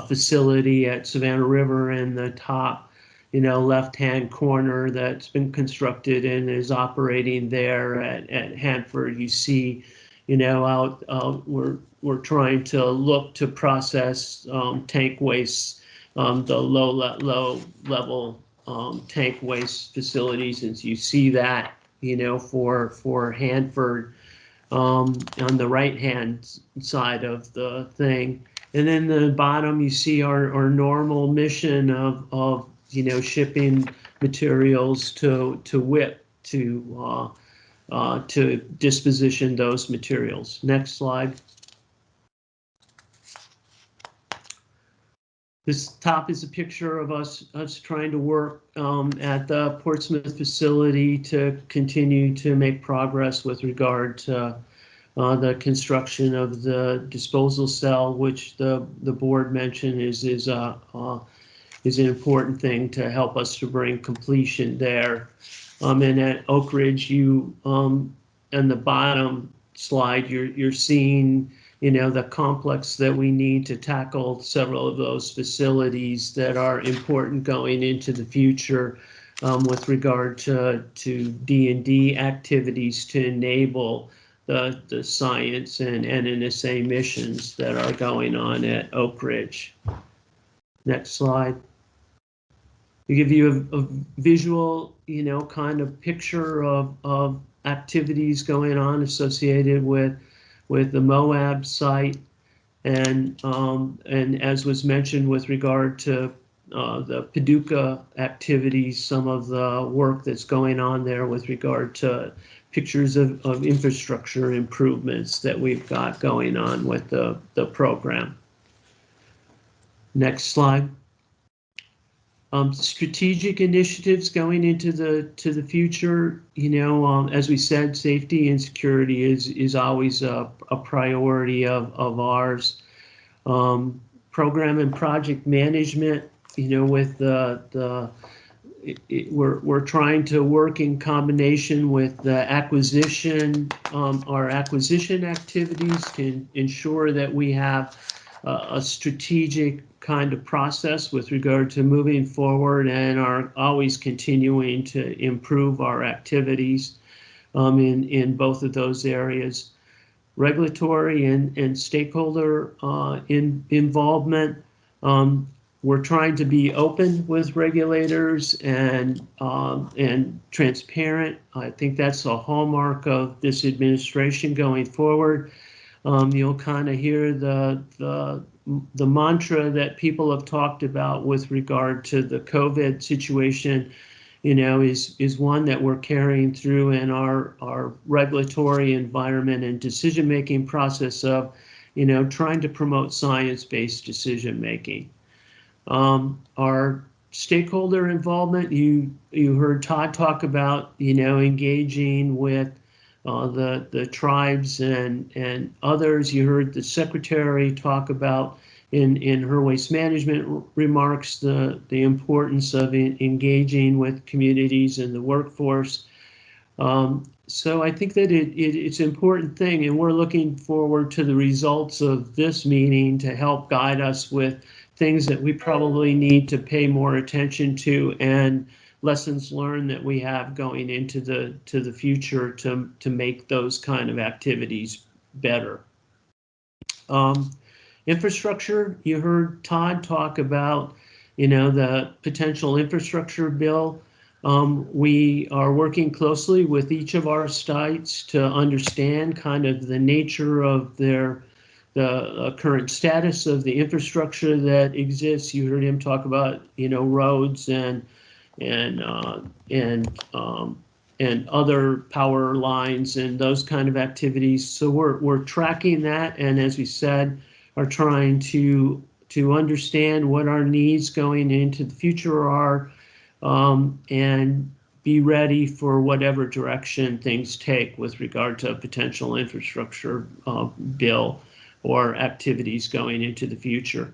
facility at Savannah River in the top, left-hand corner that's been constructed and is operating there at Hanford. You see, we're trying to look to process tank waste, the low level tank waste facilities, and you see that, for Hanford on the right hand side of the thing. And then the bottom you see our normal mission of shipping materials to WIP to disposition those materials. Next slide. This top is a picture of us trying to work at the Portsmouth facility to continue to make progress with regard to the construction of the disposal cell, which the board mentioned is an important thing to help us to bring completion there. And at Oak Ridge, on the bottom slide, you're seeing the complex that we need to tackle several of those facilities that are important going into the future with regard to D&D activities to enable the science and NNSA missions that are going on at Oak Ridge. Next slide. We give you a visual, kind of picture of activities going on associated with the Moab site, and as was mentioned with regard to the Paducah activities, some of the work that's going on there with regard to pictures of infrastructure improvements that we've got going on with the program. Next slide. Strategic initiatives going into the future. As we said, safety and security is always a priority of ours. Program and project management. With we're trying to work in combination with the acquisition, our acquisition activities to ensure that we have a strategic kind of process with regard to moving forward and are always continuing to improve our activities in both of those areas. Regulatory and stakeholder involvement. We're trying to be open with regulators and transparent. I think that's a hallmark of this administration going forward. You'll kind of hear the mantra that people have talked about with regard to the COVID situation, is one that we're carrying through in our regulatory environment and decision-making process of, trying to promote science-based decision-making. Our stakeholder involvement, you heard Todd talk about, engaging with the tribes and others. You heard the secretary talk about in her waste management remarks the importance of engaging with communities and the workforce. So I think that it's an important thing, and we're looking forward to the results of this meeting to help guide us with things that we probably need to pay more attention to, and lessons learned that we have going into the future to make those kind of activities better. Infrastructure, you heard Todd talk about, the potential infrastructure bill. We are working closely with each of our sites to understand kind of the nature of the current status of the infrastructure that exists. You heard him talk about, roads and other power lines and those kind of activities. So we're tracking that, and as we said, are trying to understand what our needs going into the future are, and be ready for whatever direction things take with regard to a potential infrastructure bill or activities going into the future.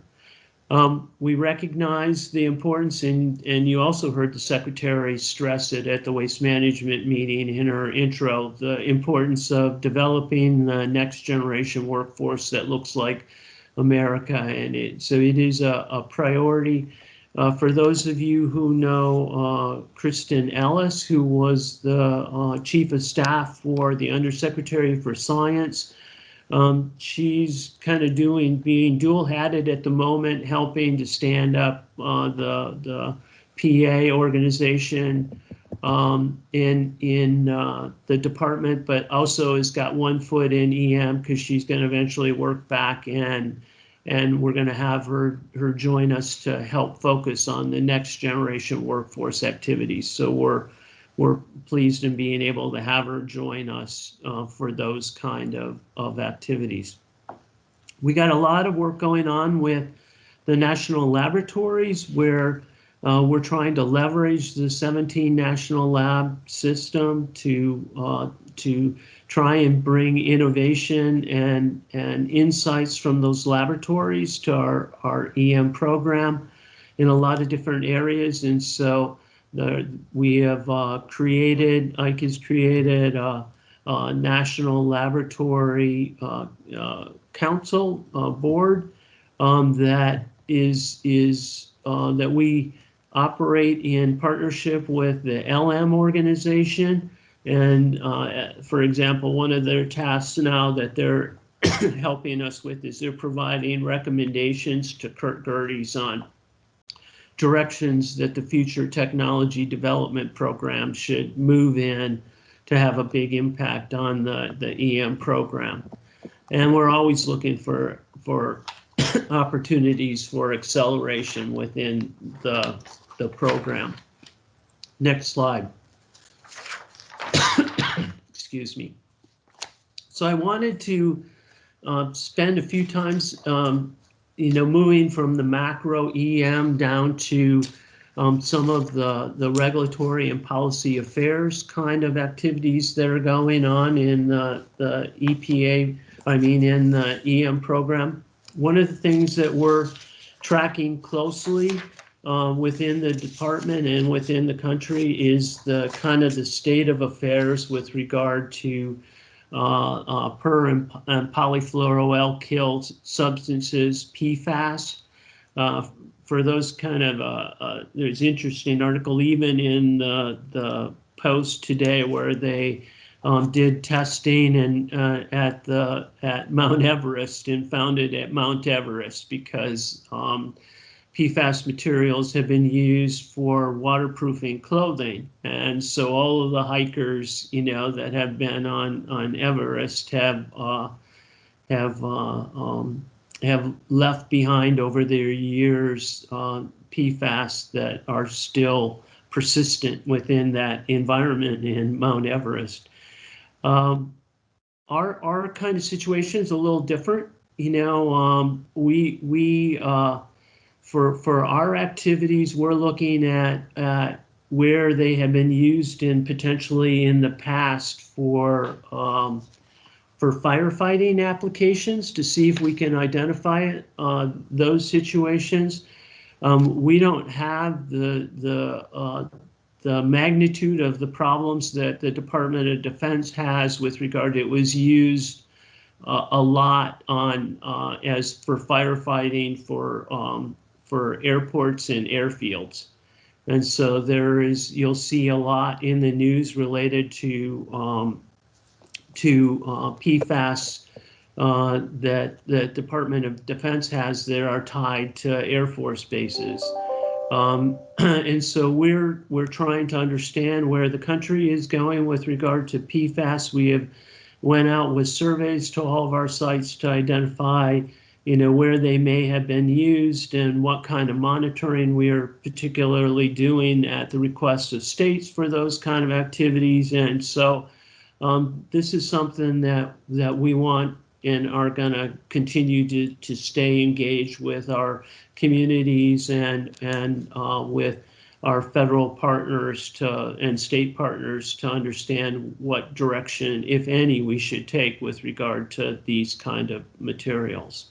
We recognize the importance, and you also heard the Secretary stress it at the Waste Management meeting in her intro, the importance of developing the next generation workforce that looks like America. And so it is a priority. For those of you who know Kristen Ellis, who was the Chief of Staff for the Undersecretary for Science, she's kind of being dual-hatted at the moment, helping to stand up the PA organization in the department, but also has got one foot in EM because she's going to eventually work back, and we're going to have her join us to help focus on the next generation workforce activities. So we're pleased in being able to have her join us for those kind of activities. We got a lot of work going on with the national laboratories, where we're trying to leverage the 17 national lab system to try and bring innovation and insights from those laboratories to our EM program in a lot of different areas. And so we have created, Ike has created a National Laboratory Council board that that we operate in partnership with the LM organization. And for example, one of their tasks now that they're helping us with is they're providing recommendations to Kurt Gerdes on directions that the future technology development program should move in to have a big impact on the EM program. And we're always looking for opportunities for acceleration within the program. Next slide. Excuse me. So I wanted to spend a few times moving from the macro EM down to some of the regulatory and policy affairs kind of activities that are going on in the EPA, in the EM program. One of the things that we're tracking closely within the department and within the country is the kind of the state of affairs with regard to per and polyfluoroalkyl substances, PFAS. For those kind of, there's an interesting article even in the Post today where they did testing and at Mount Everest and found it at Mount Everest because PFAS materials have been used for waterproofing clothing. And so all of the hikers, that have been on Everest have left behind over their years PFAS that are still persistent within that environment in Mount Everest. Our kind of situation is a little different. For our activities, we're looking at where they have been used in potentially in the past for firefighting applications to see if we can identify those situations. We don't have the magnitude of the problems that the Department of Defense has with regard to it was used a lot on as for firefighting for for airports and airfields. And so you'll see a lot in the news related to PFAS that the Department of Defense has that are tied to Air Force bases. And so we're trying to understand where the country is going with regard to PFAS. We have went out with surveys to all of our sites to identify, where they may have been used and what kind of monitoring we are particularly doing at the request of states for those kind of activities. And so this is something that we want and are going to continue to stay engaged with our communities and with our federal partners and state partners to understand what direction, if any, we should take with regard to these kind of materials.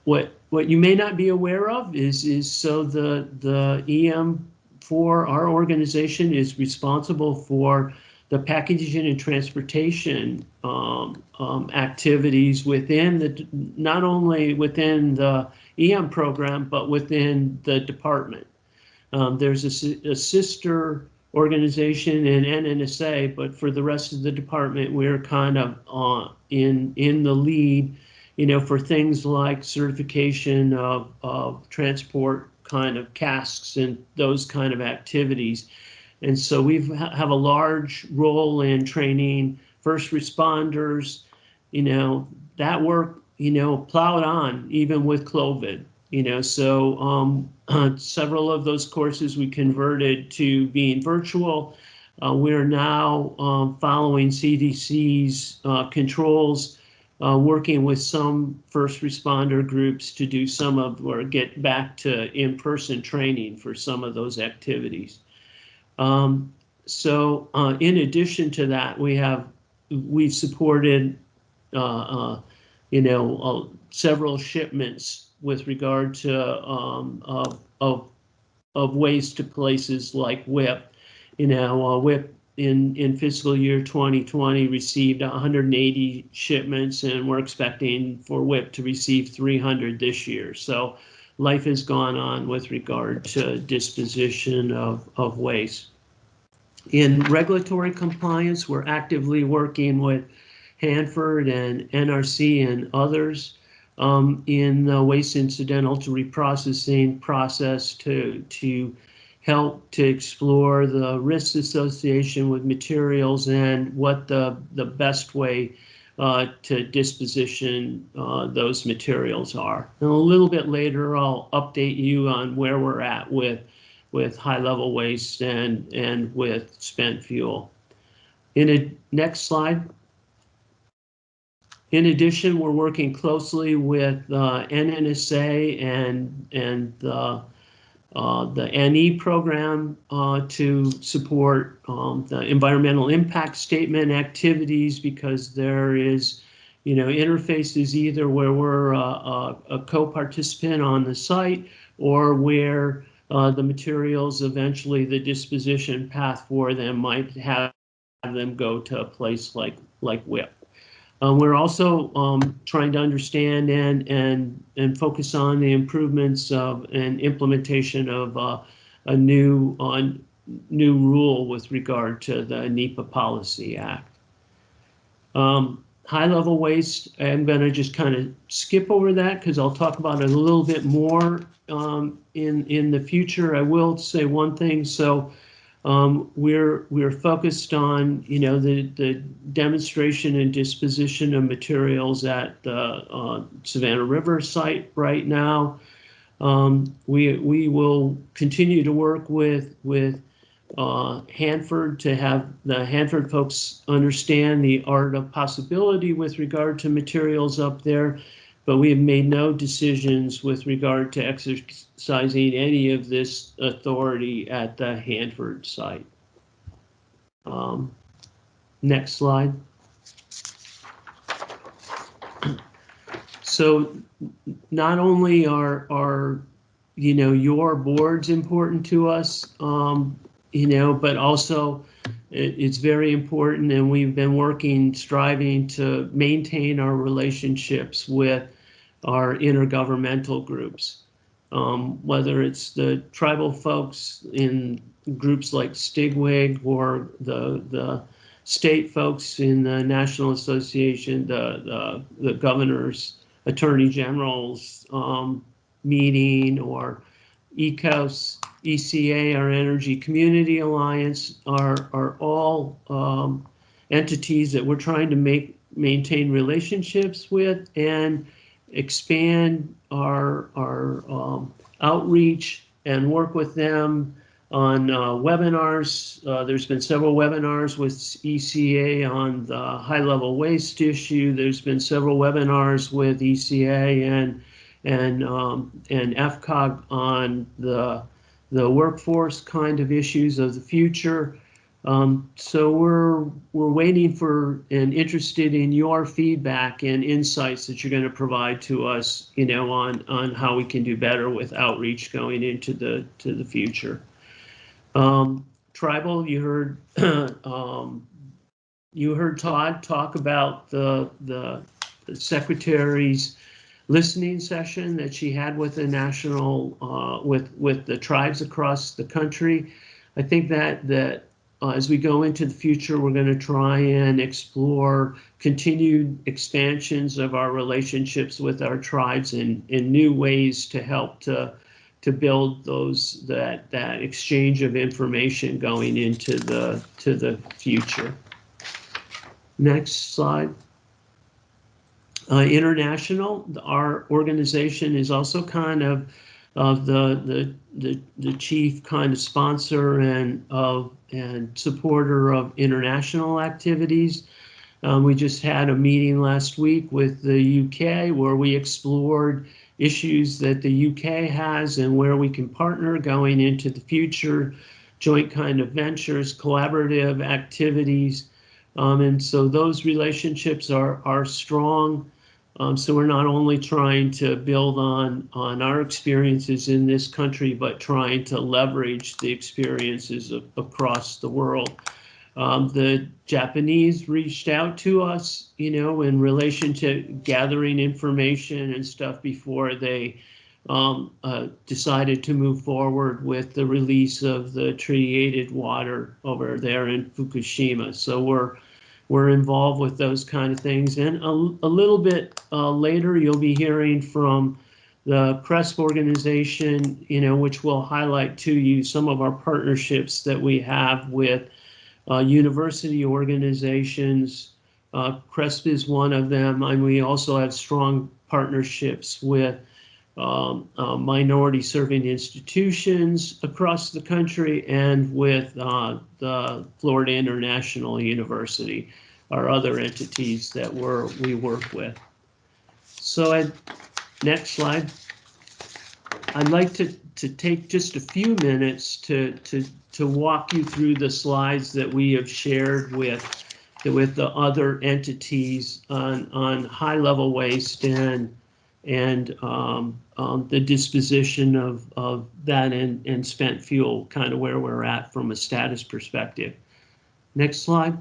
What you may not be aware of is so the EM for our organization is responsible for the packaging and transportation activities within not only within the EM program, but within the department. There's a sister organization in NNSA, but for the rest of the department, we're kind of in the lead, for things like certification of transport kind of casks and those kind of activities. And so we have a large role in training first responders, that work, plowed on even with COVID, so several of those courses we converted to being virtual. We're now following CDC's controls, working with some first responder groups to do or get back to in-person training for some of those activities. So in addition to that, we've supported, several shipments with regard to of waste to places like WIP. WIP in fiscal year 2020 received 180 shipments, and we're expecting for WIP to receive 300 this year. So life has gone on with regard to disposition of waste. In regulatory compliance, we're actively working with Hanford and NRC and others in the waste incidental to reprocessing process to help to explore the risks association with materials and what the best way to disposition those materials are. And a little bit later, I'll update you on where we're at with high-level waste and with spent fuel. Next slide. In addition, we're working closely with NNSA and the NE program to support the environmental impact statement activities, because there is, interfaces either where we're a co-participant on the site or where the materials, eventually the disposition path for them might have them go to a place like WIP. We're also trying to understand and focus on the improvements and implementation of a new rule with regard to the NEPA Policy Act. High-level waste, I'm going to just kind of skip over that because I'll talk about it a little bit more in the future. I will say one thing. So we're focused on, the demonstration and disposition of materials at the Savannah River site right now. We will continue to work with Hanford to have the Hanford folks understand the art of possibility with regard to materials up there, but we have made no decisions with regard to exercising any of this authority at the Hanford site. Next slide. So not only are your boards important to us, but also it's very important, and we've been striving to maintain our relationships with our intergovernmental groups, whether it's the tribal folks in groups like Stigwig or the state folks in the National Association, the governors, attorney generals meeting, or ECOS, ECA, our Energy Community Alliance, are all entities that we're trying to maintain relationships with and expand our outreach and work with them on webinars. There's been several webinars with ECA on the high-level waste issue. There's been several webinars with ECA and FCOG on the workforce kind of issues of the future. So we're waiting for and interested in your feedback and insights that you're going to provide to us, on how we can do better with outreach going into the future. Tribal, you heard Todd talk about the secretary's listening session that she had with the national with the tribes across the country. I think that as we go into the future, we're going to try and explore continued expansions of our relationships with our tribes in new ways to help to build that exchange of information going into the future. Next slide. International, our organization is also kind of the chief kind of sponsor and supporter of international activities. We just had a meeting last week with the UK where we explored issues that the UK has and where we can partner going into the future, joint kind of ventures, collaborative activities. And so those relationships are strong. So we're not only trying to build on our experiences in this country, but trying to leverage the experiences across the world. The Japanese reached out to us, in relation to gathering information and stuff before they decided to move forward with the release of the treated water over there in Fukushima. So we're involved with those kind of things. And a little bit later, you'll be hearing from the CRESP organization, which will highlight to you some of our partnerships that we have with university organizations. CRESP is one of them, and we also have strong partnerships with minority serving institutions across the country and with the Florida International University, our other entities that we work with. So next slide. I'd like to take just a few minutes to walk you through the slides that we have shared with the other entities on high-level waste and the disposition of that and spent fuel, kind of where we're at from a status perspective. Next slide.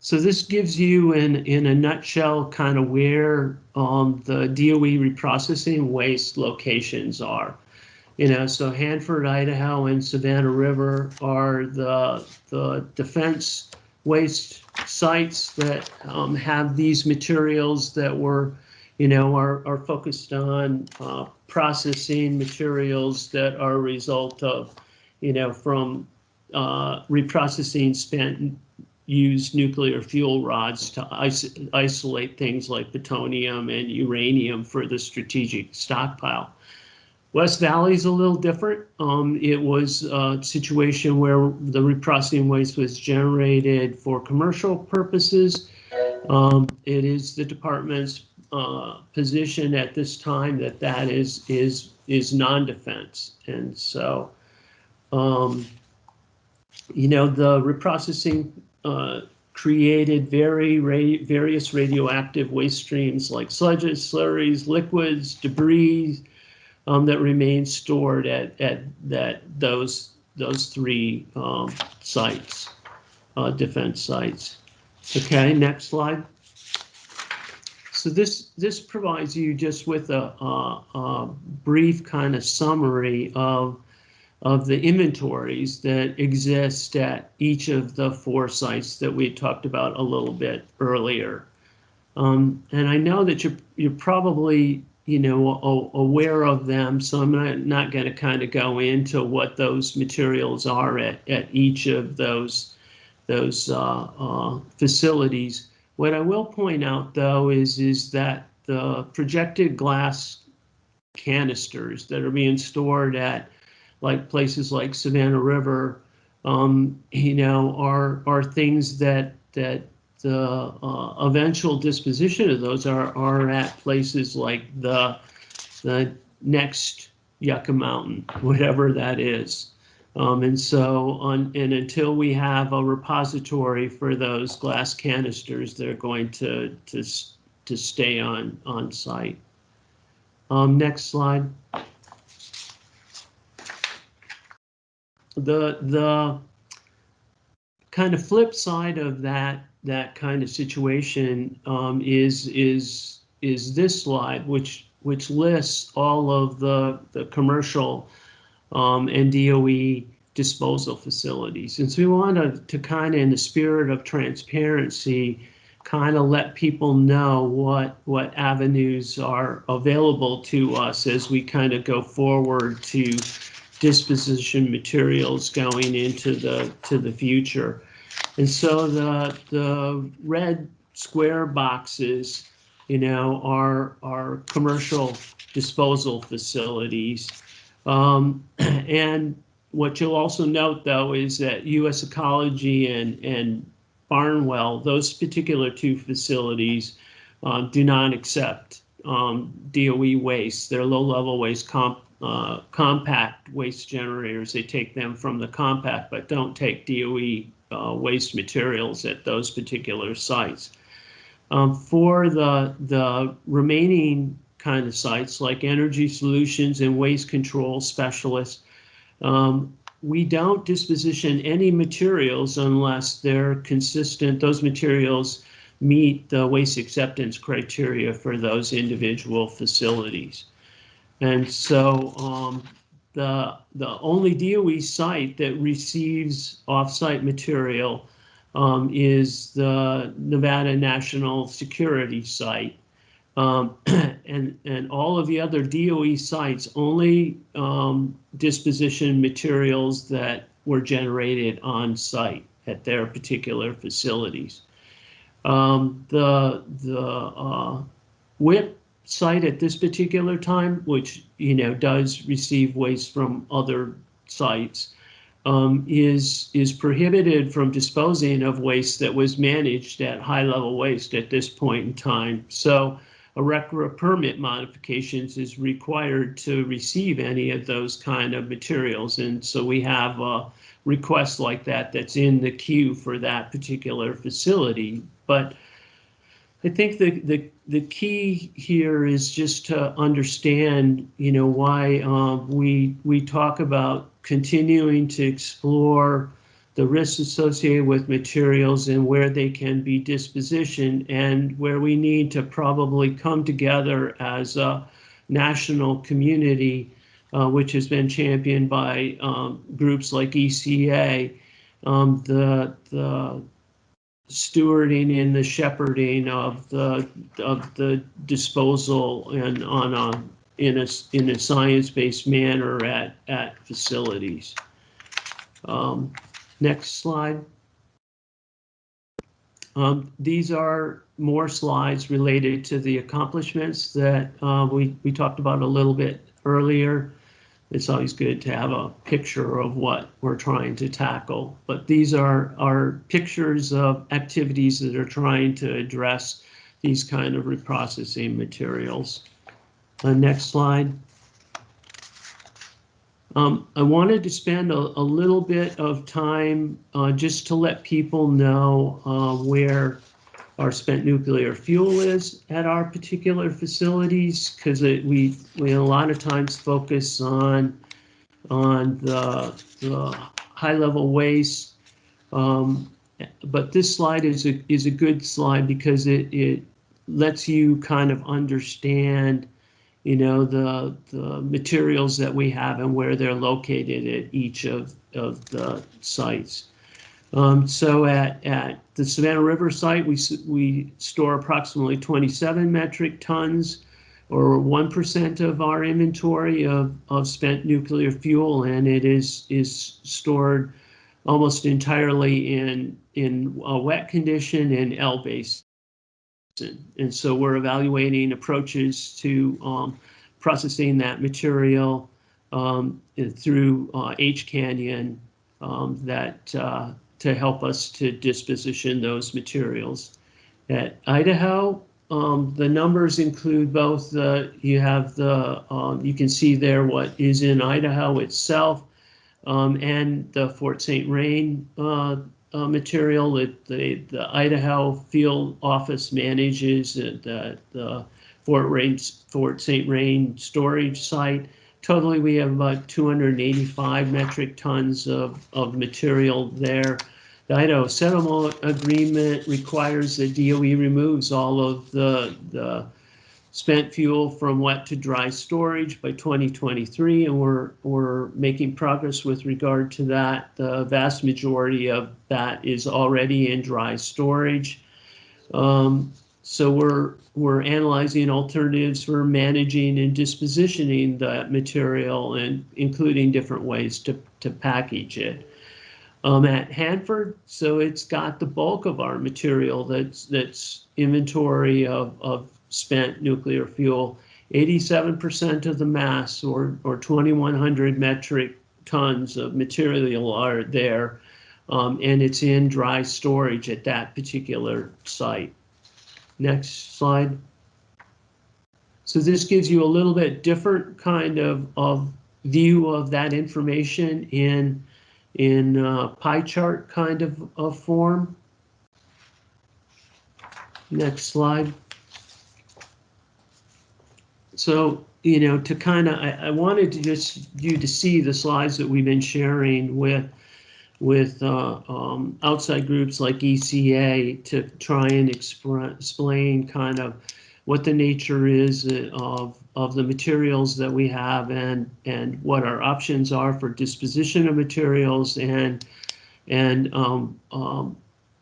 So this gives you in a nutshell kind of where the DOE reprocessing waste locations are. So Hanford, Idaho, and Savannah River are the defense waste sites that have these materials that were are focused on processing materials that are a result of, from reprocessing spent used nuclear fuel rods to isolate things like plutonium and uranium for the strategic stockpile. West Valley is a little different. It was a situation where the reprocessing waste was generated for commercial purposes. It is the department's position at this time that is non-defense, and so the reprocessing created various radioactive waste streams like sludges, slurries, liquids, debris that remain stored at those three sites, defense sites. Okay, next slide. So this provides you just with a brief kind of summary of the inventories that exist at each of the 4 sites that we talked about a little bit earlier. And I know that you're probably, you know, aware of them, so I'm not going to kind of go into what those materials are at each of those facilities. What I will point out, though, is that the projected glass canisters that are being stored at like places like Savannah River, you know, are things that the eventual disposition of those are at places like the next Yucca Mountain, whatever that is. And so and until we have a repository for those glass canisters, they're going to stay on site. Next slide. The kind of flip side of that kind of situation is this slide, which lists all of the commercial and DOE disposal facilities. And so we want to kind of, in the spirit of transparency, kind of let people know what avenues are available to us as we kind of go forward to disposition materials going into the future. And so the red square boxes, you know, are commercial disposal facilities. And what you'll also note, though, is that U.S. Ecology and Barnwell, those particular 2 facilities, do not accept DOE waste. They're low-level waste compact waste generators. They take them from the compact, but don't take DOE waste materials at those particular sites. For the remaining kind of sites like Energy Solutions and Waste Control Specialists, we don't disposition any materials unless they're consistent. Those materials meet the waste acceptance criteria for those individual facilities. And so the only DOE site that receives off-site material is the Nevada National Security site. And all of the other DOE sites only disposition materials that were generated on site at their particular facilities. The WIP site at this particular time, which, you know, does receive waste from other sites, is prohibited from disposing of waste that was managed at high-level waste at this point in time. So a RCRA permit modifications is required to receive any of those kind of materials. And so we have a request like that that's in the queue for that particular facility. But I think the key here is just to understand, you know, why we talk about continuing to explore the risks associated with materials and where they can be dispositioned, and where we need to probably come together as a national community, which has been championed by groups like ECA, the stewarding and the shepherding of the disposal and in a science-based manner at facilities. Next slide. These are more slides related to the accomplishments that we talked about a little bit earlier. It's always good to have a picture of what we're trying to tackle. But these are pictures of activities that are trying to address these kind of reprocessing materials. Next slide. I wanted to spend a little bit of time just to let people know where our spent nuclear fuel is at our particular facilities, because we a lot of times focus on the high-level waste. But this slide is a good slide because it lets you kind of understand, the materials that we have and where they're located at each of the sites. So at the Savannah River site, we store approximately 27 metric tons, or 1% of our inventory of spent nuclear fuel, and it is stored almost entirely in a wet condition in L-basin. And so we're evaluating approaches to processing that material through H-Canyon that to help us to disposition those materials. At Idaho, the numbers include both you can see there what is in Idaho itself, and the Fort St. Rain material that the Idaho field office manages at the Fort St. Rain storage site. Totally, we have about 285 metric tons of material there. The Idaho settlement agreement requires that DOE removes all of the spent fuel from wet to dry storage by 2023, and we're making progress with regard to that. The vast majority of that is already in dry storage. So we're analyzing alternatives for managing and dispositioning that material, and including different ways to package it. At Hanford, so it's got the bulk of our material that's inventory of spent nuclear fuel. 87% of the mass, or 2,100 metric tons of material are there, and it's in dry storage at that particular site. Next slide. So this gives you a little bit different kind of view of that information in pie chart kind of form. Next slide. So, to kind of, I wanted to just you to see the slides that we've been sharing with outside groups like ECA to try and explain kind of what the nature is of the materials that we have, and what our options are for disposition of materials, and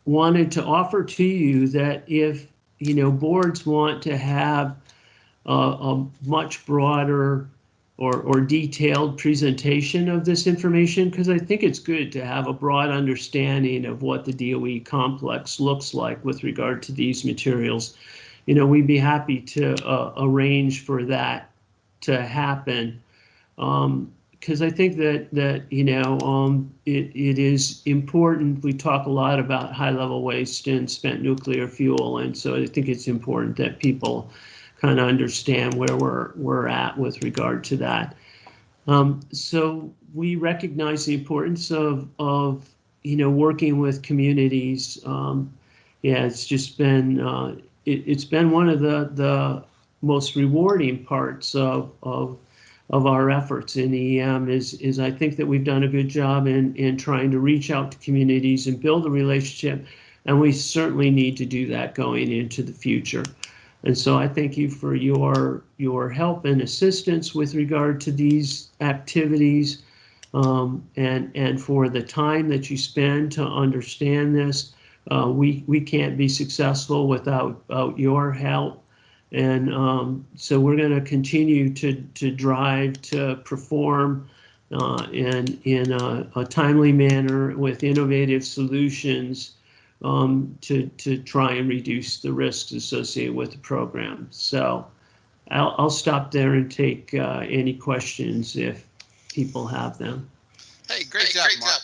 wanted to offer to you that if boards want to have a much broader or detailed presentation of this information, because I think it's good to have a broad understanding of what the DOE complex looks like with regard to these materials. We'd be happy to arrange for that to happen, because I think that it is important. We talk a lot about high-level waste and spent nuclear fuel, and so I think it's important that people kind of understand where we're at with regard to that. So we recognize the importance of working with communities. It's just been it's been one of the most rewarding parts of our efforts in EM is I think that we've done a good job in trying to reach out to communities and build a relationship, and we certainly need to do that going into the future. And so I thank you for your help and assistance with regard to these activities, and for the time that you spend to understand this. We can't be successful without your help. And so we're going to continue to drive to perform in a timely manner with innovative solutions to try and reduce the risks associated with the program. So I'll stop there and take any questions if people have them. Hey, great job, Mark.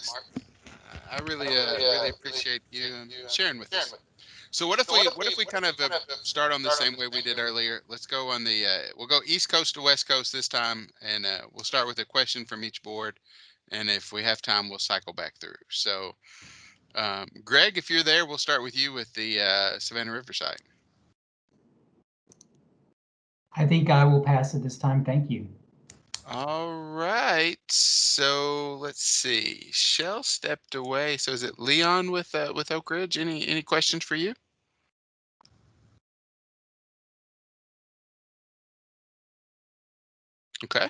I really appreciate you sharing with us. So what if we kind of start on the same way we did earlier? Let's go on the we'll go East Coast to West Coast this time, and we'll start with a question from each board, and if we have time, we'll cycle back through. So Greg, if you're there, we'll start with you with the Savannah River site. I think I will pass it this time. Thank you. All right. So let's see. Shell stepped away. So is it Leon with Oak Ridge? Any questions for you? Okay.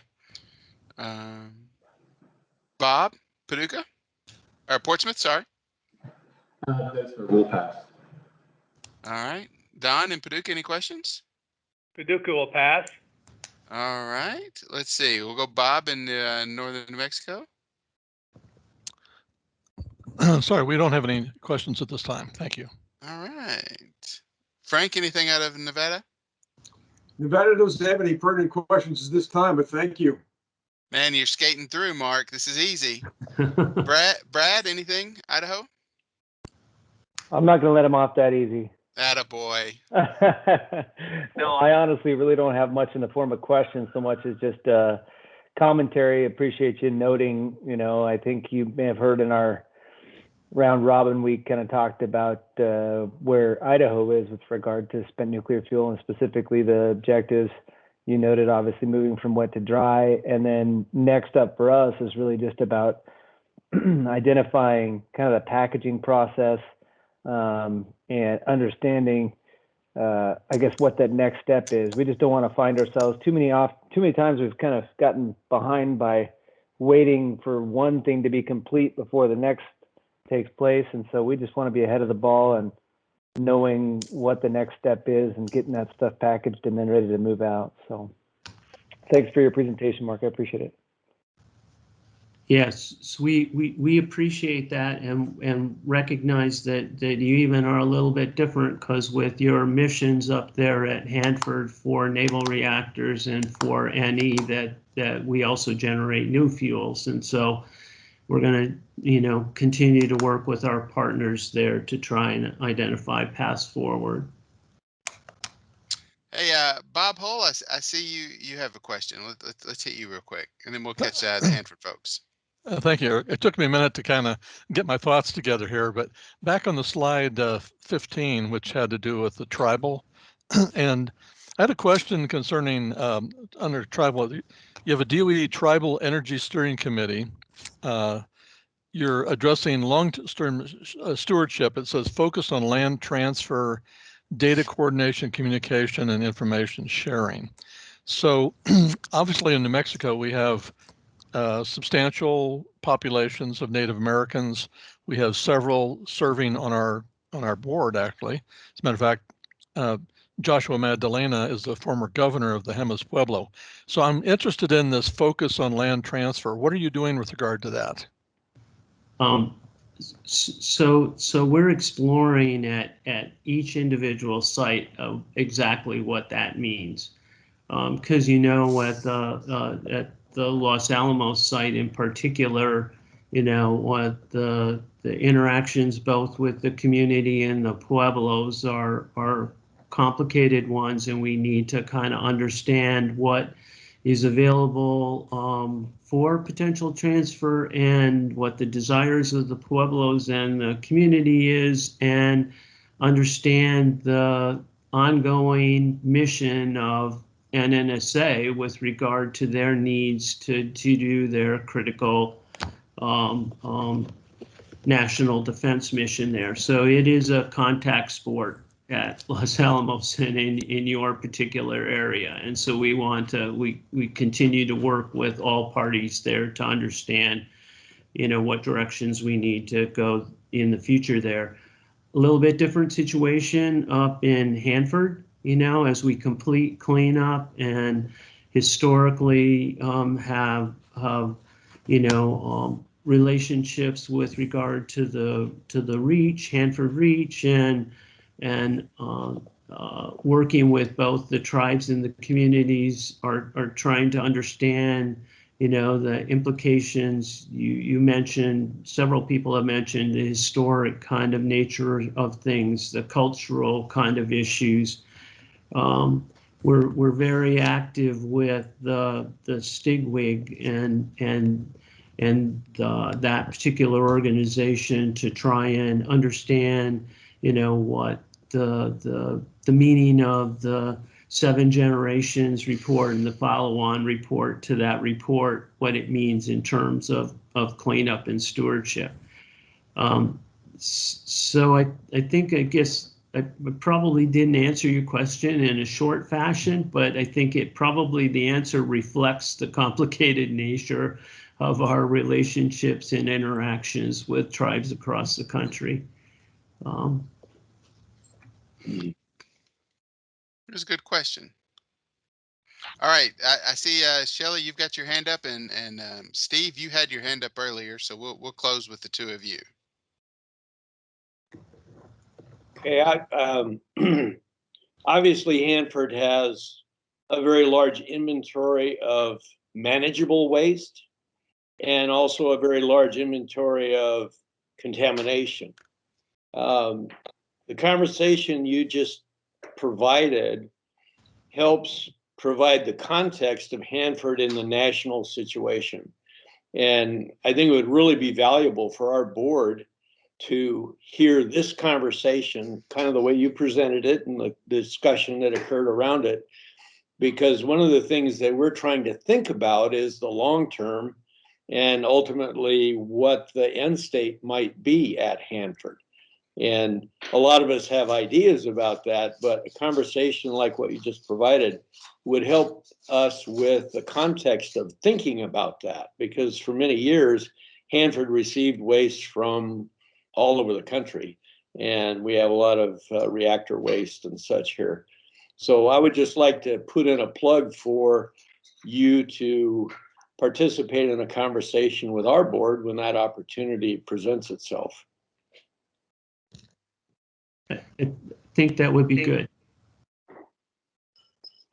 Bob, Paducah, or Portsmouth, sorry. We'll pass. All right. Don and Paducah, any questions? Paducah will pass. All right. Let's see. We'll go Bob in northern New Mexico. Sorry, we don't have any questions at this time. Thank you. All right. Frank, anything out of Nevada? Nevada doesn't have any pertinent questions at this time, but thank you. Man, you're skating through, Mark. This is easy. Brad, anything? Idaho? I'm not going to let him off that easy. Attaboy. No, I honestly really don't have much in the form of questions so much as just commentary. Appreciate you noting, I think you may have heard in our round robin, we kind of talked about where Idaho is with regard to spent nuclear fuel and specifically the objectives. You noted obviously moving from wet to dry. And then next up for us is really just about identifying kind of the packaging process and understanding, I guess, what that next step is. We just don't want to find ourselves too many times we've kind of gotten behind by waiting for one thing to be complete before the next takes place. And so we just want to be ahead of the ball and knowing what the next step is and getting that stuff packaged and then ready to move out. So thanks for your presentation, Mark. I appreciate it. Yes, so we appreciate that and recognize that you even are a little bit different because with your missions up there at Hanford for naval reactors and for NE that we also generate new fuels. And so we're going to, continue to work with our partners there to try and identify paths forward. Hey, Bob Hull, I see you have a question. Let's hit you real quick, and then we'll catch the Hanford folks. Thank you. It took me a minute to kind of get my thoughts together here, but back on the slide 15, which had to do with the tribal, and I had a question concerning under tribal. You have a DOE Tribal Energy Steering Committee. You're addressing long-term stewardship. It says focus on land transfer, data coordination, communication, and information sharing. So obviously in New Mexico, we have substantial populations of Native Americans. We have several serving on our board, actually. As a matter of fact, Joshua Magdalena is the former governor of the Jemez Pueblo. So I'm interested in this focus on land transfer. What are you doing with regard to that? So we're exploring at each individual site of exactly what that means. Because at the Los Alamos site in particular, what the interactions both with the community and the Pueblos are complicated ones, and we need to kind of understand what is available for potential transfer and what the desires of the Pueblos and the community is, and understand the ongoing mission of NNSA with regard to their needs to do their critical national defense mission there. So it is a contact sport at Los Alamos and in your particular area. And so we continue to work with all parties there to understand, what directions we need to go in the future there. A little bit different situation up in Hanford, as we complete cleanup and historically have relationships with regard to the Reach, Hanford Reach, and working with both the tribes and the communities are trying to understand, the implications. You mentioned, several people have mentioned the historic kind of nature of things, the cultural kind of issues. We're very active with the Stigwig and that particular organization to try and understand, what the meaning of the 7 Generations report and the follow-on report to that report, what it means in terms of cleanup and stewardship. So I think, I probably didn't answer your question in a short fashion, but I think the answer reflects the complicated nature of our relationships and interactions with tribes across the country. It was a good question. All right, I see Shelley, you've got your hand up, and Steve, you had your hand up earlier, so we'll close with the two of you. Okay, obviously Hanford has a very large inventory of manageable waste and also a very large inventory of contamination. The conversation you just provided helps provide the context of Hanford in the national situation. And I think it would really be valuable for our board to hear this conversation, kind of the way you presented it and the discussion that occurred around it, because one of the things that we're trying to think about is the long term and ultimately what the end state might be at Hanford. And a lot of us have ideas about that, but a conversation like what you just provided would help us with the context of thinking about that, because for many years, Hanford received waste from all over the country, and we have a lot of reactor waste and such here. So I would just like to put in a plug for you to participate in a conversation with our board when that opportunity presents itself. I think that would be good.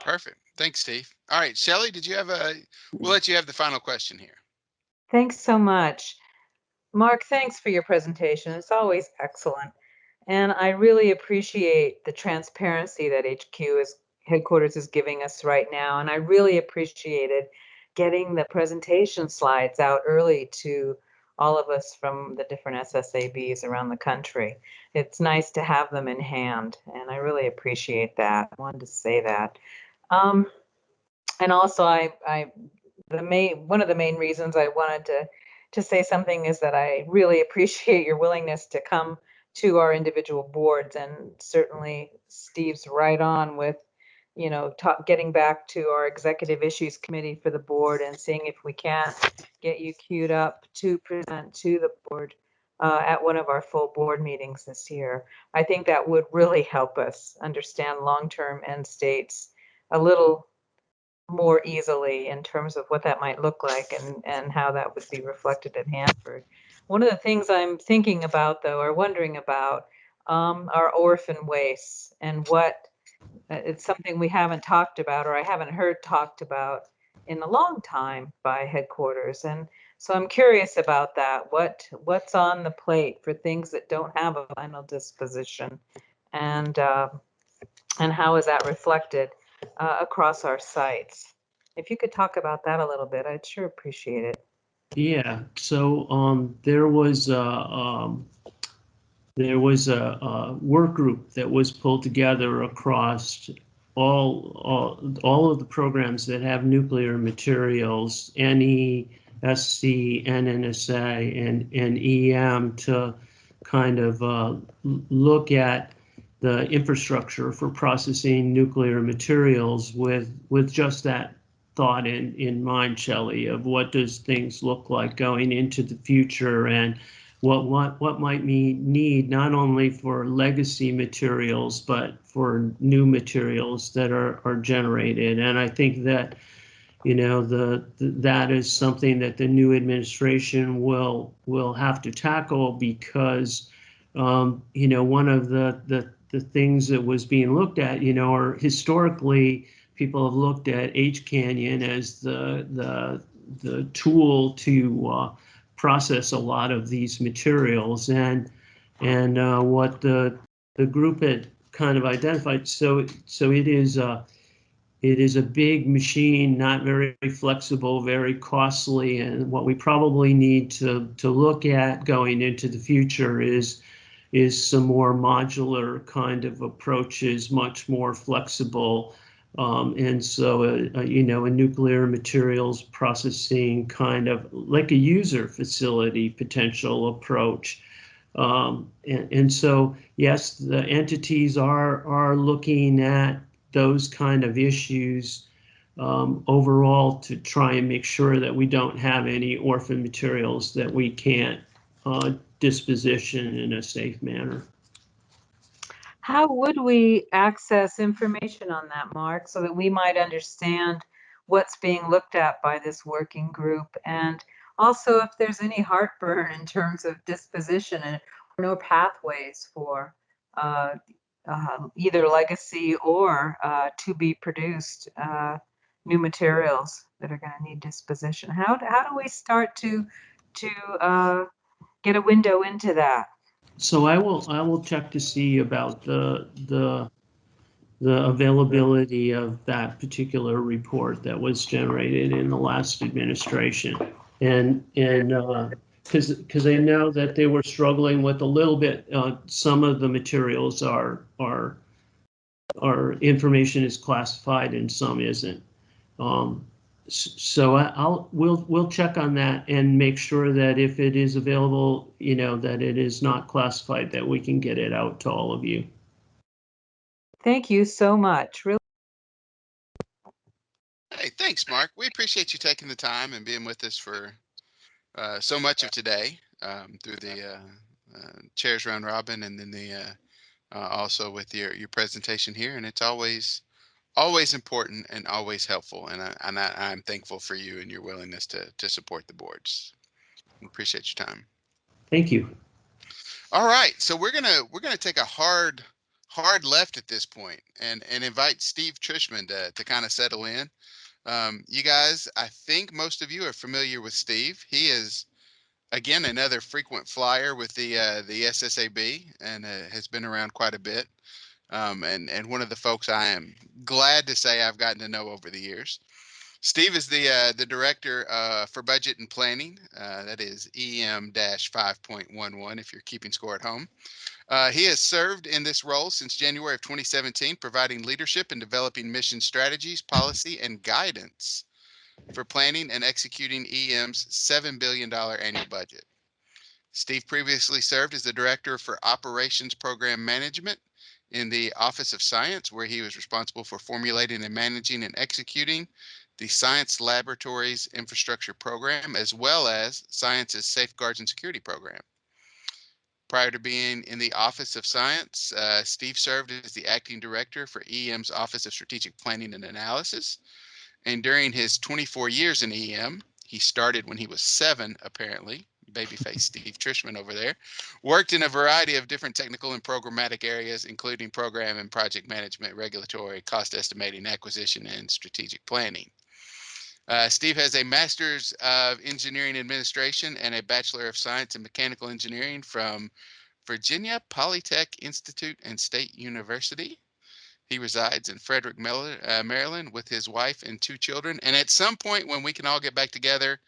Perfect. Thanks, Steve. All right, Shelley, we'll let you have the final question here. Thanks so much. Mark, thanks for your presentation. It's always excellent. And I really appreciate the transparency that headquarters is giving us right now. And I really appreciated getting the presentation slides out early to all of us from the different SSABs around the country. It's nice to have them in hand, and I really appreciate that. I wanted to say that. And also, one of the main reasons I wanted to say something is that I really appreciate your willingness to come to our individual boards, and certainly Steve's right on with, getting back to our executive issues committee for the board and seeing if we can get you queued up to present to the board at one of our full board meetings this year. I think that would really help us understand long-term end states a little more easily in terms of what that might look like and how that would be reflected at Hanford. One of the things I'm thinking about, though, or wondering about, are orphan wastes, and what it's something we haven't talked about, or I haven't heard talked about in a long time by headquarters. And so I'm curious about that. What's on the plate for things that don't have a final disposition, and how is that reflected across our sites? If you could talk about that a little bit, I'd sure appreciate it. Yeah, so there was a work group that was pulled together across all of the programs that have nuclear materials, NE, SC, NNSA, and EM, to kind of look at the infrastructure for processing nuclear materials with just that thought in mind, Shelley, of what does things look like going into the future, and what might we need not only for legacy materials but for new materials that are generated. And I think that that is something that the new administration will have to tackle, because one of the things that was being looked at, or historically people have looked at H Canyon as the tool to process a lot of these materials, and what the group had kind of identified. So it is a big machine, not very flexible, very costly, and what we probably need to look at going into the future is some more modular kind of approaches, much more flexible. And so, a nuclear materials processing kind of like a user facility potential approach And so, yes, the entities are looking at those kind of issues overall to try and make sure that we don't have any orphan materials that we can't disposition in a safe manner. How would we access information on that, Mark, so that we might understand what's being looked at by this working group? And also if there's any heartburn in terms of disposition and no pathways for either legacy or to be produced new materials that are going to need disposition. How do we start to get a window into that? So I will check to see about the availability of that particular report that was generated in the last administration, and because I know that they were struggling with a little bit. Some of the materials are information is classified and some isn't. So we'll check on that and make sure that if it is available, that it is not classified, that we can get it out to all of you. Thank you so much. Really. Hey, thanks, Mark. We appreciate you taking the time and being with us for so much of today through the chairs round robin, and then the also with your presentation here. And it's always important and always helpful. And I'm thankful for you and your willingness to support the boards. Appreciate your time. Thank you. All right, so we're gonna take a hard left at this point and invite Steve Trishman to kind of settle in. You guys, I think most of you are familiar with Steve. He is, again, another frequent flyer with the SSAB and has been around quite a bit. And one of the folks I am glad to say I've gotten to know over the years. Steve is the director for budget and planning. That is EM-5.11 if you're keeping score at home. He has served in this role since January of 2017, providing leadership and developing mission strategies, policy, and guidance for planning and executing EM's $7 billion annual budget. Steve previously served as the Director for Operations Program Management in the Office of Science, where he was responsible for formulating and managing and executing the Science Laboratories Infrastructure Program, as well as Science's Safeguards and Security Program. Prior to being in the Office of Science, Steve served as the Acting Director for EM's Office of Strategic Planning and Analysis. And during his 24 years in EM, he started when he was 7, apparently, babyface Steve Trishman over there, worked in a variety of different technical and programmatic areas, including program and project management, regulatory, cost estimating, acquisition, and strategic planning. Steve has a Master's of Engineering Administration and a Bachelor of Science in Mechanical Engineering from Virginia Polytech Institute and State University. He resides in Frederick, Maryland with his wife and 2 children. And at some point when we can all get back together,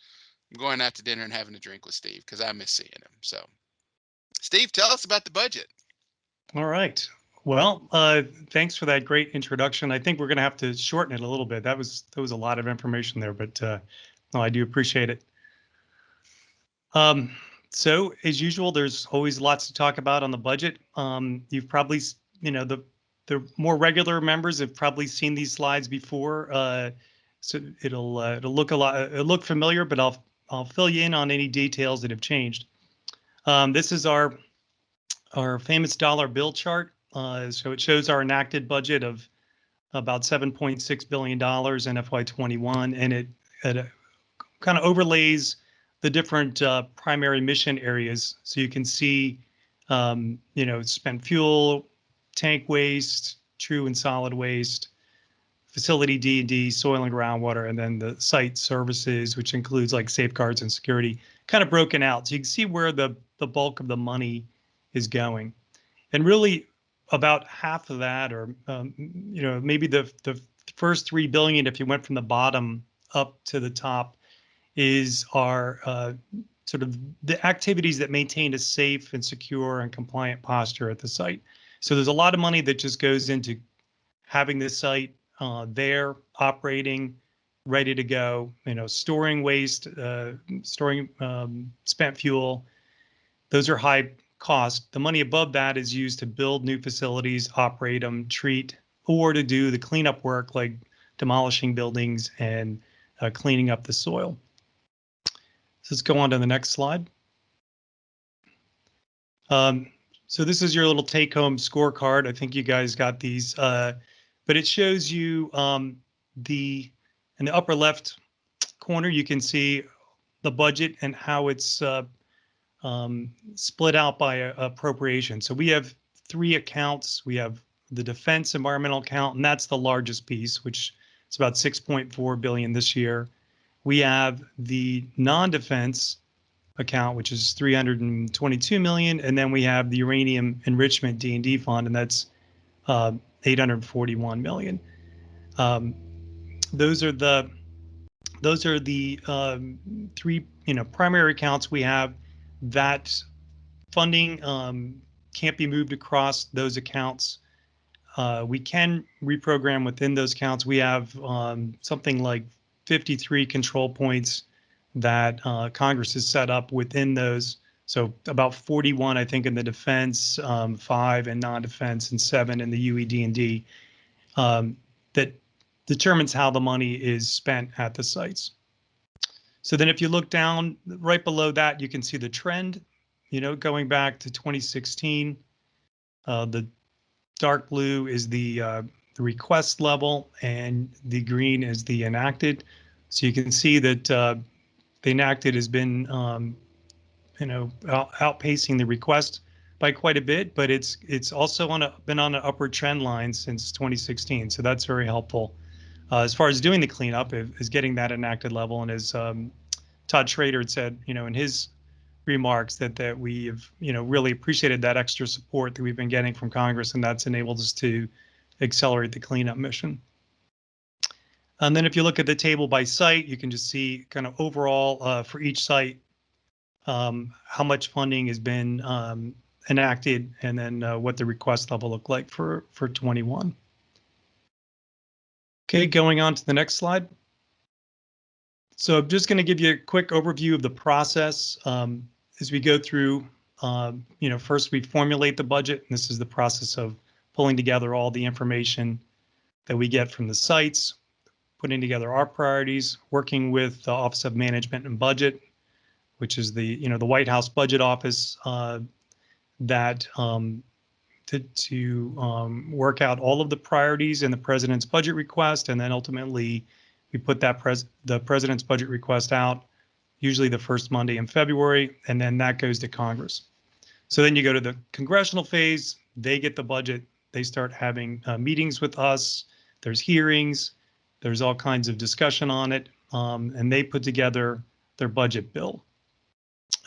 I'm going out to dinner and having a drink with Steve because I miss seeing him. So, Steve, tell us about the budget. All right. Well, thanks for that great introduction. I think we're going to have to shorten it a little bit. That was a lot of information there, but no, I do appreciate it. So as usual, there's always lots to talk about on the budget. You've probably, the more regular members have probably seen these slides before. So it'll look familiar, but I'll fill you in on any details that have changed. This is our famous dollar bill chart. So it shows our enacted budget of about $7.6 billion in FY21, and it kind of overlays the different primary mission areas. So you can see, spent fuel, tank waste, true and solid waste, facility D&D, soil and groundwater, and then the site services, which includes like safeguards and security, kind of broken out. So you can see where the bulk of the money is going. And really about half of that, or, maybe the first $3 billion, if you went from the bottom up to the top, is our sort of the activities that maintain a safe and secure and compliant posture at the site. So there's a lot of money that just goes into having the site there, operating, ready to go, storing waste, storing spent fuel. Those are high cost. The money above that is used to build new facilities, operate them, treat, or to do the cleanup work like demolishing buildings and cleaning up the soil. So let's go on to the next slide. So this is your little take-home scorecard. I think you guys got these, but it shows you in the upper left corner, you can see the budget and how it's split out by appropriation. So we have 3 accounts. We have the defense environmental account, and that's the largest piece, which is about 6.4 billion this year. We have the non-defense account, which is 322 million, and then we have the uranium enrichment D&D fund, and that's 841 million. Those are the 3 primary accounts we have. That funding can't be moved across those accounts. We can reprogram within those accounts. We have something like 53 control points that Congress has set up within those. So about 41, I think, in the defense, 5 in non-defense, and 7 in the UED&D, that determines how the money is spent at the sites. So then if you look down right below that, you can see the trend, going back to 2016. The dark blue is the request level, and the green is the enacted. So you can see that the enacted has been, outpacing the request by quite a bit, but it's also been on an upward trend line since 2016. So that's very helpful. As far as doing the cleanup is getting that enacted level, and as Todd Schrader had said, in his remarks that we have, really appreciated that extra support that we've been getting from Congress, and that's enabled us to accelerate the cleanup mission. And then if you look at the table by site, you can just see kind of overall for each site how much funding has been enacted, and then what the request level looked like for 21. Okay, going on to the next slide. So I'm just going to give you a quick overview of the process as we go through. First we formulate the budget, and this is the process of pulling together all the information that we get from the sites, putting together our priorities, working with the Office of Management and Budget, which is the White House Budget Office, that to work out all of the priorities in the president's budget request, and then ultimately we put the president's budget request out, usually the first Monday in February, and then that goes to Congress. So then you go to the congressional phase, they get the budget, they start having meetings with us, there's hearings, there's all kinds of discussion on it, and they put together their budget bill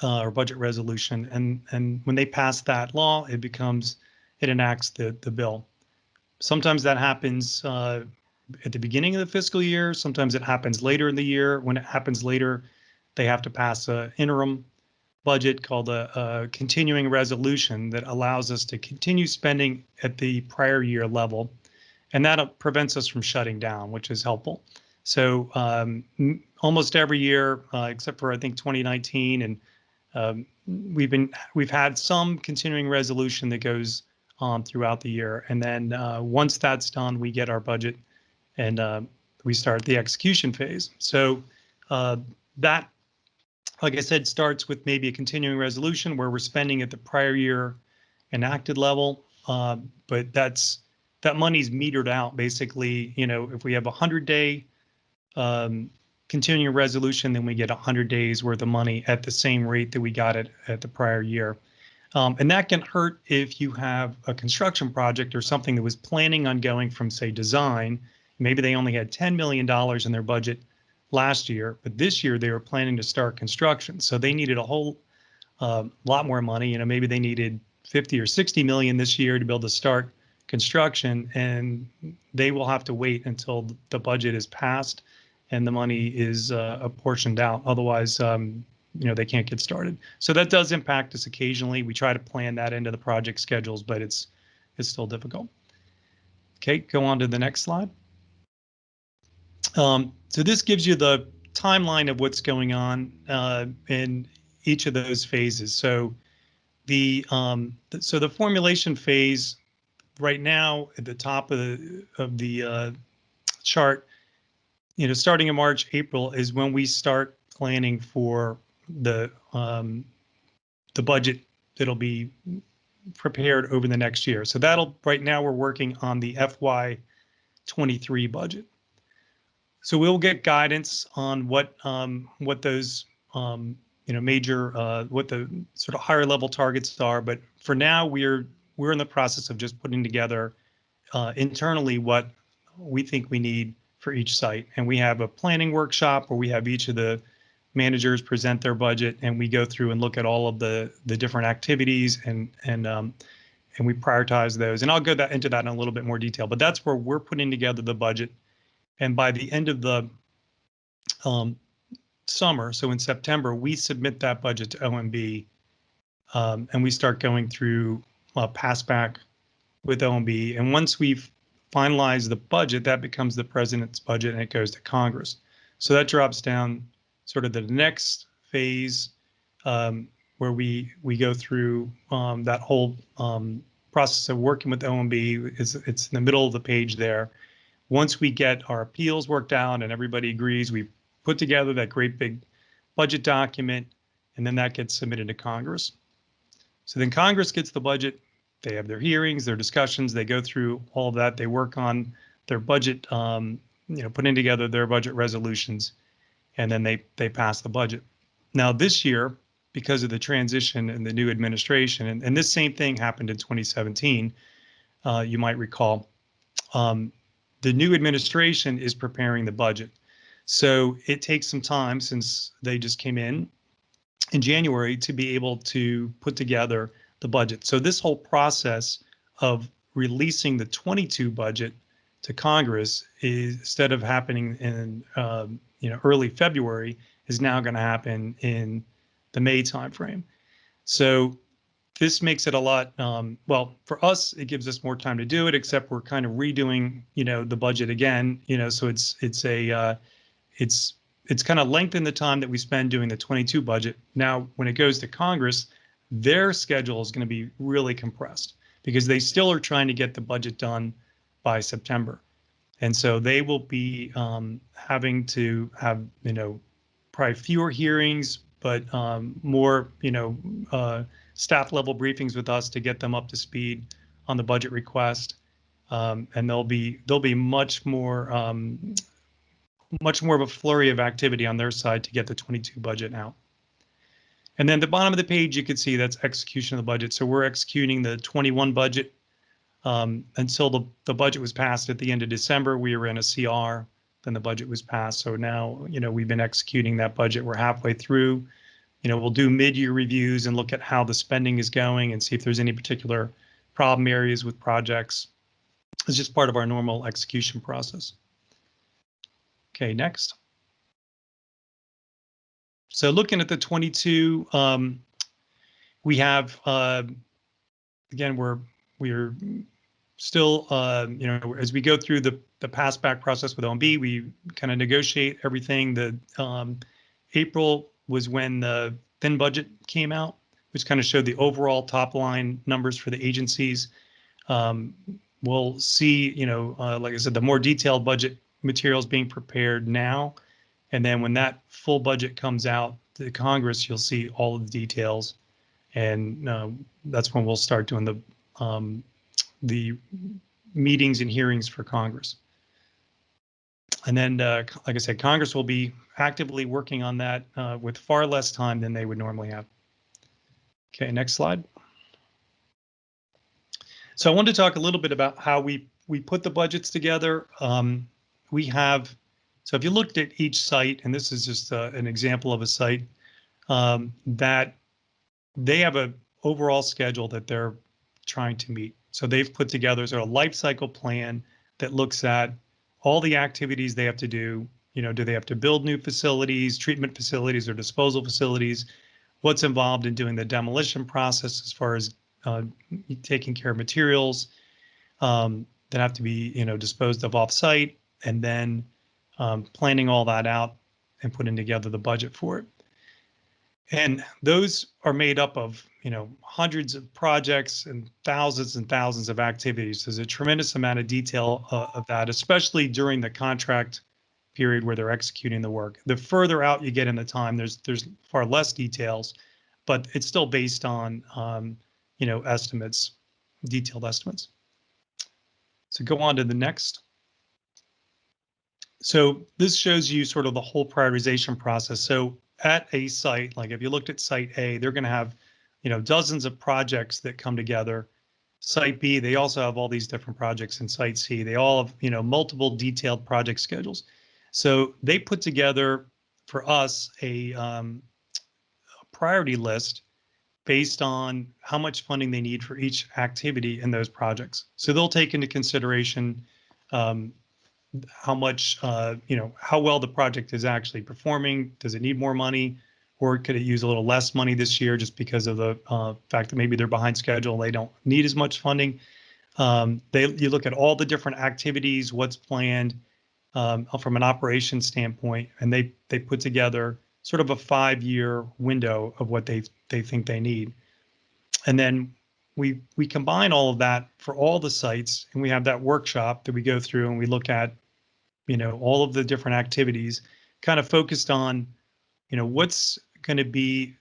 or budget resolution, and when they pass that law, it enacts the bill. Sometimes that happens at the beginning of the fiscal year, sometimes it happens later in the year. When it happens later, they have to pass an interim budget called a continuing resolution that allows us to continue spending at the prior year level, and that prevents us from shutting down, which is helpful. So almost every year, except for I think 2019, and we've had some continuing resolution that goes on throughout the year, and then once that's done, we get our budget, and we start the execution phase. So that, like I said, starts with maybe a continuing resolution where we're spending at the prior year enacted level, but that money's metered out basically. If we have a 100-day continuing resolution, then we get 100 days worth of money at the same rate that we got it at the prior year. And that can hurt if you have a construction project or something that was planning on going from, say, design. Maybe they only had $10 million in their budget last year, but this year they were planning to start construction. So they needed a whole lot more money. Maybe they needed 50 or 60 million this year to be able to start construction, and they will have to wait until the budget is passed and the money is apportioned out. Otherwise, they can't get started. So that does impact us occasionally. We try to plan that into the project schedules, but it's still difficult. Okay, go on to the next slide. So this gives you the timeline of what's going on in each of those phases. So So the formulation phase right now at the top of the chart, starting in March, April is when we start planning for the budget that'll be prepared over the next year. So right now we're working on the FY23 budget. So we'll get guidance on what those major what the sort of higher level targets are. But for now, we're in the process of just putting together internally what we think we need for each site. And we have a planning workshop where we have each of the managers present their budget, and we go through and look at all of the different activities and we prioritize those. And I'll go into that in a little bit more detail. But that's where we're putting together the budget. And by the end of the summer, so in September, we submit that budget to OMB, and we start going through pass back with OMB. And once we've finalized the budget, that becomes the president's budget, and it goes to Congress. So that drops down sort of the next phase, where we go through that whole process of working with OMB. It's in the middle of the page there. Once we get our appeals worked out and everybody agrees, we put together that great big budget document, and then that gets submitted to Congress. So then Congress gets the budget. They have their hearings, their discussions. They go through all of that. They work on their budget, putting together their budget resolutions, and then they pass the budget. Now this year, because of the transition and the new administration, and this same thing happened in 2017, you might recall, the new administration is preparing the budget. So it takes some time, since they just came in January, to be able to put together the budget. So this whole process of releasing the 22 budget to Congress, instead of happening in early February, is now going to happen in the May timeframe. So this makes it a lot, well, for us, it gives us more time to do it, except we're kind of redoing, the budget again, so it's kind of lengthened the time that we spend doing the 22 budget. Now, when it goes to Congress, their schedule is going to be really compressed because they still are trying to get the budget done by September. And so they will be having to have, probably fewer hearings, but more, staff level briefings with us to get them up to speed on the budget request. And there'll be much more of a flurry of activity on their side to get the 22 budget out. And then the bottom of the page, you can see that's execution of the budget. So we're executing the 21 budget until the budget was passed at the end of December. We were in a CR, then the budget was passed. So now, we've been executing that budget. We're halfway through. We'll do mid-year reviews and look at how the spending is going and see if there's any particular problem areas with projects. It's just part of our normal execution process. Okay, next. So looking at the 22, we have, again, we're still, as we go through the pass back process with OMB, we kind of negotiate everything. April was when the thin budget came out, which kind of showed the overall top line numbers for the agencies. We'll see, like I said, the more detailed budget materials being prepared now. And then when that full budget comes out to Congress, you'll see all of the details. And that's when we'll start doing the meetings and hearings for Congress. And then, like I said, Congress will be actively working on that with far less time than they would normally have. Okay, next slide. So I wanted to talk a little bit about how we put the budgets together. We have, so if you looked at each site, and this is just an example of a site, that they have an overall schedule that they're trying to meet. So they've put together sort of a life cycle plan that looks at all the activities they have to do. Do they have to build new facilities, treatment facilities, or disposal facilities? What's involved in doing the demolition process as far as taking care of materials that have to be, disposed of off-site, and then planning all that out and putting together the budget for it. And those are made up of, hundreds of projects and thousands of activities. There's a tremendous amount of detail of that, especially during the contract period where they're executing the work. The further out you get in the time, there's far less details, but it's still based on, estimates, detailed estimates. So go on to the next. So this shows you sort of the whole prioritization process. So at a site, like if you looked at site A, they're going to have, dozens of projects that come together. Site B, they also have all these different projects. In site C, they all have, multiple detailed project schedules. So they put together for us a priority list based on how much funding they need for each activity in those projects. So they'll take into consideration how much, how well the project is actually performing. Does it need more money, or could it use a little less money this year just because of the fact that maybe they're behind schedule, they don't need as much funding. You look at all the different activities, what's planned from an operations standpoint, and they put together sort of a 5-year window of what they think they need. And then we combine all of that for all the sites, and we have that workshop that we go through and we look at, all of the different activities, kind of focused on, what's going to be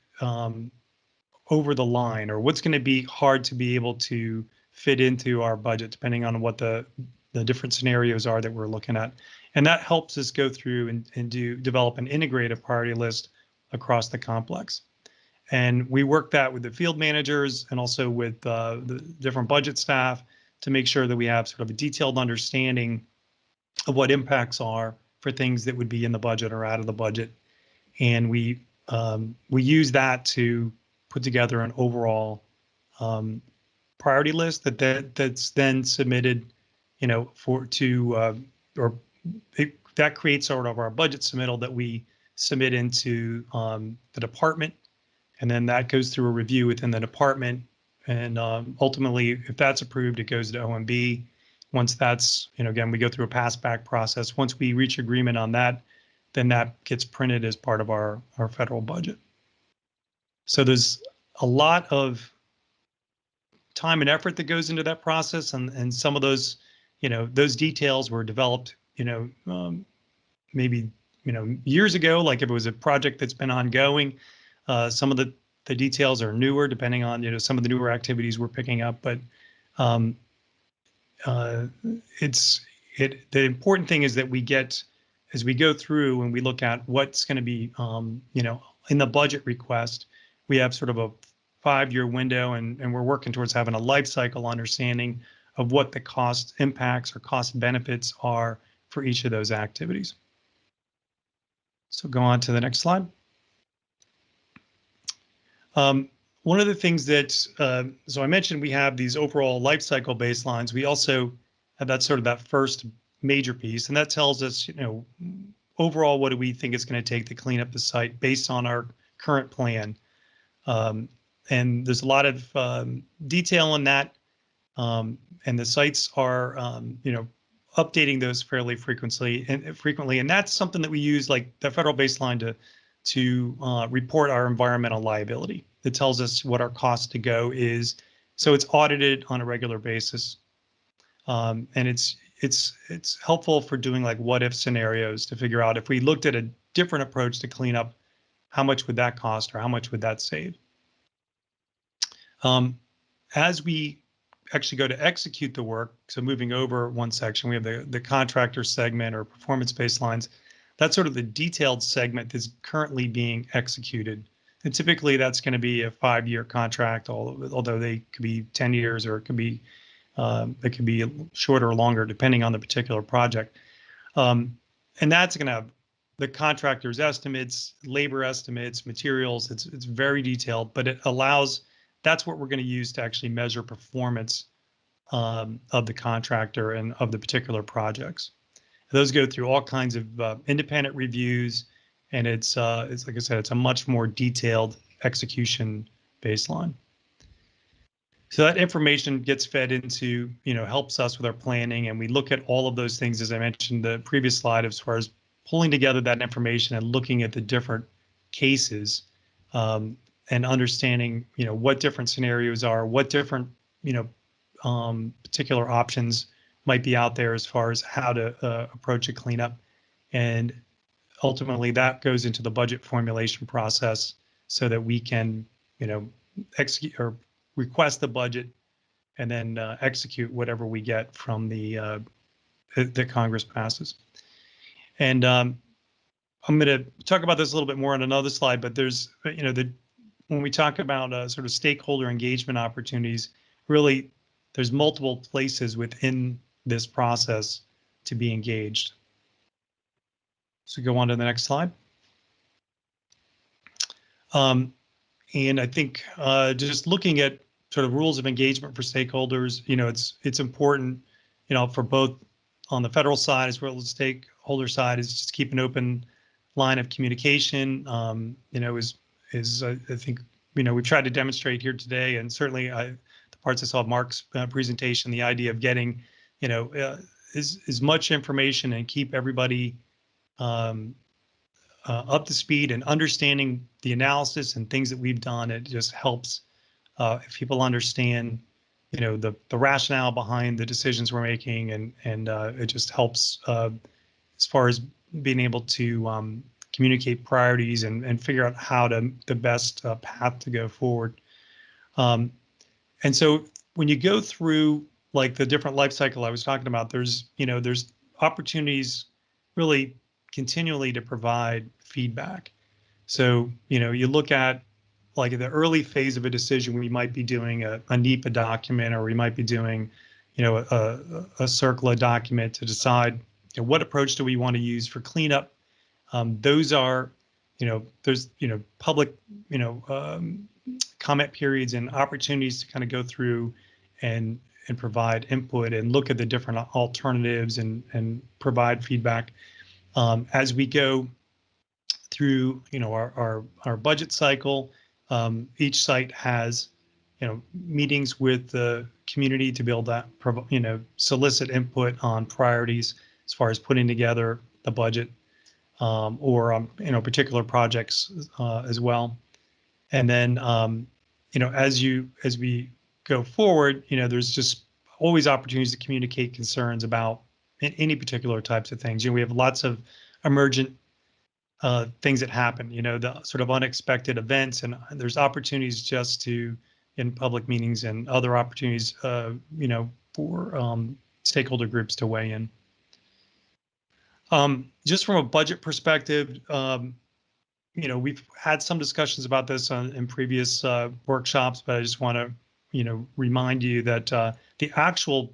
over the line, or what's going to be hard to be able to fit into our budget, depending on what the different scenarios are that we're looking at. And that helps us go through and develop an integrated priority list across the complex. And we work that with the field managers and also with the different budget staff to make sure that we have sort of a detailed understanding of what impacts are for things that would be in the budget or out of the budget. And we use that to put together an overall priority list that's then submitted, that creates sort of our budget submittal that we submit into the department. And then that goes through a review within the department. And ultimately, if that's approved, it goes to OMB. Once that's, again, we go through a pass-back process. Once we reach agreement on that, then that gets printed as part of our federal budget. So there's a lot of time and effort that goes into that process. And some of those, those details were developed, maybe, years ago, like if it was a project that's been ongoing. Some of the details are newer, depending on, some of the newer activities we're picking up. But the important thing is that we get, as we go through and we look at what's going to be, in the budget request, we have sort of a 5-year window, and we're working towards having a life cycle understanding of what the cost impacts or cost benefits are for each of those activities. So go on to the next slide. One of the things that, so I mentioned we have these overall life cycle baselines. We also have that first major piece, and that tells us, overall, what do we think it's going to take to clean up the site based on our current plan. And there's a lot of detail in that, and the sites are, updating those fairly frequently, and that's something that we use, like the federal baseline, to report our environmental liability. It tells us what our cost to go is, so it's audited on a regular basis, and it's helpful for doing like what if scenarios to figure out if we looked at a different approach to clean up, how much would that cost or how much would that save. As we actually go to execute the work, so moving over one section, we have the contractor segment or performance baselines. That's sort of the detailed segment that's currently being executed. And typically that's going to be a 5-year contract, although they could be 10 years, or it could be shorter or longer depending on the particular project. And that's going to have the contractor's estimates, labor estimates, materials. It's very detailed, but it allows, that's what we're going to use to actually measure performance of the contractor and of the particular projects. Those go through all kinds of independent reviews, and it's like I said, it's a much more detailed execution baseline. So that information gets fed into, helps us with our planning, and we look at all of those things, as I mentioned the previous slide, as far as pulling together that information and looking at the different cases and understanding, what different scenarios are, what different, particular options might be out there as far as how to approach a cleanup. And ultimately that goes into the budget formulation process so that we can, execute or request the budget and then execute whatever we get from the that Congress passes. And I'm going to talk about this a little bit more on another slide, but there's, when we talk about sort of stakeholder engagement opportunities, really there's multiple places within this process to be engaged. So go on to the next slide. And I think just looking at sort of rules of engagement for stakeholders, it's important, for both on the federal side as well as the stakeholder side, is just keep an open line of communication. I think, we've tried to demonstrate here today, and certainly the parts I saw of Mark's presentation, the idea of getting, as much information and keep everybody up to speed and understanding the analysis and things that we've done. It just helps if people understand, the rationale behind the decisions we're making, and it just helps as far as being able to communicate priorities and figure out how to the best path to go forward. And so when you go through like the different life cycle I was talking about, there's opportunities really continually to provide feedback. So, you look at like the early phase of a decision, we might be doing a NEPA document, or we might be doing, a CERCLA document to decide what approach do we want to use for cleanup. Those are, there's, public, comment periods and opportunities to kind of go through and provide input and look at the different alternatives and provide feedback. As we go through, our budget cycle, each site has, meetings with the community to be able to, solicit input on priorities as far as putting together the budget, or particular projects as well. And then, as we go forward, there's just always opportunities to communicate concerns about any particular types of things. We have lots of emergent things that happen, the sort of unexpected events, and there's opportunities just to, in public meetings and other opportunities, for stakeholder groups to weigh in. Just from a budget perspective, we've had some discussions about this in previous workshops, but I just want to, remind you that the actual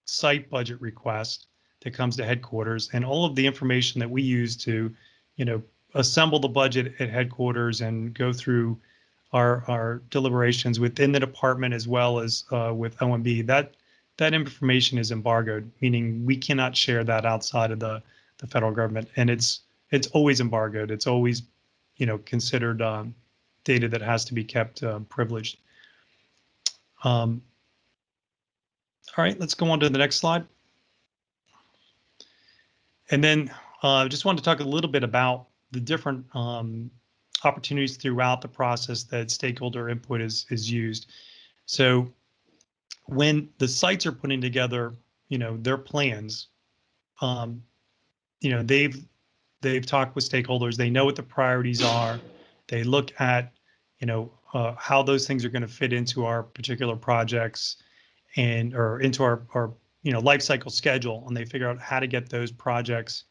site budget request that comes to headquarters and all of the information that we use to, assemble the budget at headquarters and go through our deliberations within the department as well as with OMB, that information is embargoed, meaning we cannot share that outside of the federal government, and it's always embargoed. It's always, considered data that has to be kept privileged. All right, let's go on to the next slide. And then just wanted to talk a little bit about the different opportunities throughout the process that stakeholder input is used. So when the sites are putting together, their plans, they've talked with stakeholders. They know what the priorities are. They look at, how those things are going to fit into our particular projects or into our life cycle schedule, and they figure out how to get those projects,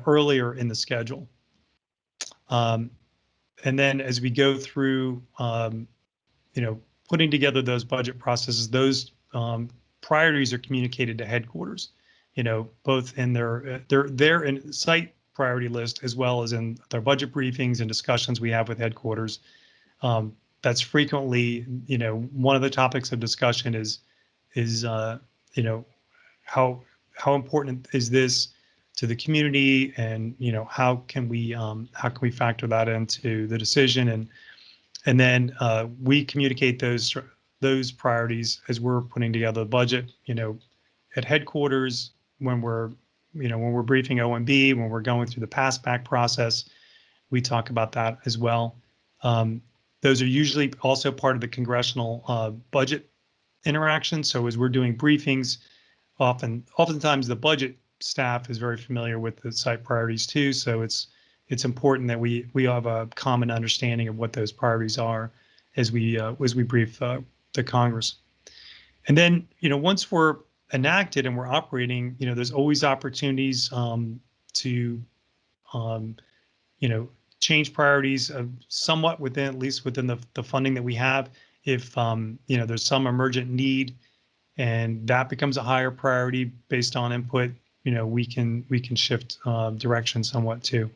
earlier in the schedule. And then as we go through, putting together those budget processes, those priorities are communicated to headquarters, both in their in site priority list as well as in their budget briefings and discussions we have with headquarters. That's frequently, one of the topics of discussion is how important is this to the community, and how can we factor that into the decision, and then we communicate those priorities as we're putting together the budget, at headquarters when we're briefing OMB, when we're going through the pass back process, we talk about that as well. Those are usually also part of the congressional budget interaction. So as we're doing briefings, oftentimes the budget staff is very familiar with the site priorities too. So it's important that we have a common understanding of what those priorities are as we brief the Congress. And then, once we're enacted and we're operating, there's always opportunities to, change priorities somewhat within, at least within the funding that we have. If, there's some emergent need and that becomes a higher priority based on input, we can shift direction somewhat too.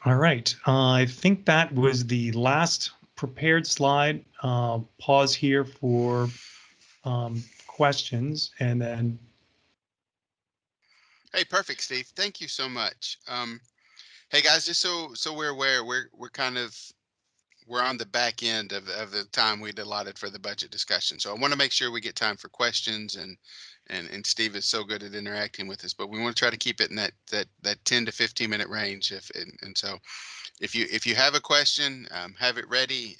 All right, I think that was the last prepared slide. Pause here for questions and then. Hey, perfect, Steve. Thank you so much. Hey guys, just so we're aware, we're on the back end of the time we'd allotted for the budget discussion. So I want to make sure we get time for questions, and Steve is so good at interacting with us, but we want to try to keep it in that 10 to 15 minute range. And so if you have a question, have it ready,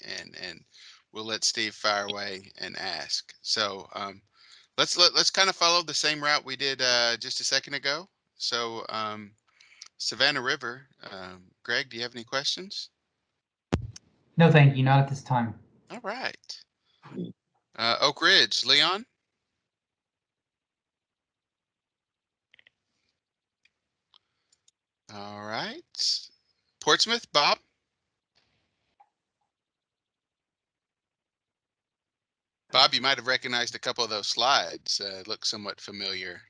and we'll let Steve fire away and ask. So let's kind of follow the same route we did just a second ago. So Savannah River, Greg, do you have any questions? No, thank you. Not at this time. All right. Oak Ridge, Leon? All right. Portsmouth, Bob? Bob, you might have recognized a couple of those slides. Look somewhat familiar.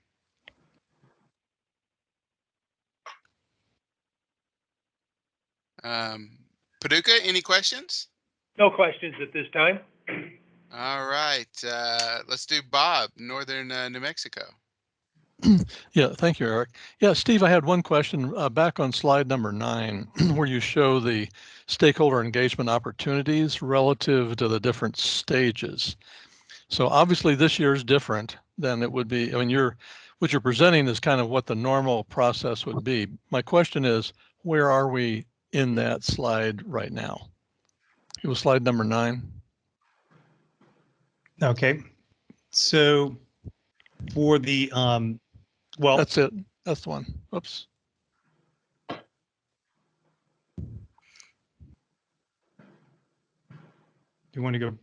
Paducah, any questions? No questions at this time. All right. Let's do Bob, Northern New Mexico. Yeah, thank you, Eric. Yeah, Steve, I had one question back on slide number 9, where you show the stakeholder engagement opportunities relative to the different stages. So obviously this year is different than it would be. I mean, what you're presenting is kind of what the normal process would be. My question is, where are we in that slide right now? It was slide number 9. Okay, so for the well, that's it. That's the one. Oops. You want to go?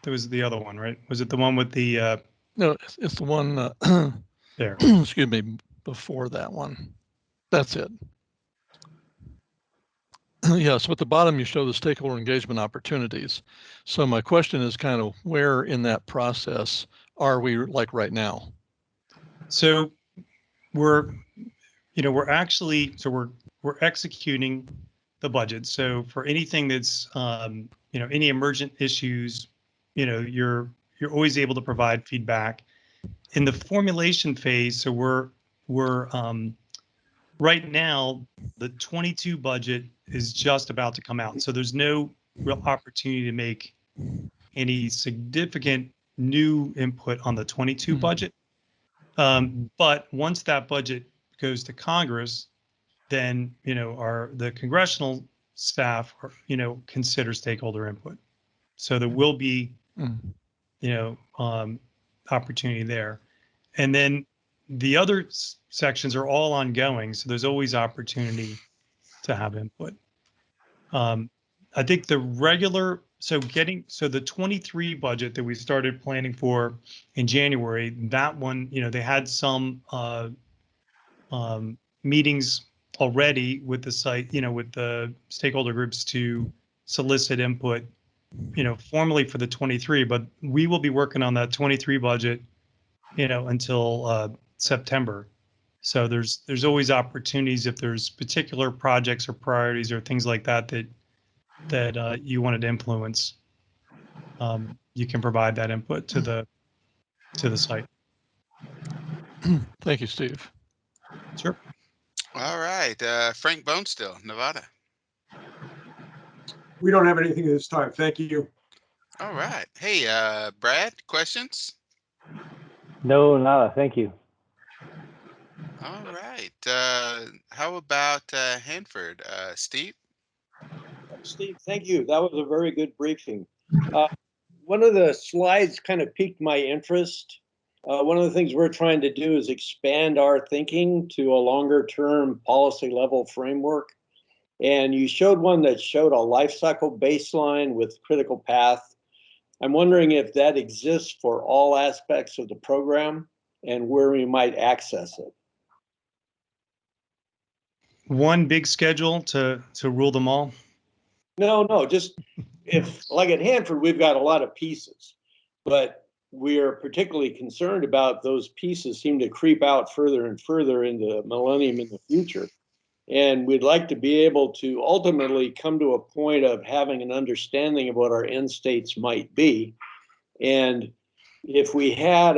That was the other one, right? Was it the one with the? No, it's the one there. Excuse me, before that one. That's it. Yeah, so at the bottom you show the stakeholder engagement opportunities. So my question is kind of where in that process are we like right now? So we're actually, we're executing the budget. So for anything that's any emergent issues, you're always able to provide feedback. In the formulation phase, so we're right now the 22 budget is just about to come out. So there's no real opportunity to make any significant new input on the 22 budget. But once that budget goes to Congress, then the congressional staff consider stakeholder input. So there will be opportunity there, and then the other sections are all ongoing. So there's always opportunity to have input. I think the regular, so the 23 budget that we started planning for in January, that one, they had some meetings already with the site, with the stakeholder groups to solicit input, formally for the 23, but we will be working on that 23 budget, until September. So there's always opportunities if there's particular projects or priorities or things like that that you wanted to influence. You can provide that input to the site. Thank you, Steve. Sure. All right, Frank Bonestill, Nevada. We don't have anything this time. Thank you. All right. Hey, Brad, questions? No, nada. Thank you. All right. How about Hanford? Steve? Steve, thank you. That was a very good briefing. One of the slides kind of piqued my interest. One of the things we're trying to do is expand our thinking to a longer term policy level framework. And you showed one that showed a life cycle baseline with critical path. I'm wondering if that exists for all aspects of the program and where we might access it. One big schedule to rule them all? No, just if, like at Hanford, we've got a lot of pieces, but we are particularly concerned about those pieces seem to creep out further and further into millennium in the future. And we'd like to be able to ultimately come to a point of having an understanding of what our end states might be. And if we had,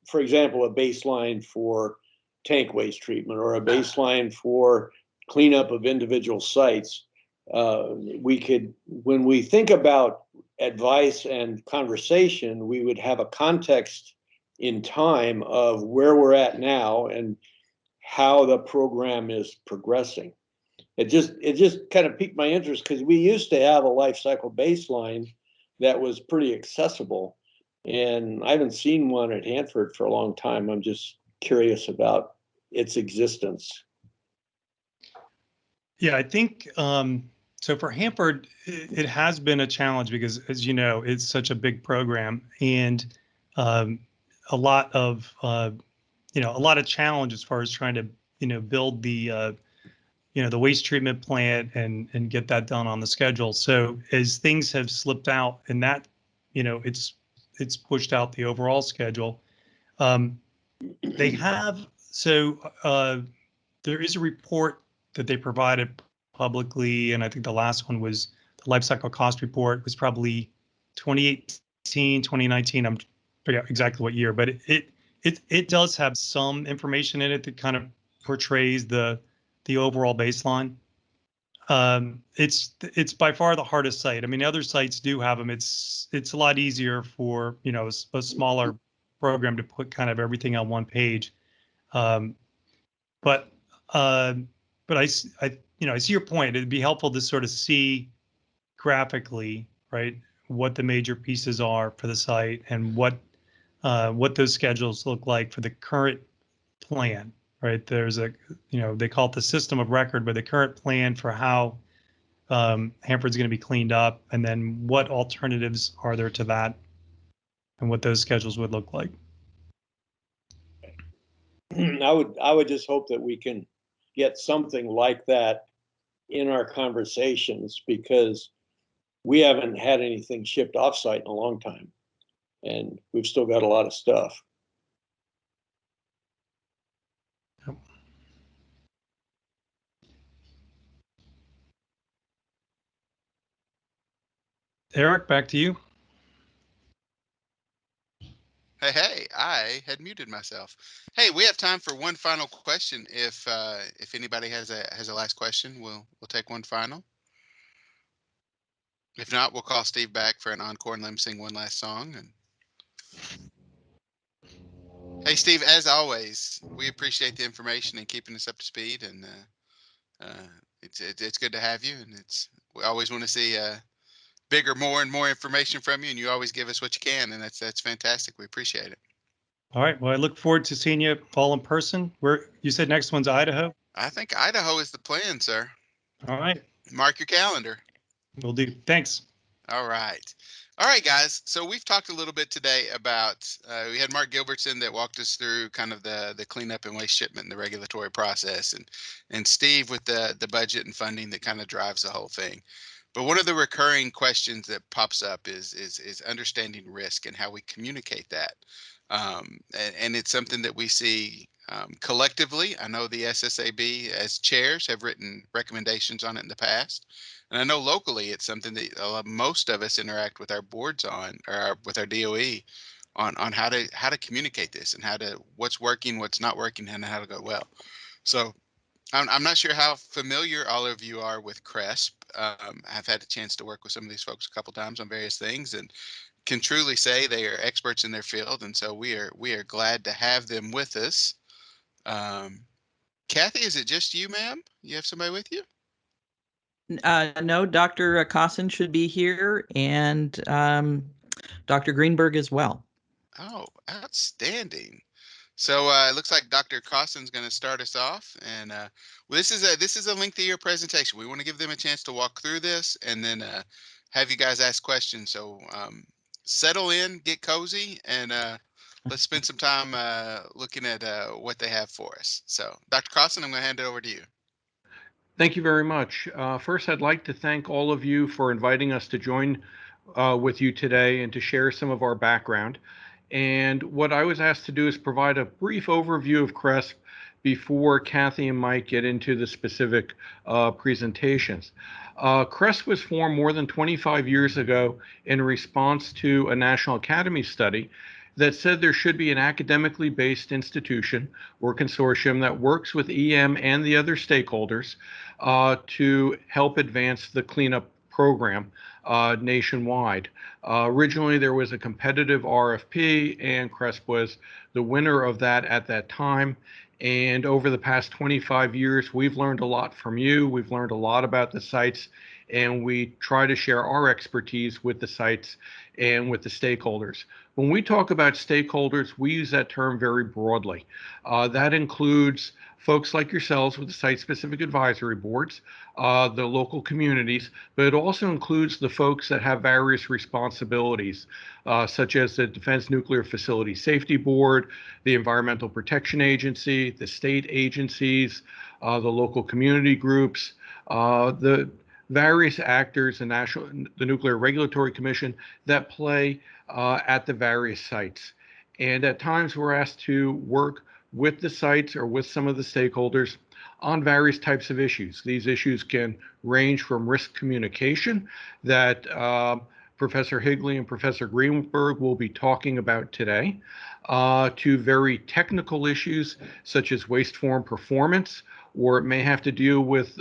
for example, a baseline for tank waste treatment or a baseline for cleanup of individual sites, we could, when we think about advice and conversation, we would have a context in time of where we're at now and how the program is progressing. It just kind of piqued my interest because we used to have a life cycle baseline that was pretty accessible, and I haven't seen one at Hanford for a long time. I'm just curious about its existence. Yeah, I think so. For Hanford, it has been a challenge because, as you know, it's such a big program, and a lot of challenge as far as trying to build the the waste treatment plant and get that done on the schedule. So as things have slipped out, and that it's pushed out the overall schedule. They have there is a report that they provided publicly, and I think the last one was the life cycle cost report was probably 2018, 2019. I'm forget exactly what year, but it does have some information in it that kind of portrays the overall baseline. It's by far the hardest site. I mean, other sites do have them. It's a lot easier for a smaller program to put kind of everything on one page. But I see your point. It'd be helpful to sort of see graphically, right, what the major pieces are for the site and what those schedules look like for the current plan, right? There's they call it the system of record, but the current plan for how Hanford's going to be cleaned up, and then what alternatives are there to that, and what those schedules would look like. I would just hope that we can get something like that in our conversations, because we haven't had anything shipped offsite in a long time, and we've still got a lot of stuff. Yep. Eric, back to you. Hey, I had muted myself. Hey, we have time for one final question. If anybody has a last question, we'll take one final. If not, we'll call Steve back for an encore and let him sing one last song. And hey, Steve, as always, we appreciate the information and keeping us up to speed. And it's good to have you. And we always want to see bigger, more and more information from you. And you always give us what you can, and that's fantastic. We appreciate it. All right. Well, I look forward to seeing you all in person. Where you said next one's Idaho? I think Idaho is the plan, sir. All right. Mark your calendar. Will do. Thanks. All right. All right, guys. So we've talked a little bit today about, we had Mark Gilbertson that walked us through kind of the cleanup and waste shipment and the regulatory process, and Steve with the budget and funding that kind of drives the whole thing. But one of the recurring questions that pops up is understanding risk and how we communicate that. And it's something that we see collectively. I know the SSAB as chairs have written recommendations on it in the past. And I know locally it's something that most of us interact with our boards on, or with our DOE on how to communicate this and what's working, what's not working, and how to go well. So I'm not sure how familiar all of you are with CRESP. I've had a chance to work with some of these folks a couple times on various things, and can truly say they are experts in their field. And so we are glad to have them with us. Kathy, is it just you, ma'am? You have somebody with you? No, Dr. Cosson should be here, and Dr. Greenberg as well. Oh, outstanding. So it looks like Dr. Costin's going to start us off, and well, this is a lengthier presentation. We want to give them a chance to walk through this, and then have you guys ask questions. So settle in, get cozy, and let's spend some time looking at what they have for us. So, Dr. Costin, I'm going to hand it over to you. Thank you very much. First, I'd like to thank all of you for inviting us to join with you today and to share some of our background. And what I was asked to do is provide a brief overview of CRESP before Kathy and Mike get into the specific presentations. CRESP was formed more than 25 years ago in response to a National Academy study that said there should be an academically based institution or consortium that works with EM and the other stakeholders to help advance the cleanup program nationwide. Originally, there was a competitive RFP, and CRESP was the winner of that at that time. And over the past 25 years, we've learned a lot from you. We've learned a lot about the sites, and we try to share our expertise with the sites and with the stakeholders. When we talk about stakeholders, we use that term very broadly. That includes folks like yourselves with the site-specific advisory boards, the local communities, but it also includes the folks that have various responsibilities, such as the Defense Nuclear Facility Safety Board, the Environmental Protection Agency, the state agencies, the local community groups, the various actors, the Nuclear Regulatory Commission that play at the various sites. And at times we're asked to work with the sites or with some of the stakeholders on various types of issues. These issues can range from risk communication that Professor Higley and Professor Greenberg will be talking about today, to very technical issues such as waste form performance, or it may have to deal with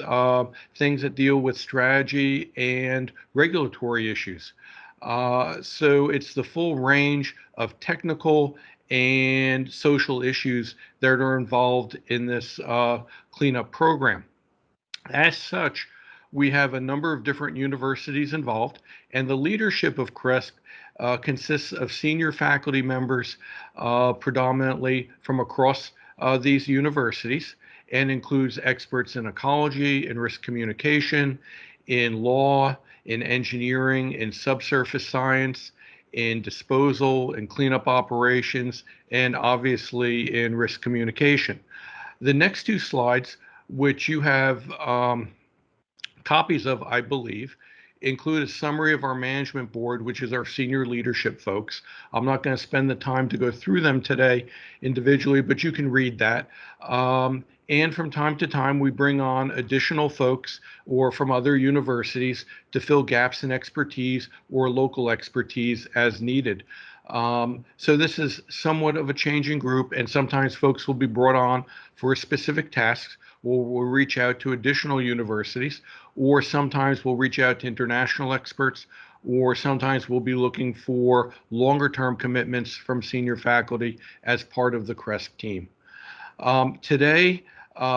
things that deal with strategy and regulatory issues. So it's the full range of technical and social issues that are involved in this cleanup program. As such, we have a number of different universities involved, and the leadership of CRESP consists of senior faculty members predominantly from across these universities, and includes experts in ecology, in risk communication, in law, in engineering, in subsurface science, in disposal and cleanup operations, and obviously in risk communication. The next two slides, which you have copies of, I believe, include a summary of our management board, which is our senior leadership folks. I'm not going to spend the time to go through them today individually, but you can read that. And from time to time, we bring on additional folks or from other universities to fill gaps in expertise or local expertise as needed. So this is somewhat of a changing group, and sometimes folks will be brought on for specific tasks. We'll reach out to additional universities, or sometimes we'll reach out to international experts, or sometimes we'll be looking for longer-term commitments from senior faculty as part of the CRESP team. Today,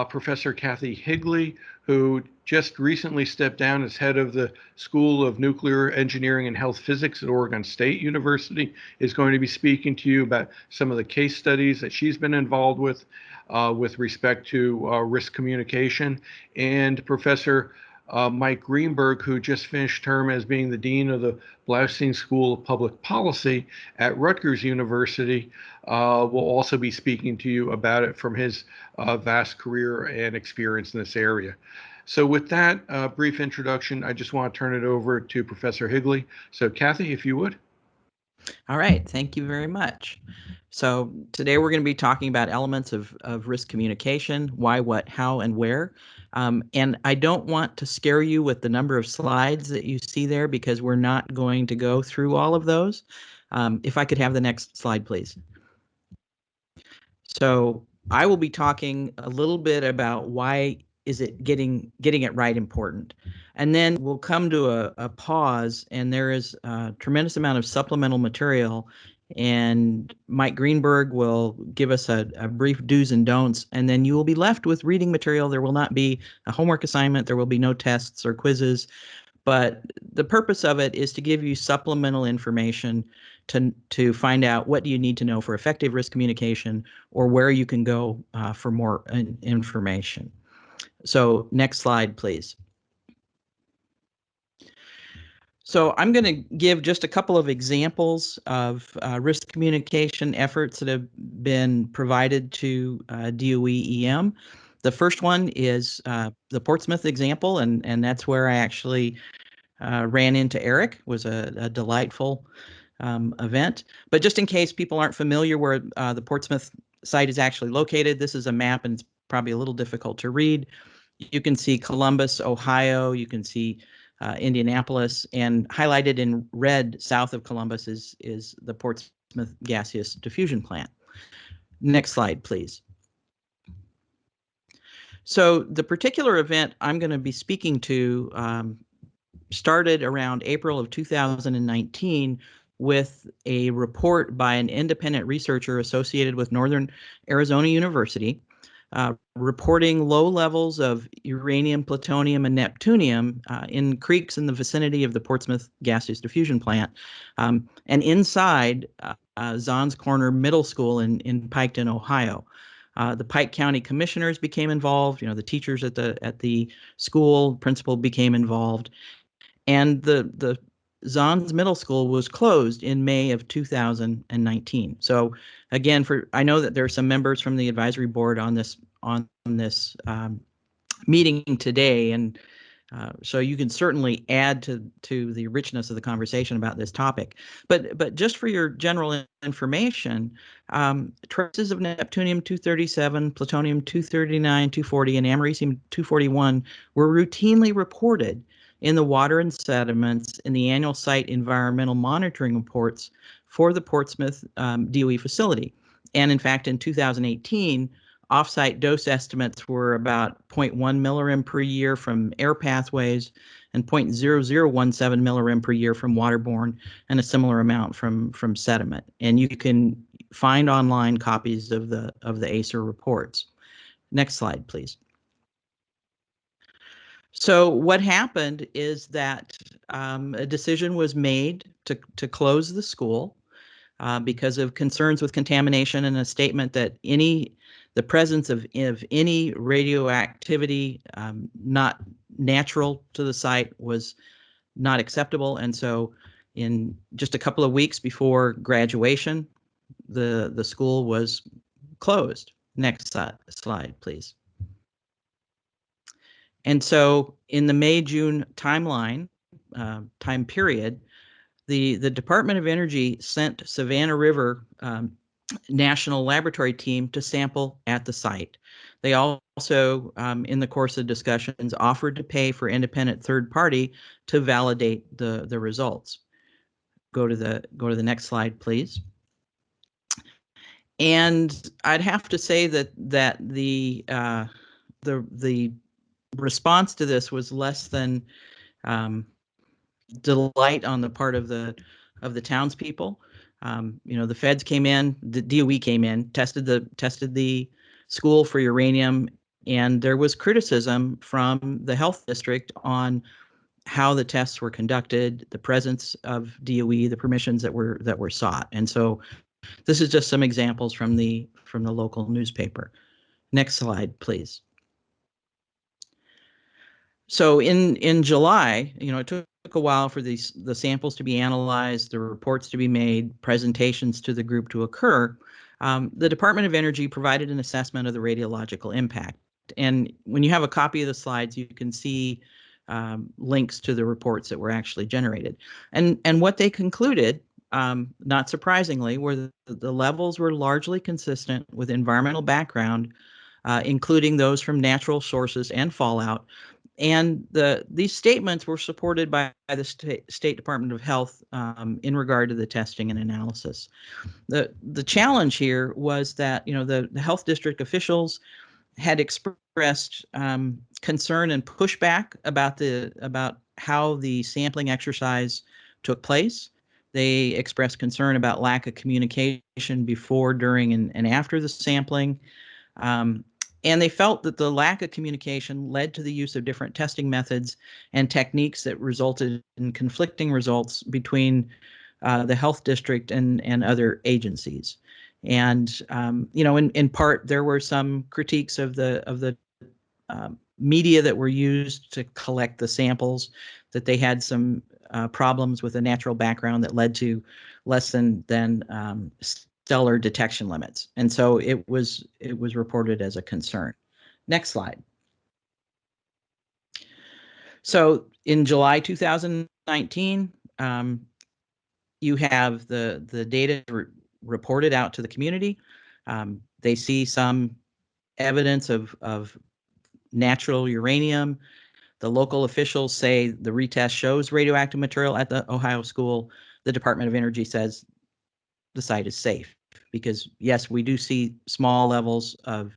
Professor Kathy Higley, who just recently stepped down as head of the School of Nuclear Engineering and Health Physics at Oregon State University, is going to be speaking to you about some of the case studies that she's been involved with respect to risk communication. And Professor Mike Greenberg, who just finished term as being the Dean of the Blaustein School of Public Policy at Rutgers University, will also be speaking to you about it from his vast career and experience in this area. So with that brief introduction, I just want to turn it over to Professor Higley. So Kathy, if you would. All right, thank you very much. So today we're going to be talking about elements of risk communication, why, what, how, and where. And I don't want to scare you with the number of slides that you see there, because we're not going to go through all of those. If I could have the next slide, please. So I will be talking a little bit about why is it getting it right important. And then we'll come to a pause, and there is a tremendous amount of supplemental material and Mike Greenberg will give us a brief do's and don'ts, and then you will be left with reading material. There will not be a homework assignment. There will be no tests or quizzes, but the purpose of it is to give you supplemental information to find out what do you need to know for effective risk communication, or where you can go for more information. So next slide, please. So I'm going to give just a couple of examples of risk communication efforts that have been provided to DOE-EM. The first one is the Portsmouth example, and that's where I actually ran into Eric. It was a delightful event. But just in case people aren't familiar where the Portsmouth site is actually located, this is a map, and it's probably a little difficult to read. You can see Columbus, Ohio. You can see Indianapolis, and highlighted in red south of Columbus is the Portsmouth gaseous diffusion plant. Next slide, please. So the particular event I'm going to be speaking to started around April of 2019 with a report by an independent researcher associated with Northern Arizona University, reporting low levels of uranium, plutonium, and neptunium in creeks in the vicinity of the Portsmouth gaseous diffusion plant, and inside Zons Corner Middle School in Piketon, Ohio. The Pike County commissioners became involved. The teachers at the school, principal became involved, and the Zons Middle School was closed in May of 2019. So again, I know that there are some members from the advisory board on this meeting today, and so you can certainly add to the richness of the conversation about this topic. But just for your general information, traces of neptunium-237, plutonium-239, 240, and americium-241 were routinely reported in the water and sediments in the annual site environmental monitoring reports for the Portsmouth DOE facility. And in fact, in 2018, offsite dose estimates were about 0.1 millirem per year from air pathways and 0.0017 millirem per year from waterborne, and a similar amount from sediment. And you can find online copies of the ACER reports. Next slide, please. So what happened is that a decision was made to close the school because of concerns with contamination, and a statement that the presence of any radioactivity not natural to the site was not acceptable. And so in just a couple of weeks before graduation, the school was closed. Next slide, please. And so in the May-June timeline, time period, the Department of Energy sent Savannah River National Laboratory team to sample at the site. They also, in the course of discussions, offered to pay for independent third party to validate the results. Go to the next slide, please. And I'd have to say that the response to this was less than delight on the part of the townspeople. The feds came in, the DOE came in, tested the school for uranium, and there was criticism from the health district on how the tests were conducted, the presence of DOE, the permissions that were sought. And so this is just some examples from the local newspaper. Next slide, please. So in July, it took a while for the samples to be analyzed, the reports to be made, presentations to the group to occur. The Department of Energy provided an assessment of the radiological impact. And when you have a copy of the slides, you can see links to the reports that were actually generated. And what they concluded, not surprisingly, were the levels were largely consistent with environmental background, including those from natural sources and fallout. And these statements were supported by the State Department of Health in regard to the testing and analysis. The challenge here was that the health district officials had expressed concern and pushback about how the sampling exercise took place. They expressed concern about lack of communication before, during, and after the sampling. And they felt that the lack of communication led to the use of different testing methods and techniques that resulted in conflicting results between the health district and other agencies. And in part, there were some critiques of the media that were used to collect the samples, that they had some problems with a natural background that led to less than stellar detection limits. And so it was reported as a concern. Next slide. So in July 2019, you have the data reported out to the community. They see some evidence of natural uranium. The local officials say the retest shows radioactive material at the Ohio school. The Department of Energy says the site is safe because, yes, we do see small levels of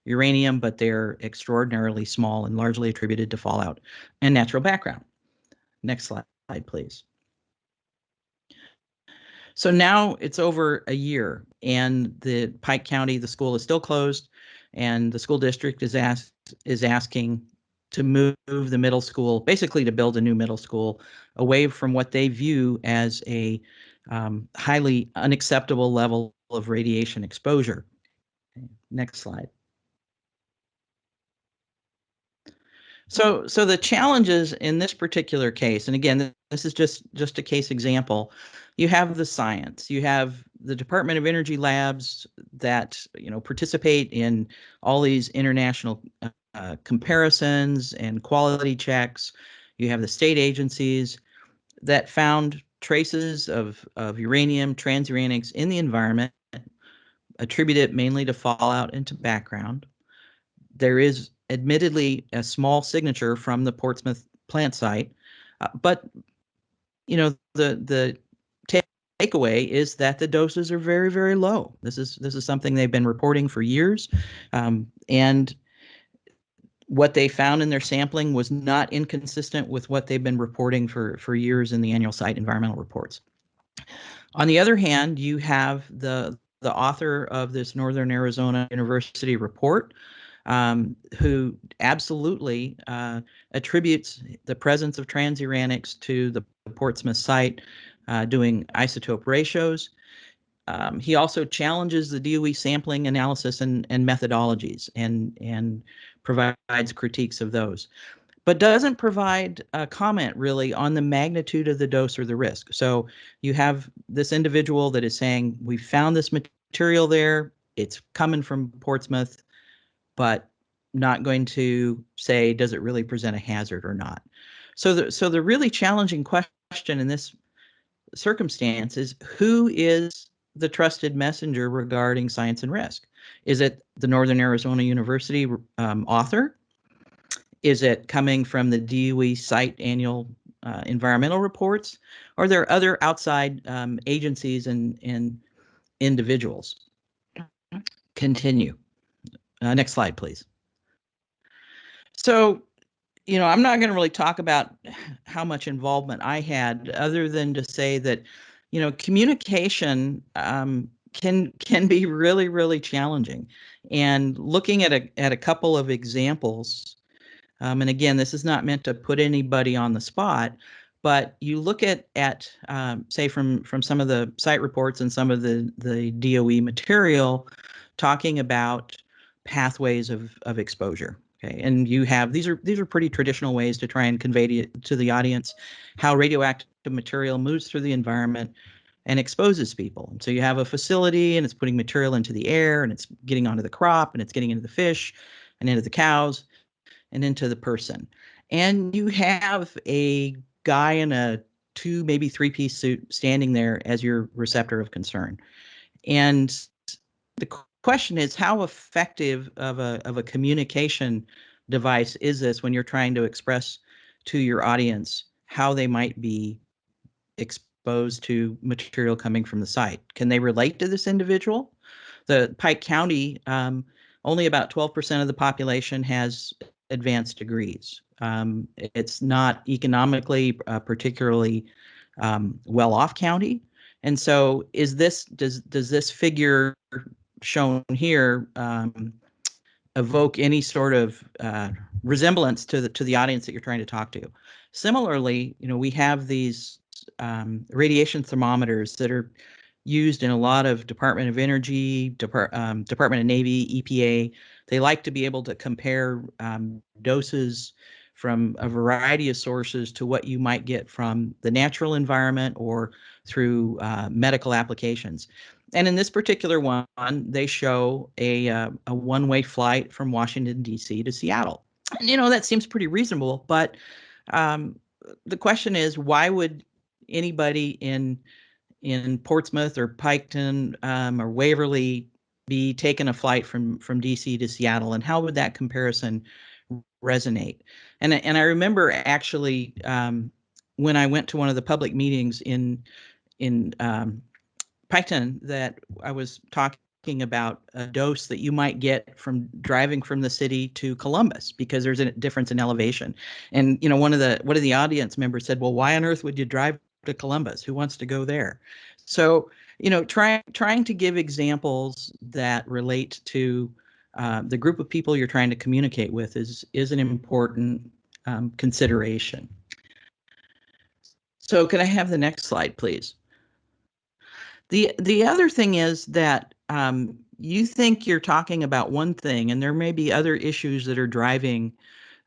uranium, but they're extraordinarily small and largely attributed to fallout and natural background. Next slide, please. So now it's over a year, and the Pike County, the school is still closed, and the school district is asking to move the middle school, basically to build a new middle school, away from what they view as a highly unacceptable level of radiation exposure. Next slide. So the challenges in this particular case, and again, this is just a case example. You have the science, you have the Department of Energy labs that participate in all these international comparisons and quality checks. You have the state agencies that found traces of uranium, transuranics in the environment, attributed mainly to fallout and to background. There is admittedly a small signature from the Portsmouth plant site, but the takeaway is that the doses are very, very low. This is something they've been reporting for years, and what they found in their sampling was not inconsistent with what they've been reporting for years in the annual site environmental reports. On the other hand, you have the author of this Northern Arizona University report, who absolutely attributes the presence of transuranics to the Portsmouth site, doing isotope ratios. He also challenges the DOE sampling analysis and methodologies and provides critiques of those, but doesn't provide a comment really on the magnitude of the dose or the risk. So you have this individual that is saying, we found this material there, it's coming from Portsmouth, but not going to say, does it really present a hazard or not? So the really challenging question in this circumstance is, who is the trusted messenger regarding science and risk? Is it the Northern Arizona University author? Is it coming from the DOE site annual environmental reports? Or are there other outside agencies and individuals? Continue. Next slide, please. So, I'm not going to really talk about how much involvement I had, other than to say that, communication can be really, really challenging. And looking at a couple of examples, and again, this is not meant to put anybody on the spot, but you look at say from some of the site reports and some of the DOE material talking about pathways of exposure. Okay, and you have these are pretty traditional ways to try and convey to the audience how radioactive material moves through the environment and exposes people. And so you have a facility and it's putting material into the air and it's getting onto the crop and it's getting into the fish and into the cows and into the person. And you have a guy in a 2, maybe 3-piece suit standing there as your receptor of concern. And the question is, how effective of a communication device is this when you're trying to express to your audience how they might be exposed to material coming from the site? Can they relate to this individual? The Pike County, only about 12% of the population has advanced degrees. It's not economically particularly well-off county. And so does this figure shown here evoke any sort of resemblance to the audience that you're trying to talk to? Similarly, we have these radiation thermometers that are used in a lot of Department of Energy, Department of Navy, EPA. They like to be able to compare doses from a variety of sources to what you might get from the natural environment or through medical applications. And in this particular one, they show a one-way flight from Washington, D.C. to Seattle. And, that seems pretty reasonable, but the question is, why would anybody in Portsmouth or Piketon or Waverly be taking a flight from DC to Seattle, and how would that comparison resonate? And I remember actually when I went to one of the public meetings in Piketon that I was talking about a dose that you might get from driving from the city to Columbus, because there's a difference in elevation. And one of the audience members said, well, why on earth would you drive to Columbus? Who wants to go there? So trying to give examples that relate to the group of people you're trying to communicate with is an important consideration. So can I have the next slide, please? The other thing is that you think you're talking about one thing, and there may be other issues that are driving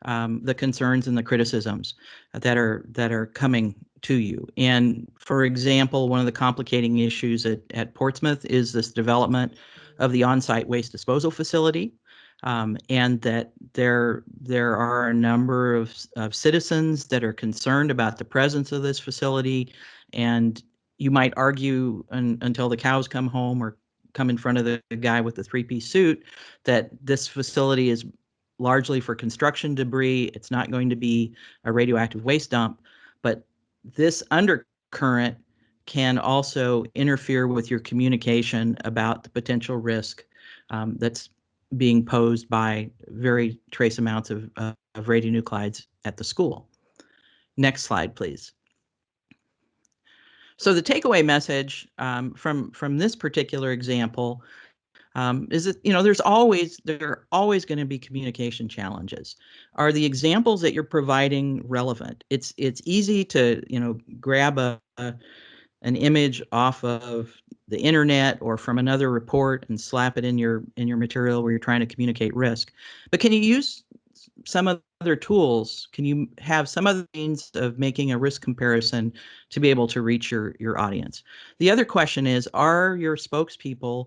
the concerns and the criticisms that are coming to you. And for example, one of the complicating issues at Portsmouth is this development of the on-site waste disposal facility, and that there are a number of citizens that are concerned about the presence of this facility. And you might argue until the cows come home or come in front of the guy with the three-piece suit that this facility is largely for construction debris. It's not going to be a radioactive waste dump, but this undercurrent can also interfere with your communication about the potential risk that's being posed by very trace amounts of radionuclides at the school. Next slide, please. So the takeaway message from this particular example is that there are always going to be communication challenges. Are the examples that you're providing relevant? It's easy to grab an image off of the internet or from another report and slap it in your material where you're trying to communicate risk. But can you use some other tools? Can you have some other means of making a risk comparison to be able to reach your audience? The other question is, are your spokespeople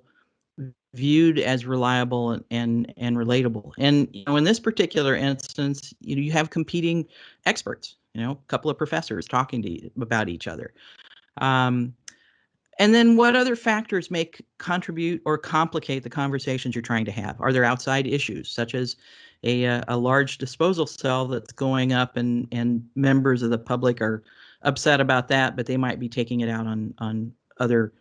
viewed as reliable and relatable? And in this particular instance, you have competing experts, a couple of professors talking to about each other. And then what other factors contribute or complicate the conversations you're trying to have? Are there outside issues, such as a large disposal cell that's going up and members of the public are upset about that, but they might be taking it out on other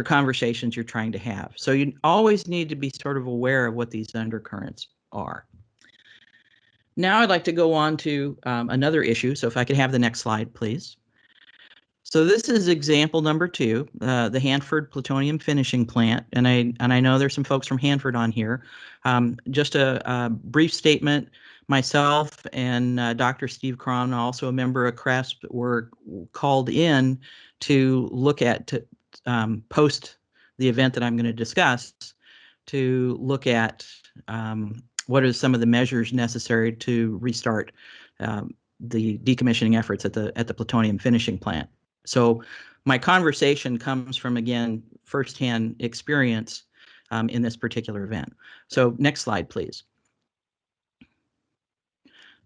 conversations you're trying to have? So you always need to be sort of aware of what these undercurrents are. Now I'd like to go on to another issue. So if I could have the next slide, please. So this is example number 2, the Hanford plutonium finishing plant, and I know there's some folks from Hanford on here. Just a brief statement. Myself and Dr. Steve Cron, also a member of CRESP, were called in to look at post the event that I'm going to discuss, to look at what are some of the measures necessary to restart the decommissioning efforts at the plutonium finishing plant. So my conversation comes from, again, firsthand experience in this particular event. So next slide, please.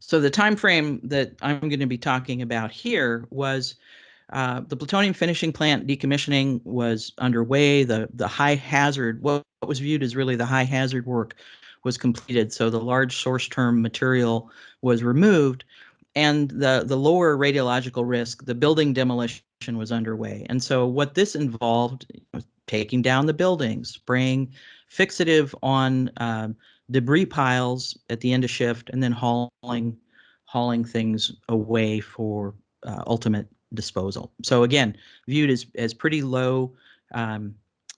So the time frame that I'm going to be talking about here was the plutonium finishing plant decommissioning was underway. The high hazard, what was viewed as really the high hazard work, was completed. So the large source term material was removed, and the lower radiological risk, the building demolition, was underway. And so what this involved was taking down the buildings, spraying fixative on debris piles at the end of shift, and then hauling things away for ultimate disposal. So again, viewed as pretty low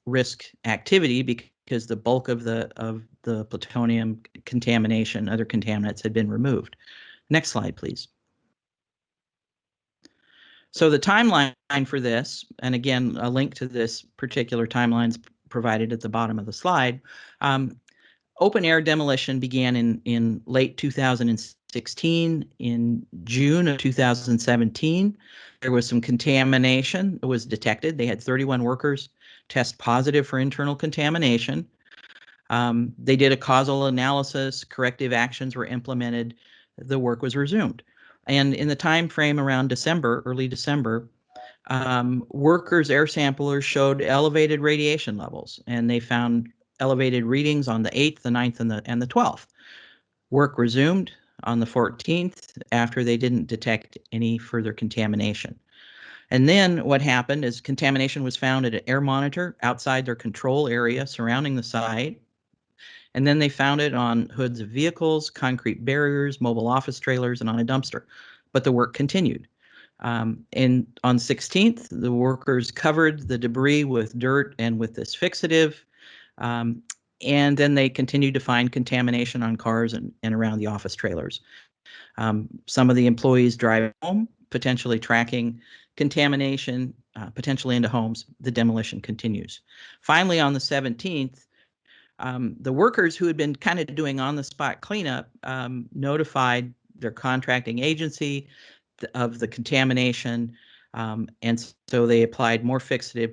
risk activity because the bulk of the plutonium contamination, other contaminants had been removed. Next slide, please. So the timeline for this, and again, a link to this particular timeline is provided at the bottom of the slide. Open air demolition began in late 2016. In June of 2017, there was some contamination that was detected. They had 31 workers test positive for internal contamination. They did a causal analysis, corrective actions were implemented, the work was resumed. And in the time frame around December, early December, workers' air samplers showed elevated radiation levels, and they found elevated readings on the 8th, the 9th, and the 12th. Work resumed on the 14th after they didn't detect any further contamination. And then what happened is contamination was found at an air monitor outside their control area surrounding the site. And then they found it on hoods of vehicles, concrete barriers, mobile office trailers, and on a dumpster. But the work continued. And on 16th, the workers covered the debris with dirt and with this fixative. And then they continued to find contamination on cars and around the office trailers. Some of the employees drive home, potentially tracking contamination, potentially into homes. The demolition continues. Finally, on the 17th, the workers who had been kind of doing on-the-spot cleanup notified their contracting agency of the contamination, and so they applied more fixative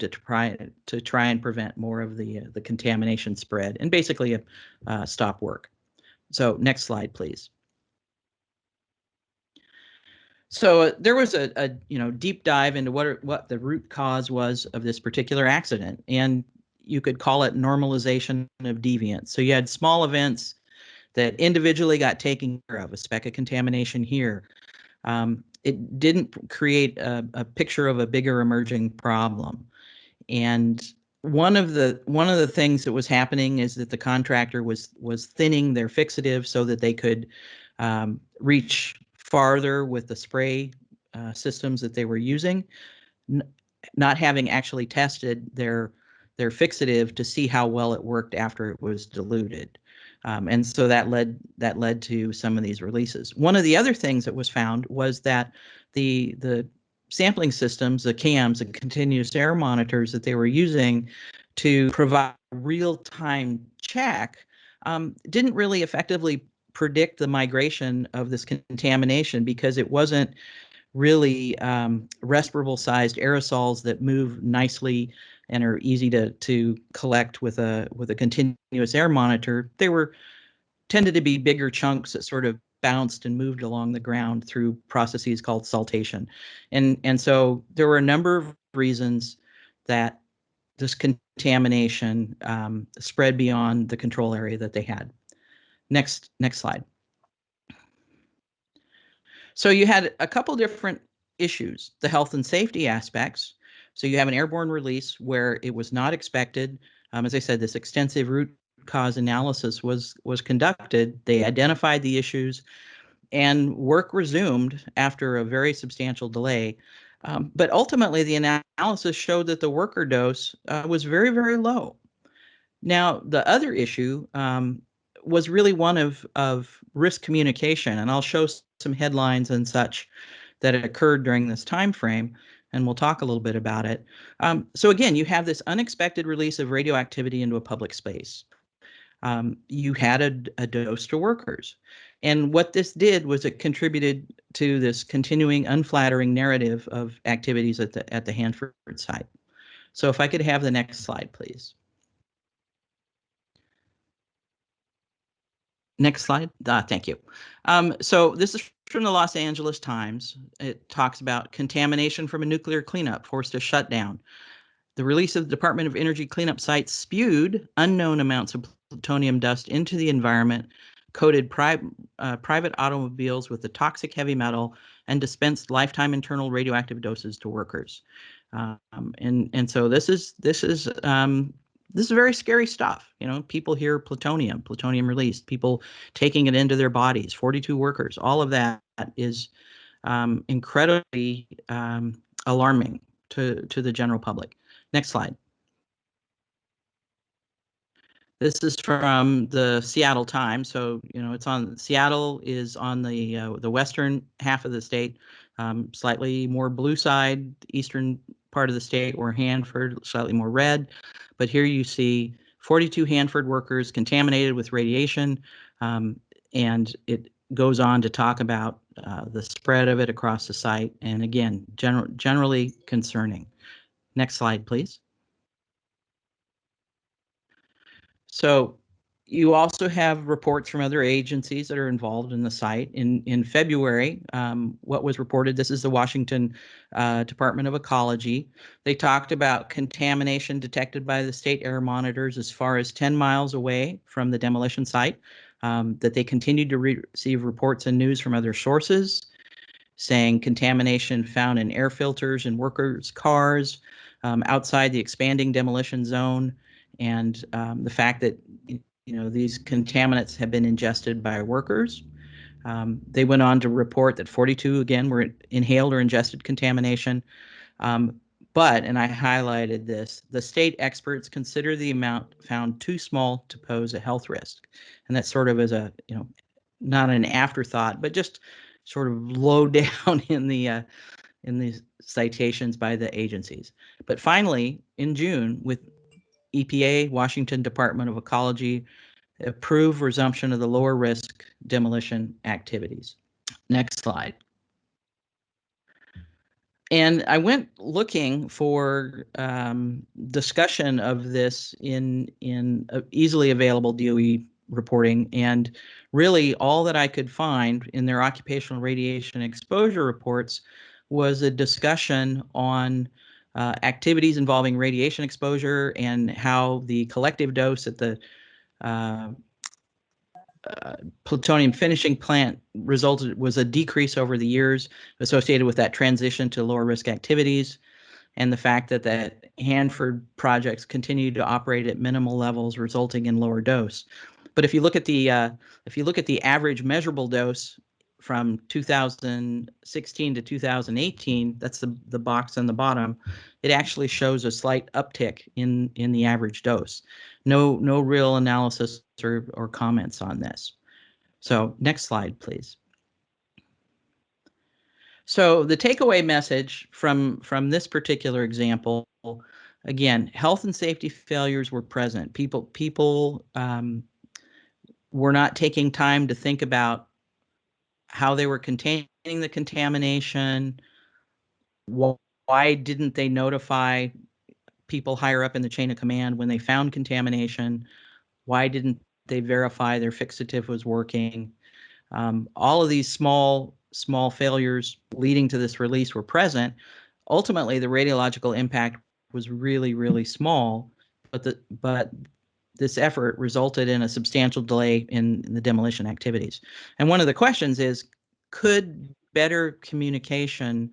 to try and prevent more of the contamination spread and basically stop work. So next slide, please. So there was a deep dive into what the root cause was of this particular accident, and you could call it normalization of deviance. So you had small events that individually got taken care of, a speck of contamination here. It didn't create a picture of a bigger emerging problem. And one of the things that was happening is that the contractor was thinning their fixative so that they could reach farther with the spray systems that they were using, not having actually tested their fixative to see how well it worked after it was diluted. And so that led to some of these releases. One of the other things that was found was that the sampling systems, the CAMs, the continuous air monitors that they were using to provide real-time check, didn't really effectively predict the migration of this contamination because it wasn't really respirable sized aerosols that move nicely and are easy to collect with a continuous air monitor. They tended to be bigger chunks that sort of bounced and moved along the ground through processes called saltation. And so there were a number of reasons that this contamination spread beyond the control area that they had. Next slide. So you had a couple different issues, the health and safety aspects. So you have an airborne release where it was not expected. As I said, this extensive root cause analysis was conducted. They identified the issues and work resumed after a very substantial delay. But ultimately, the analysis showed that the worker dose was very, very low. Now, the other issue was really one of risk communication, and I'll show some headlines and such that occurred during this time frame, and we'll talk a little bit about it. So again, you have this unexpected release of radioactivity into a public space. You had a dose to workers. And what this did was it contributed to this continuing unflattering narrative of activities at the Hanford site. So if I could have the next slide, please. Next slide. Thank you. So this is from the Los Angeles Times. It talks about contamination from a nuclear cleanup forced a shutdown. The release of the Department of Energy cleanup sites spewed unknown amounts of plutonium dust into the environment, coated private automobiles with the toxic heavy metal, and dispensed lifetime internal radioactive doses to workers. And so this is very scary stuff. You know, people hear plutonium released, people taking it into their bodies, 42 workers. All of that is incredibly alarming to the general public. Next slide. This is from the Seattle Times. So, it's on Seattle is on the western half of the state, slightly more blue side, eastern part of the state, or Hanford, slightly more red. But here you see 42 Hanford workers contaminated with radiation, and it goes on to talk about the spread of it across the site, and again, generally concerning. Next slide, please. So you also have reports from other agencies that are involved in the site. In February, what was reported, this is the Washington Department of Ecology. They talked about contamination detected by the state air monitors as far as 10 miles away from the demolition site, that they continued to receive reports and news from other sources saying contamination found in air filters in workers' cars, outside the expanding demolition zone, and the fact that these contaminants have been ingested by workers. They went on to report that 42 again were inhaled or ingested contamination. But, and I highlighted this, the state experts consider the amount found too small to pose a health risk, and that sort of is a not an afterthought, but just sort of low down in the citations by the agencies. But finally, in June, with EPA, Washington Department of Ecology, approved resumption of the lower risk demolition activities. Next slide. And I went looking for discussion of this in easily available DOE reporting, and really all that I could find in their occupational radiation exposure reports was a discussion on activities involving radiation exposure and how the collective dose at the plutonium finishing plant was a decrease over the years associated with that transition to lower risk activities, and the fact that Hanford projects continue to operate at minimal levels, resulting in lower dose. But if you look at the average measurable dose from 2016 to 2018, that's the box on the bottom, it actually shows a slight uptick in the average dose. No real analysis or comments on this. So next slide, please. So the takeaway message from this particular example, again, health and safety failures were present. People were not taking time to think about how they were containing the contamination. Why didn't they notify people higher up in the chain of command when they found contamination? Why didn't they verify their fixative was working? All of these small failures leading to this release were present. Ultimately, the radiological impact was really, really small, but this effort resulted in a substantial delay in the demolition activities. And one of the questions is, could better communication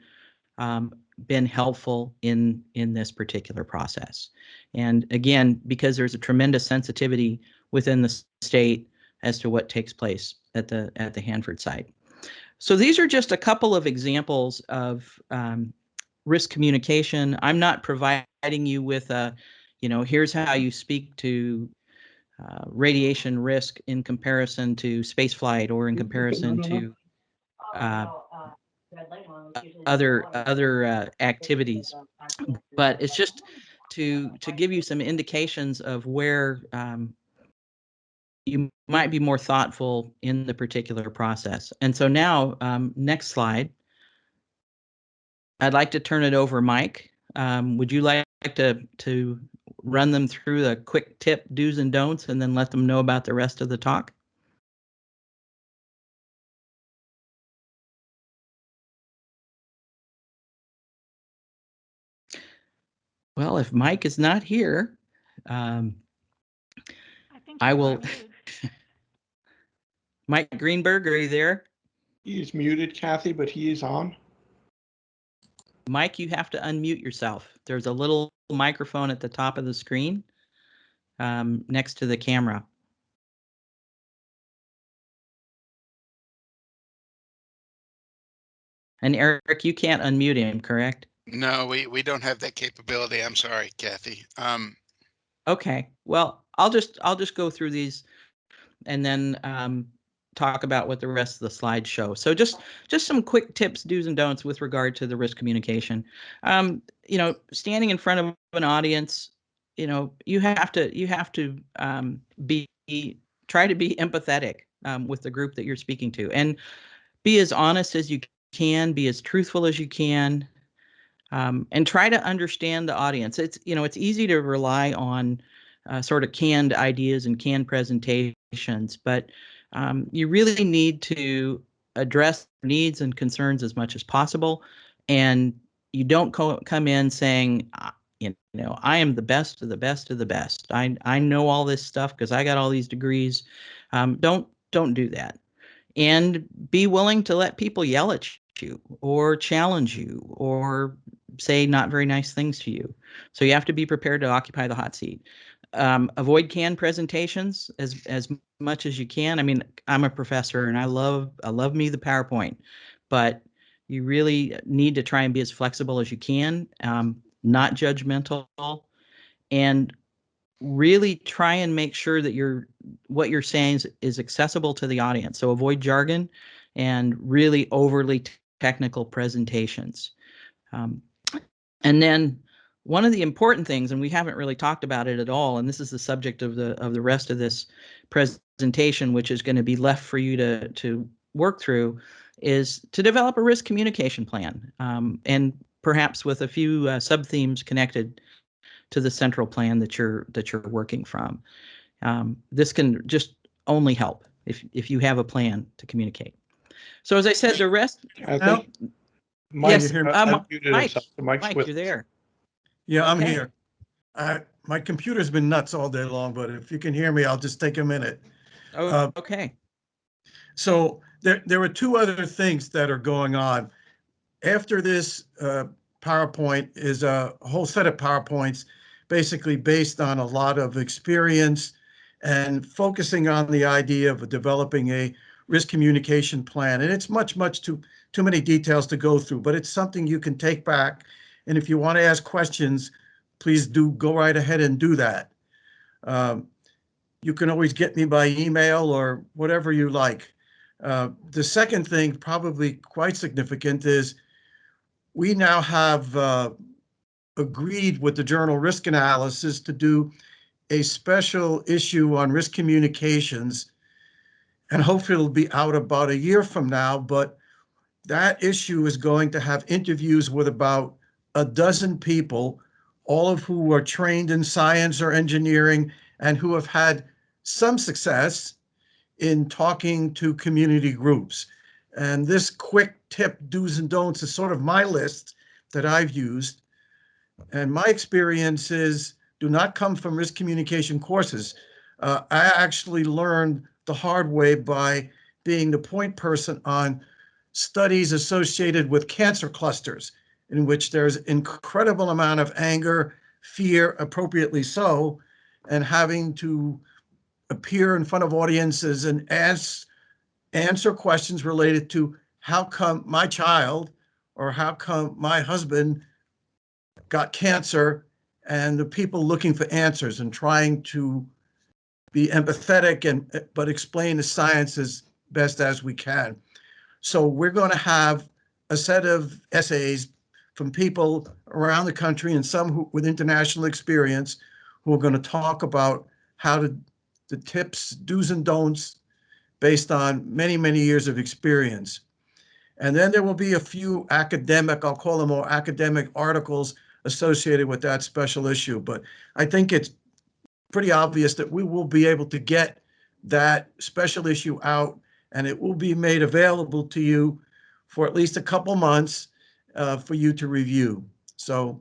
been helpful in this particular process? And again, because there's a tremendous sensitivity within the state as to what takes place at the Hanford site. So these are just a couple of examples of risk communication. I'm not providing you with a, here's how you speak to radiation risk in comparison to spaceflight or in comparison to other activities, but it's just to give you some indications of where you might be more thoughtful in the particular process. And so now, next slide. I'd like to turn it over, Mike. Would you like to run them through the quick tip do's and don'ts and then let them know about the rest of the talk? Well, if Mike is not here, I will. Mike Greenberg, are you there? He is muted, Kathy, but he is on. Mike, you have to unmute yourself. There's a little microphone at the top of the screen next to the camera. And Eric, you can't unmute him, correct? No, we don't have that capability. I'm sorry, Kathy. Okay, well, I'll just go through these and then talk about what the rest of the slides show. So just some quick tips, do's and don'ts with regard to the risk communication. Standing in front of an audience, you have to be try to be empathetic with the group that you're speaking to, and be as honest as you can, be as truthful as you can, and try to understand the audience. It's easy to rely on sort of canned ideas and canned presentations, but you really need to address needs and concerns as much as possible. And you don't come in saying, I am the best of the best of the best. I know all this stuff because I got all these degrees. Don't do that. And be willing to let people yell at you or challenge you or say not very nice things to you. So you have to be prepared to occupy the hot seat. Avoid canned presentations as much as you can. I mean, I'm a professor and I love me the PowerPoint, but you really need to try and be as flexible as you can, not judgmental, and really try and make sure that what you're saying is accessible to the audience. So avoid jargon and really overly technical presentations. And then one of the important things, and we haven't really talked about it at all, and this is the subject of the rest of this presentation, which is going to be left for you to work through, is to develop a risk communication plan, and perhaps with a few sub-themes connected to the central plan that you're working from. This can just only help if you have a plan to communicate. So as I said, the rest. I think. Mike, Yes, Mike, you're there. Yeah, I'm Okay. here. My computer's been nuts all day long, but if you can hear me, I'll just take a minute. Oh, okay. So there were two other things that are going on. After this PowerPoint is a whole set of PowerPoints, basically based on a lot of experience and focusing on the idea of developing a risk communication plan. And it's much too many details to go through, but it's something you can take back. And if you want to ask questions, please do go right ahead and do that. You can always get me by email or whatever you like. The second thing, probably quite significant, is we now have agreed with the journal Risk Analysis to do a special issue on risk communications, and hopefully it'll be out about a year from now, but that issue is going to have interviews with about a dozen people, all of who are trained in science or engineering and who have had some success in talking to community groups. And this quick tip, do's and don'ts, is sort of my list that I've used. And my experiences do not come from risk communication courses. I actually learned the hard way by being the point person on studies associated with cancer clusters, in which there's incredible amount of anger, fear, appropriately so, and having to appear in front of audiences and answer questions related to how come my child or how come my husband got cancer, and the people looking for answers and trying to be empathetic but explain the science as best as we can. So we're going to have a set of essays from people around the country and some with international experience who are going to talk about how the tips, do's and don'ts based on many years of experience. And then there will be a few academic, I'll call them more academic articles associated with that special issue. But I think it's pretty obvious that we will be able to get that special issue out, and it will be made available to you for at least a couple months for you to review. So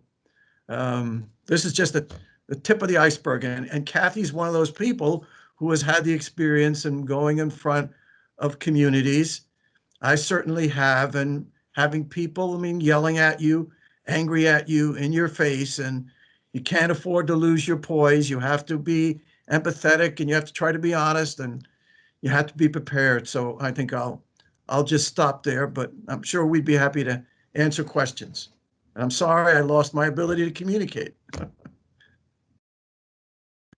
this is just the tip of the iceberg. And Kathy's one of those people who has had the experience in going in front of communities. I certainly have, and having people, yelling at you, angry at you in your face, and you can't afford to lose your poise. You have to be empathetic, and you have to try to be honest, and you have to be prepared. So I think I'll just stop there, but I'm sure we'd be happy to answer questions. And I'm sorry I lost my ability to communicate.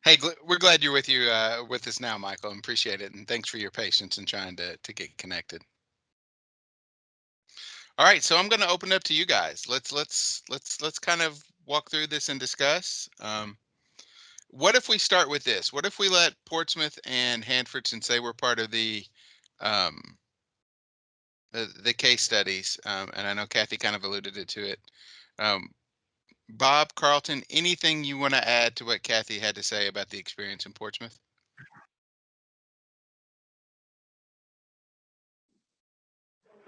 Hey, we're glad you're with us now, Michael. And appreciate it, and thanks for your patience in trying to get connected. All right, so I'm going to open it up to you guys. Let's kind of walk through this and discuss. What if we start with this? What if we let Portsmouth and Hanford, since they were part of um, the case studies, and I know Kathy kind of alluded to it. Bob, Carlton, anything you want to add to what Kathy had to say about the experience in Portsmouth?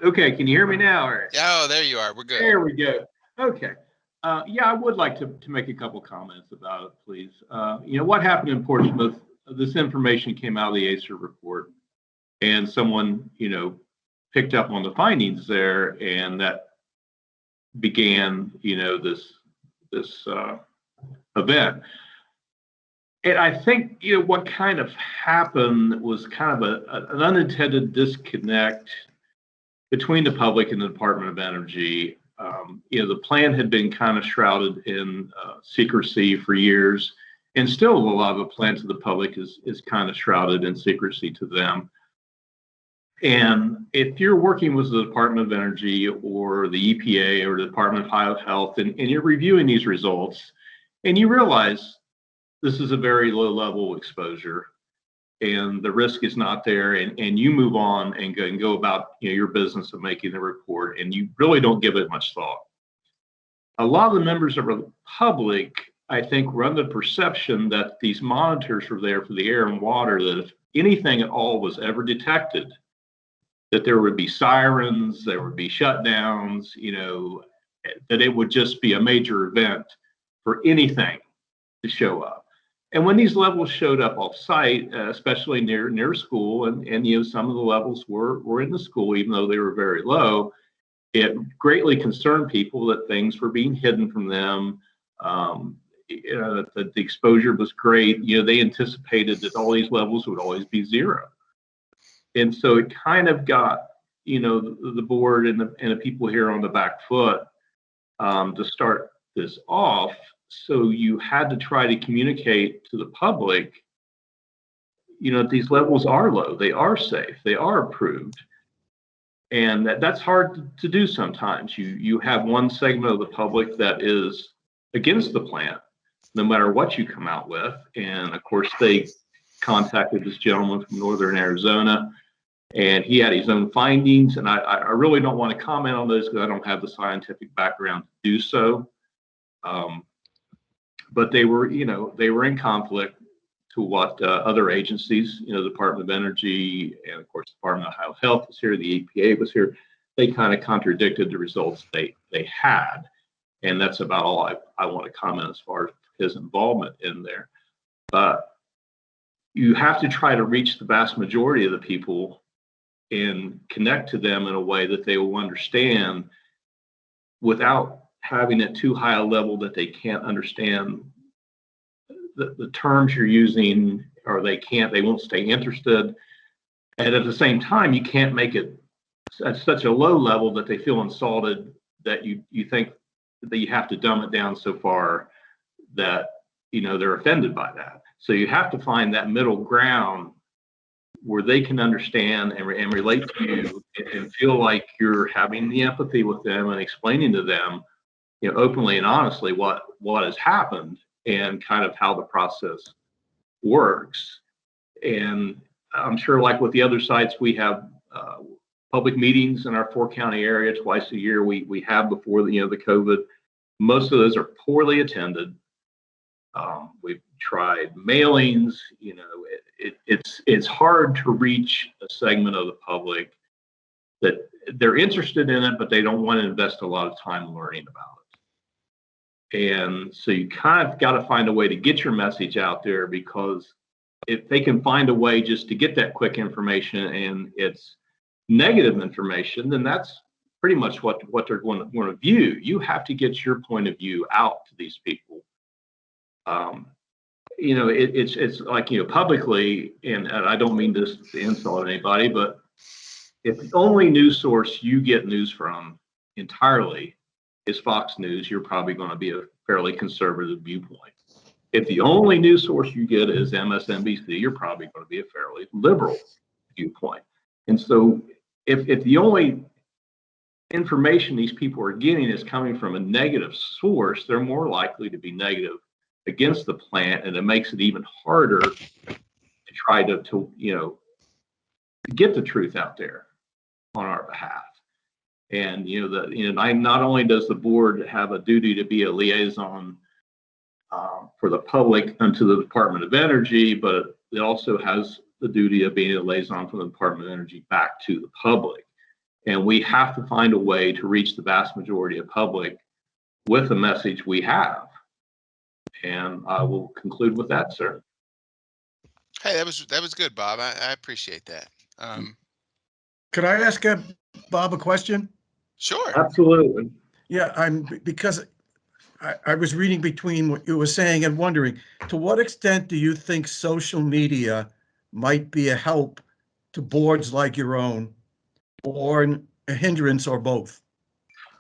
Okay, can you hear me now, Eric? Oh, there you are. We're good. There we go. Okay. Yeah, I would like to make a couple comments about it, please. What happened in Portsmouth, this information came out of the ACER report, and someone, picked up on the findings there, and that began, this event. And I think, what kind of happened was kind of an unintended disconnect between the public and the Department of Energy. The plan had been kind of shrouded in secrecy for years, and still a lot of the plan to the public is kind of shrouded in secrecy to them. And if you're working with the Department of Energy or the EPA or the Department of Health, and you're reviewing these results, and you realize this is a very low level exposure, and the risk is not there, and you move on and go about your business of making the report, and you really don't give it much thought. A lot of the members of the public, I think, were under the perception that these monitors were there for the air and water, that if anything at all was ever detected, that there would be sirens, there would be shutdowns, that it would just be a major event for anything to show up. And when these levels showed up off site, especially near school, and some of the levels were in the school, even though they were very low, it greatly concerned people that things were being hidden from them. That the exposure was great. They anticipated that all these levels would always be zero. And so it kind of got, the board and the people here on the back foot to start this off. So you had to try to communicate to the public, these levels are low, they are safe, they are approved. And that's hard to do sometimes. You have one segment of the public that is against the plant, no matter what you come out with. And of course, they contacted this gentleman from Northern Arizona, and he had his own findings. And I really don't want to comment on those because I don't have the scientific background to do so. But they were in conflict to what other agencies, the Department of Energy and of course, the Department of Health was here, the EPA was here. They kind of contradicted the results they had. And that's about all I want to comment as far as his involvement in there. But you have to try to reach the vast majority of the people and connect to them in a way that they will understand without having it too high a level that they can't understand the terms you're using, or they won't stay interested. And at the same time, you can't make it at such a low level that they feel insulted, that you think that you have to dumb it down so far that they're offended by that. So you have to find that middle ground where they can understand and relate to you and feel like you're having the empathy with them and explaining to them, openly and honestly what has happened and kind of how the process works. And I'm sure, like with the other sites, we have public meetings in our 4-county area twice a year. We have before the COVID. Most of those are poorly attended. We've tried mailings. It's hard to reach a segment of the public that they're interested in it, but they don't want to invest a lot of time learning about it. And so you kind of got to find a way to get your message out there, because if they can find a way just to get that quick information and it's negative information, then that's pretty much what they're going to view. You have to get your point of view out to these people. It's like, publicly, and I don't mean this to insult anybody, but if the only news source you get news from entirely is Fox News, you're probably going to be a fairly conservative viewpoint. If the only news source you get is MSNBC, you're probably going to be a fairly liberal viewpoint. And so if the only information these people are getting is coming from a negative source, they're more likely to be negative against the plant, and it makes it even harder to try to get the truth out there on our behalf. And not only does the board have a duty to be a liaison for the public unto the Department of Energy, but it also has the duty of being a liaison from the Department of Energy back to the public. And we have to find a way to reach the vast majority of public with the message we have. And I will conclude with that, sir. Hey, that was good, Bob. I appreciate that. Could I ask Bob a question? Sure. Absolutely. Yeah, because I was reading between what you were saying and wondering, to what extent do you think social media might be a help to boards like your own, or a hindrance, or both?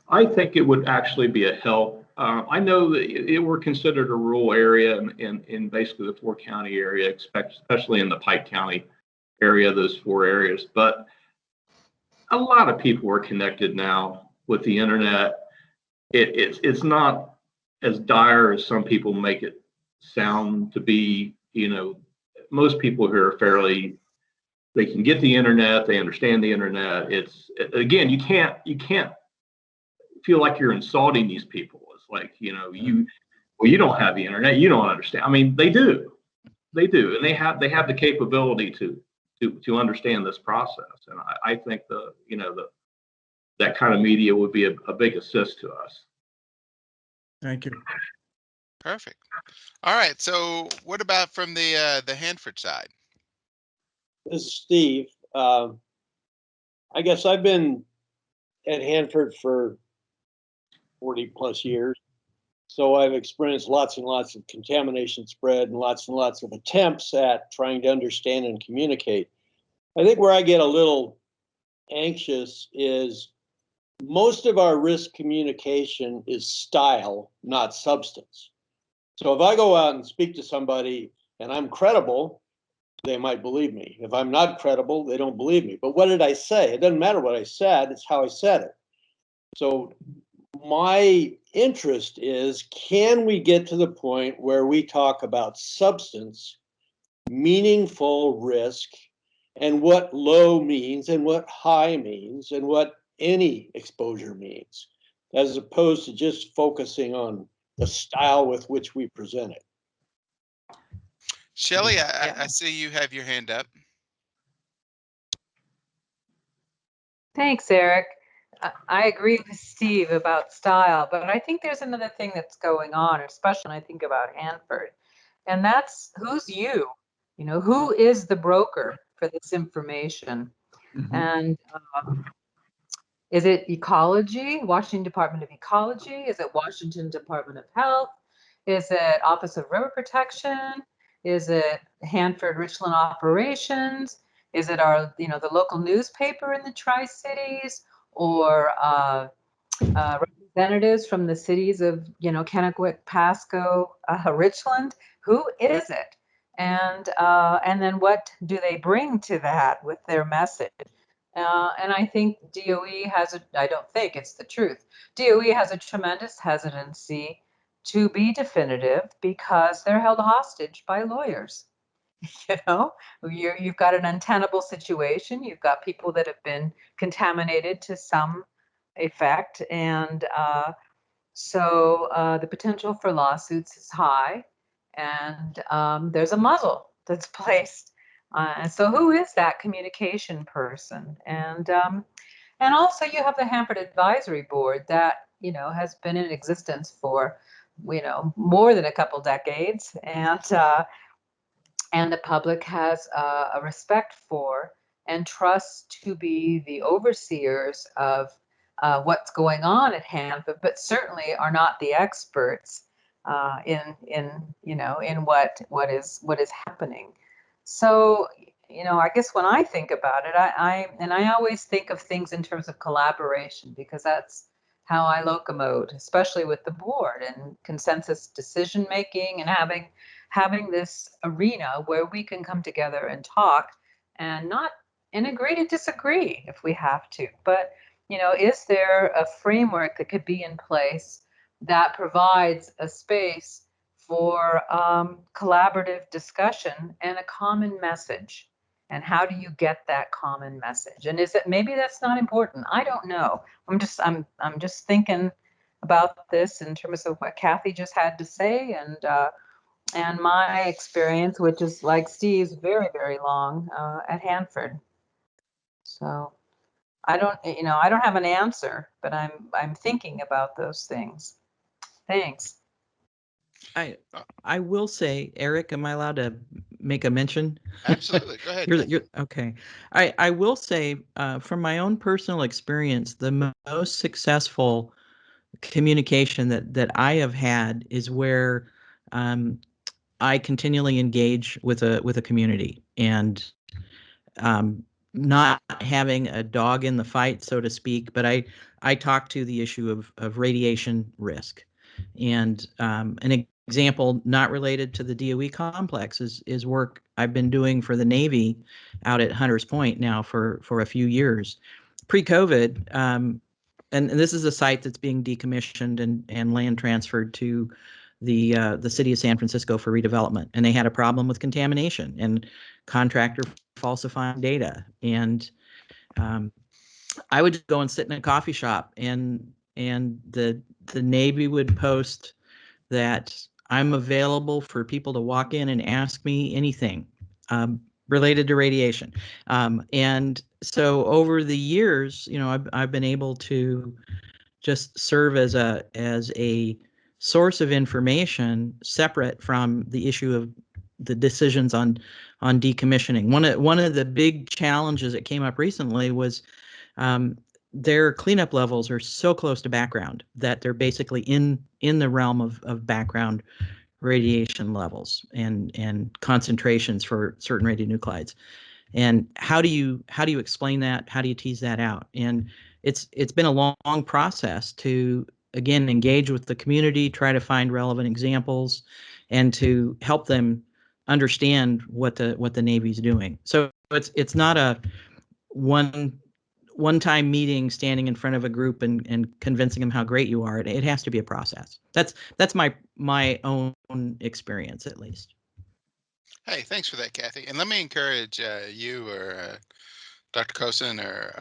I think it would actually be a help. I know that we're considered a rural area in basically the 4-county area, especially in the Pike County area, those 4 areas. But a lot of people are connected now with the internet. It's not as dire as some people make it sound to be. Most people here are they can get the internet, they understand the internet. It's, again, you can't feel like you're insulting these people. It's like, you don't have the internet, you don't understand. I mean, they do, and they have the capability to understand this process. And I think that kind of media would be a big assist to us. Thank you. Perfect. All right. So what about from the Hanford side? This is Steve. I guess I've been at Hanford for 40 plus years. So I've experienced lots and lots of contamination spread and lots of attempts at trying to understand and communicate. I think where I get a little anxious is most of our risk communication is style, not substance. So if I go out and speak to somebody and I'm credible, they might believe me. If I'm not credible, they don't believe me. But what did I say? It doesn't matter what I said, it's how I said it. So my interest is, can we get to the point where we talk about substance, meaningful risk, and what low means and what high means and what any exposure means, as opposed to just focusing on the style with which we present it. Shelley, I see you have your hand up. Thanks, Eric. I agree with Steve about style, but I think there's another thing that's going on, especially when I think about Hanford, and that's who's you? Who is the broker for this information? Mm-hmm. And is it ecology, Washington Department of Ecology? Is it Washington Department of Health? Is it Office of River Protection? Is it Hanford Richland Operations? Is it the local newspaper in the Tri-Cities, or representatives from the cities of, Kennewick, Pasco, Richland? Who is it? And then what do they bring to that with their message? And I think DOE I don't think it's the truth. DOE has a tremendous hesitancy to be definitive because they're held hostage by lawyers. You've got an untenable situation. You've got people that have been contaminated to some effect. And so the potential for lawsuits is high. And there's a muzzle that's placed. So who is that communication person? And also you have the Hanford Advisory Board that, has been in existence for, more than a couple decades. And the public has a respect for and trust to be the overseers of what's going on at Hanford, but certainly are not the experts in what is happening. So, I guess when I think about it, I always think of things in terms of collaboration, because that's how I locomote, especially with the board and consensus decision making, and having this arena where we can come together and talk and not and agree to disagree if we have to. But is there a framework that could be in place that provides a space for collaborative discussion and a common message? And how do you get that common message? And is it, maybe that's not important? I don't know. I'm just thinking about this in terms of what Kathy just had to say, and my experience, which is like Steve's, very, very long at Hanford. So I don't have an answer, but I'm thinking about those things. Thanks. I will say, Eric, am I allowed to make a mention? Absolutely. Go ahead. You're okay. I will say, from my own personal experience, the most successful communication that I have had is where I continually engage with a community, and not having a dog in the fight, so to speak, but I talk to the issue of radiation risk. And an example not related to the DOE complex is work I've been doing for the Navy out at Hunters Point now for a few years. Pre-COVID, and this is a site that's being decommissioned and land transferred to the city of San Francisco for redevelopment, and they had a problem with contamination and contractor falsifying data. And I would just go and sit in a coffee shop, and the Navy would post that I'm available for people to walk in and ask me anything related to radiation. And so over the years, I've been able to just serve as a source of information separate from the issue of the decisions on decommissioning. One of the big challenges that came up recently was their cleanup levels are so close to background that they're basically in the realm of background radiation levels and concentrations for certain radionuclides. And how do you explain that? How do you tease that out? And it's been a long process to, again, engage with the community, try to find relevant examples, and to help them understand what the Navy's doing. So it's not a one-time meeting standing in front of a group and convincing them how great you are. It has to be a process. That's my own experience, at least. Hey, thanks for that, Kathy. And let me encourage you or Dr. Kosen or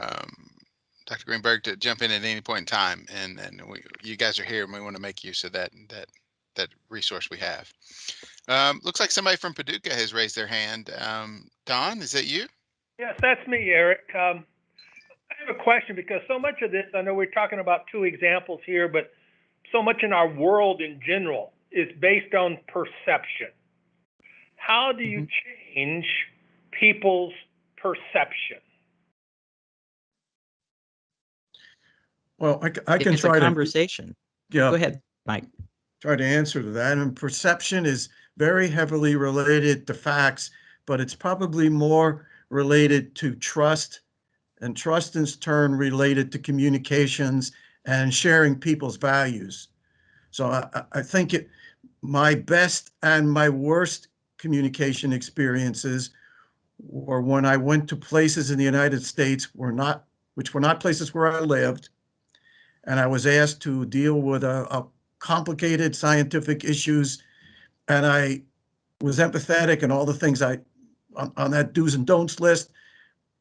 Dr. Greenberg to jump in at any point in time. And you guys are here, and we want to make use of that resource we have. Looks like somebody from Paducah has raised their hand. Don, is that you? Yes, that's me, Eric. I have a question, because so much of this, I know we're talking about two examples here, but so much in our world in general is based on perception. How do you change people's perception? Well, I can it's try a conversation. Go ahead, Mike. Try to answer to that. And perception is very heavily related to facts, but it's probably more related to trust, and trust in turn related to communications and sharing people's values. So I think my best and my worst communication experiences were when I went to places in the United States which were not places where I lived, and I was asked to deal with a complicated scientific issues, and I was empathetic and all the things on that do's and don'ts list,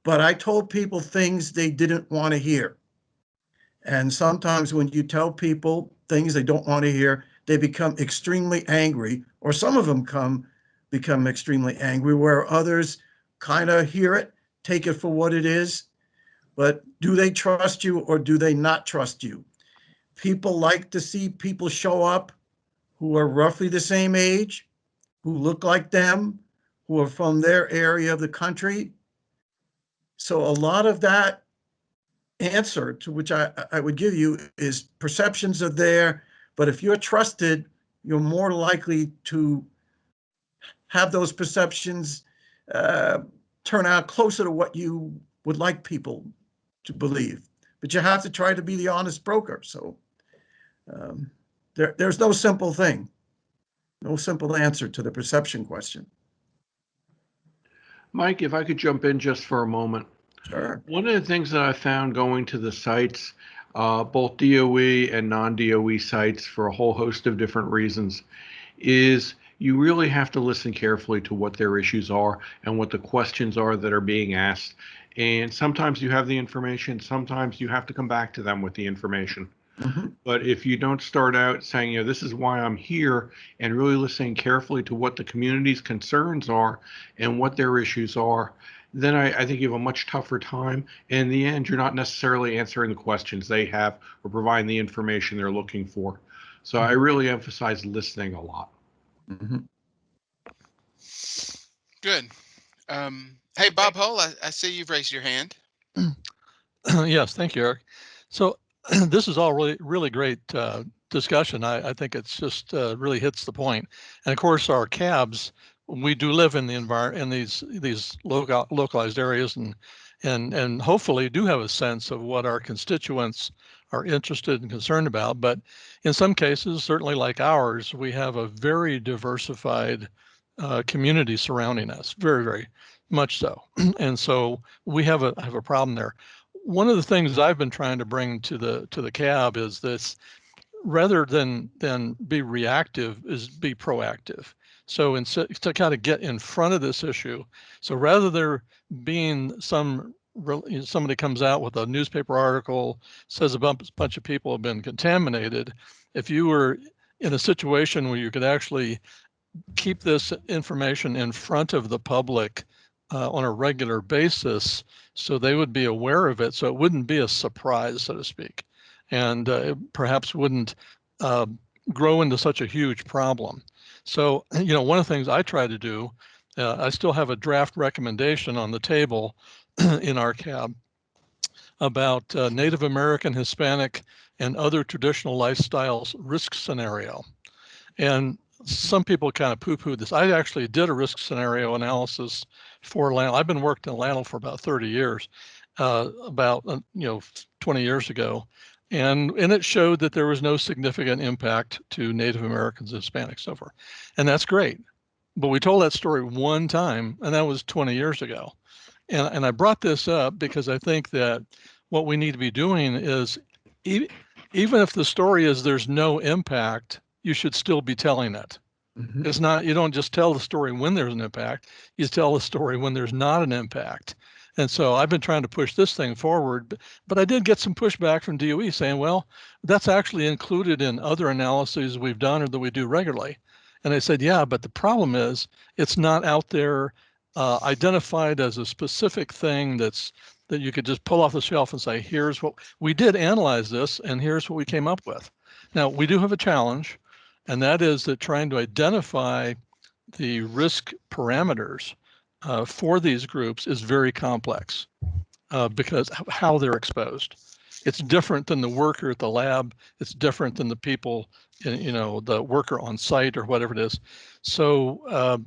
but I told people things they didn't want to hear. And sometimes when you tell people things they don't want to hear, they become extremely angry, or some of them become extremely angry, where others kind of hear it, take it for what it is. But do they trust you or do they not trust you? People like to see people show up who are roughly the same age, who look like them, who are from their area of the country. So a lot of that answer to which I would give you is perceptions are there, but if you're trusted, you're more likely to have those perceptions turn out closer to what you would like people to believe. but you have to try to be the honest broker. So there's no simple thing, no simple answer to the perception question. Mike, if I could jump in just for a moment. Sure. One of the things that I found going to the sites, both DOE and non-DOE sites for a whole host of different reasons, is you really have to listen carefully to what their issues are and what the questions are that are being asked. And sometimes you have the information, sometimes you have to come back to them with the information. Mm-hmm. But if you don't start out saying, you know, this is why I'm here, and really listening carefully to what the community's concerns are and what their issues are, then I think you have a much tougher time. And in the end, you're not necessarily answering the questions they have or providing the information they're looking for. So I really emphasize listening a lot. Mm-hmm. Good. Hey, Bob Hull, I see you've raised your hand. Yes, thank you, Eric. So this is all really great discussion. I think it's just really hits the point. And of course, our cabs, we do live in the environment in these localized areas, and hopefully do have a sense of what our constituents are interested and concerned about. But in some cases, certainly like ours, we have a very diversified community surrounding us, very, very much so. And so we have a problem there. One of the things I've been trying to bring to the cab is this: rather than be reactive, is be proactive. So to kind of get in front of this issue. So rather there being somebody comes out with a newspaper article, says a bunch of people have been contaminated, if you were in a situation where you could actually keep this information in front of the public on a regular basis, so they would be aware of it, so it wouldn't be a surprise, so to speak, and it perhaps wouldn't grow into such a huge problem. So, you know, one of the things I try to do, I still have a draft recommendation on the table in our cab about Native American, Hispanic, and other traditional lifestyles risk scenario. And some people kind of poo-poo this. I actually did a risk scenario analysis for LANL. I've been working in LANL for about 30 years, about 20 years ago, and it showed that there was no significant impact to Native Americans, Hispanics, so forth, and that's great. But we told that story one time, and that was 20 years ago. And I brought this up because I think that what we need to be doing is, even if the story is there's no impact, you should still be telling it. Mm-hmm. It's not, you don't just tell the story when there's an impact, you tell the story when there's not an impact. And so I've been trying to push this thing forward, but I did get some pushback from DOE saying, well, that's actually included in other analyses we've done or that we do regularly. And I said, yeah, but the problem is it's not out there identified as a specific thing that you could just pull off the shelf and say, here's what we did analyze this, and here's what we came up with. Now, we do have a challenge, and that is that trying to identify the risk parameters for these groups is very complex because of how they're exposed. It's different than the worker at the lab. It's different than the people, the worker on site or whatever it is. So,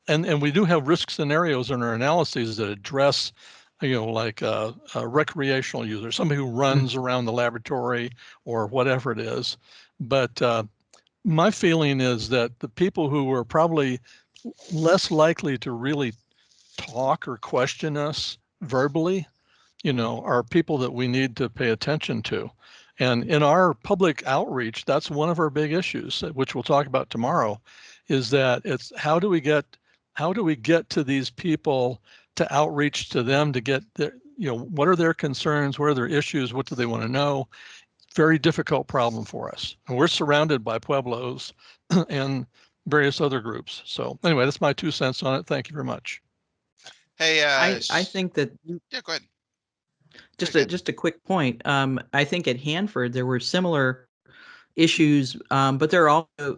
and we do have risk scenarios in our analyses that address, like a recreational user, somebody who runs around the laboratory or whatever it is. But my feeling is that the people who are probably less likely to really talk or question us verbally, are people that we need to pay attention to. And in our public outreach, that's one of our big issues, which we'll talk about tomorrow, is that it's how do we get to these people, to outreach to them, to get their, what are their concerns, what are their issues, what do they want to know? Very difficult problem for us. And we're surrounded by Pueblos and various other groups. So anyway, that's my 2 cents on it. Thank you very much. Hey, I think that. Yeah, go ahead. Just a quick point. I think at Hanford there were similar issues, but there are also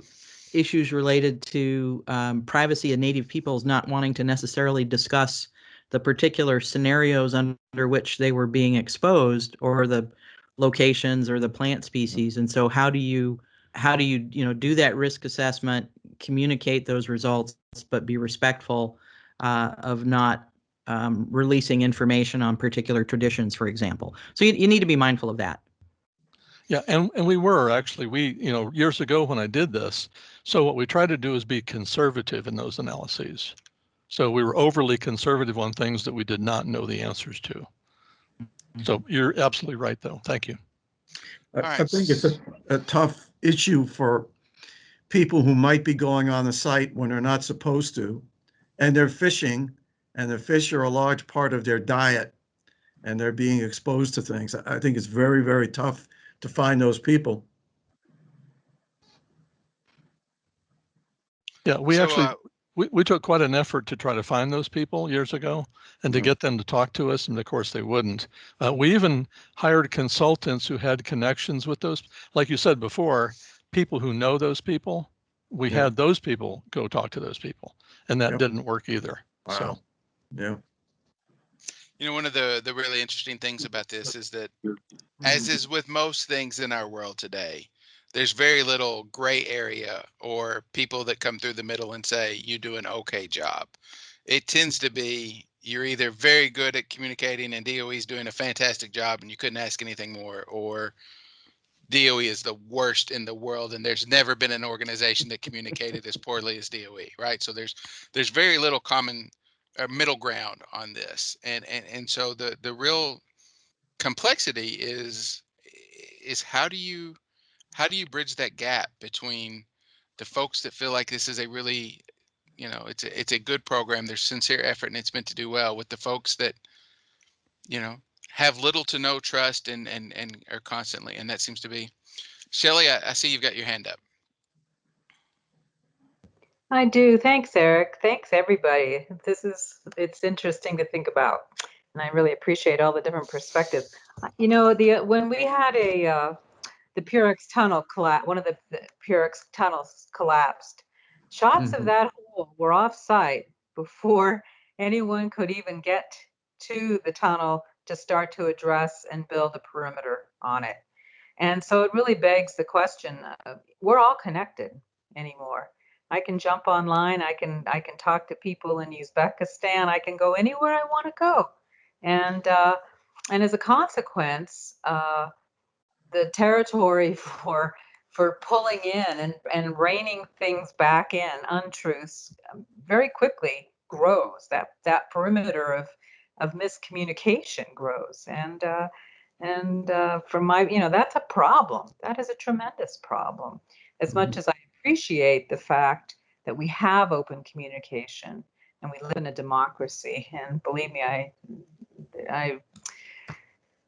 issues related to privacy and Native peoples not wanting to necessarily discuss the particular scenarios under which they were being exposed, or the locations or the plant species. And so how do you do that risk assessment, communicate those results, but be respectful of not releasing information on particular traditions, for example. So you need to be mindful of that. Yeah, and we were actually, years ago when I did this, so what we tried to do is be conservative in those analyses. So we were overly conservative on things that we did not know the answers to. So you're absolutely right, though. Thank you. I think it's a tough issue for people who might be going on the site when they're not supposed to, and they're fishing, and the fish are a large part of their diet, and they're being exposed to things. I think it's very, very tough to find those people. Yeah, we took quite an effort to try to find those people years ago and to get them to talk to us, and of course they wouldn't. We even hired consultants who had connections with those, like you said before, people who know those people. We had those people go talk to those people, and that didn't work either. Wow. So, yeah. You know, one of the really interesting things about this is that, as is with most things in our world today, there's very little gray area or people that come through the middle and say, you do an okay job. It tends to be you're either very good at communicating and DOE is doing a fantastic job and you couldn't ask anything more, or DOE is the worst in the world and there's never been an organization that communicated as poorly as DOE, right? So there's very little common middle ground on this. And so the real complexity is how do you bridge that gap between the folks that feel like this is a really, it's a good program, there's sincere effort and it's meant to do well, with the folks that have little to no trust and are constantly, and that seems to be Shelley. I see you've got your hand up. I do. Thanks, Eric. Thanks, everybody. It's interesting to think about, and I really appreciate all the different perspectives. When we had the Purex tunnel collapse, one of the Purex tunnels collapsed, shots of that hole were off-site before anyone could even get to the tunnel to start to address and build a perimeter on it. And so it really begs the question, we're all connected anymore. I can jump online, I can talk to people in Uzbekistan, I can go anywhere I want to go. And as a consequence, the territory for pulling in and reining things back in, untruths, very quickly grows. That perimeter of miscommunication grows. And from my, that's a problem. That is a tremendous problem. As much as I appreciate the fact that we have open communication and we live in a democracy, and believe me, I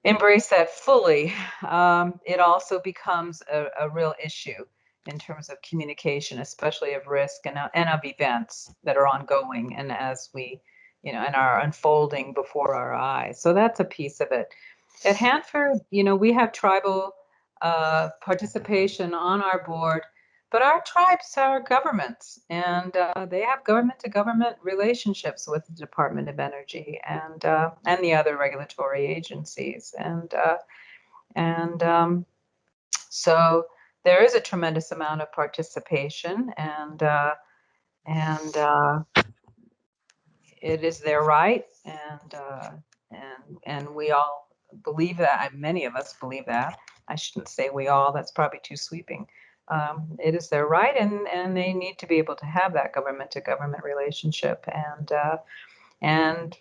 embrace that fully, it also becomes a real issue in terms of communication, especially of risk and of events that are ongoing and as we, and are unfolding before our eyes. So that's a piece of it. At Hanford, we have tribal participation on our board, but our tribes are governments, and they have government-to-government relationships with the Department of Energy and the other regulatory agencies, so there is a tremendous amount of participation, and it is their right, and we all believe that. Many of us believe that. I shouldn't say we all. That's probably too sweeping. It is their right, and they need to be able to have that government-to-government relationship. And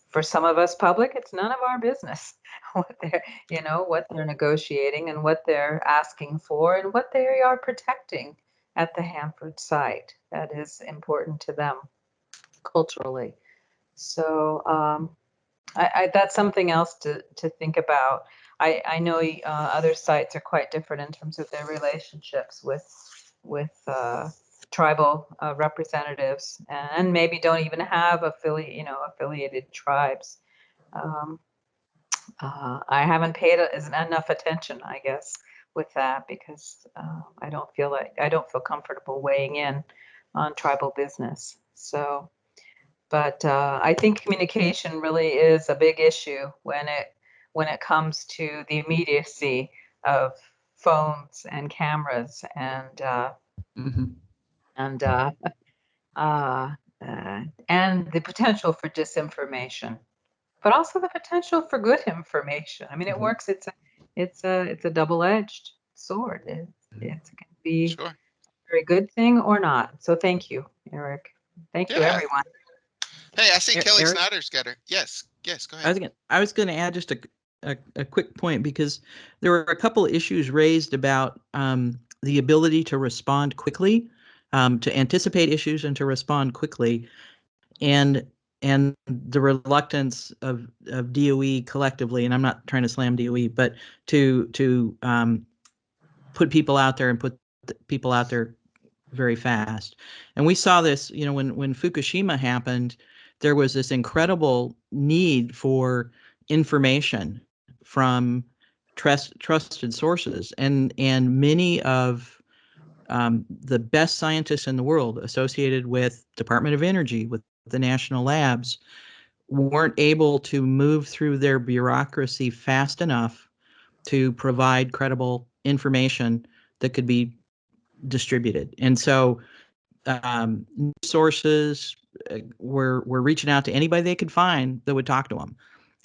for some of us public, it's none of our business what they're negotiating and what they're asking for and what they are protecting at the Hanford site. That is important to them culturally. So that's something else to think about. I know other sites are quite different in terms of their relationships with tribal representatives, and maybe don't even have affiliated tribes. I haven't paid enough attention, I guess, with that, because I don't feel comfortable weighing in on tribal business. So. But I think communication really is a big issue when it comes to the immediacy of phones and cameras and and the potential for disinformation, but also the potential for good information. I mean, it works. It's a double-edged sword. It can be Sure. a very good thing or not. So thank you, Eric. Thank you, Yeah. everyone. Hey, I see Kelly Eric? Snyder's got her. Yes, go ahead. I was gonna add just a quick point, because there were a couple of issues raised about the ability to respond quickly, to anticipate issues and to respond quickly, and the reluctance of DOE collectively, and I'm not trying to slam DOE, but to put people out there and put people out there very fast. And we saw this, when Fukushima happened, there was this incredible need for information from trusted sources, and many of the best scientists in the world associated with Department of Energy, with the national labs, weren't able to move through their bureaucracy fast enough to provide credible information that could be distributed. And so sources were reaching out to anybody they could find that would talk to them.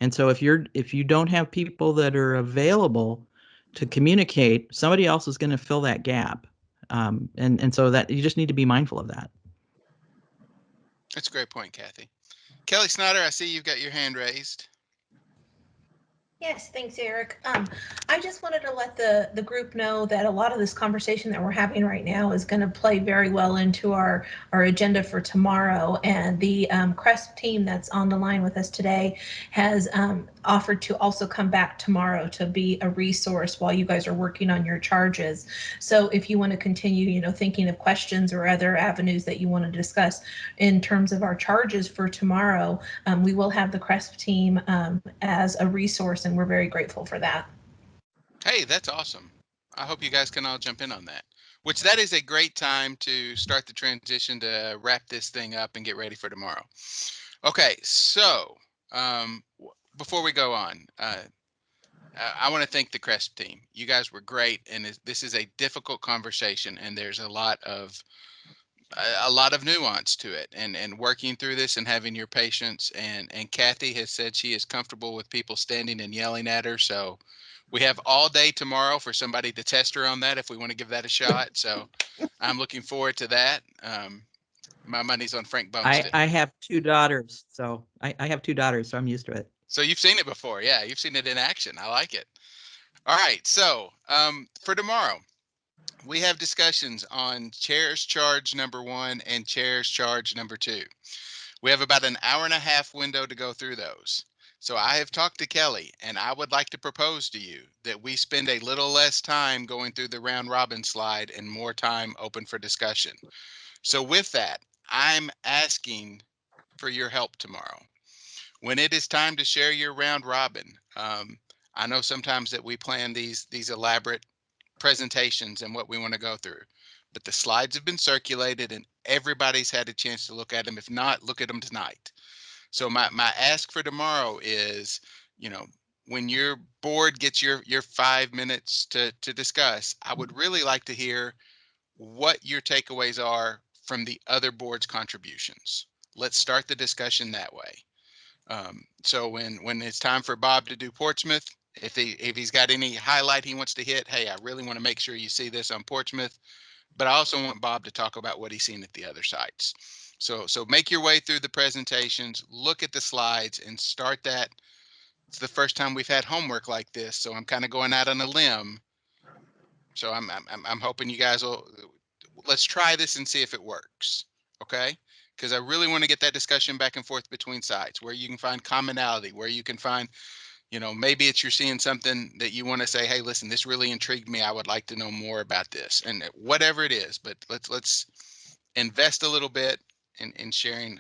And so if you don't have people that are available to communicate, somebody else is going to fill that gap. And so that you just need to be mindful of that. That's a great point, Kathy. Kelly Snyder, I see you've got your hand raised. Yes, thanks, Eric. I just wanted to let the group know that a lot of this conversation that we're having right now is going to play very well into our agenda for tomorrow. And the CRESP team that's on the line with us today has offered to also come back tomorrow to be a resource while you guys are working on your charges. So if you want to continue, thinking of questions or other avenues that you want to discuss in terms of our charges for tomorrow, we will have the CRESP team as a resource, and we're very grateful for that. Hey, that's awesome. I hope you guys can all jump in on that. Which that is a great time to start the transition to wrap this thing up and get ready for tomorrow. Okay, so before we go on, I want to thank the CRESP team. You guys were great, and this is a difficult conversation, and there's a lot of nuance to it, and working through this and having your patience. And Kathy has said she is comfortable with people standing and yelling at her, so we have all day tomorrow for somebody to test her on that if we want to give that a shot. So I'm looking forward to that. My money's on Frank Bonestick. I have two daughters, so I have two daughters, so I'm used to it. So you've seen it before. Yeah, you've seen it in action. I like it. All right, so for tomorrow, we have discussions on chairs charge number 1 and chairs charge number 2. We have about an hour and a half window to go through those. So I have talked to Kelly, and I would like to propose to you that we spend a little less time going through the round robin slide and more time open for discussion. So with that, I'm asking for your help tomorrow. When it is time to share your round robin, I know sometimes that we plan these elaborate presentations and what we want to go through, but the slides have been circulated and everybody's had a chance to look at them. If not, look at them tonight. So my ask for tomorrow is, when your board gets your 5 minutes to discuss, I would really like to hear what your takeaways are from the other board's contributions. Let's start the discussion that way. So when it's time for Bob to do Portsmouth, if he's got any highlight he wants to hit, hey, I really want to make sure you see this on Portsmouth, but I also want Bob to talk about what he's seen at the other sites. So make your way through the presentations, look at the slides, and start that. It's the first time we've had homework like this, so I'm kind of going out on a limb. So I'm hoping you guys will. Let's try this and see if it works. Okay. Because I really want to get that discussion back and forth between sides, where you can find commonality, where you can find, maybe it's you're seeing something that you want to say, hey, listen, this really intrigued me. I would like to know more about this, and whatever it is. But let's invest a little bit in sharing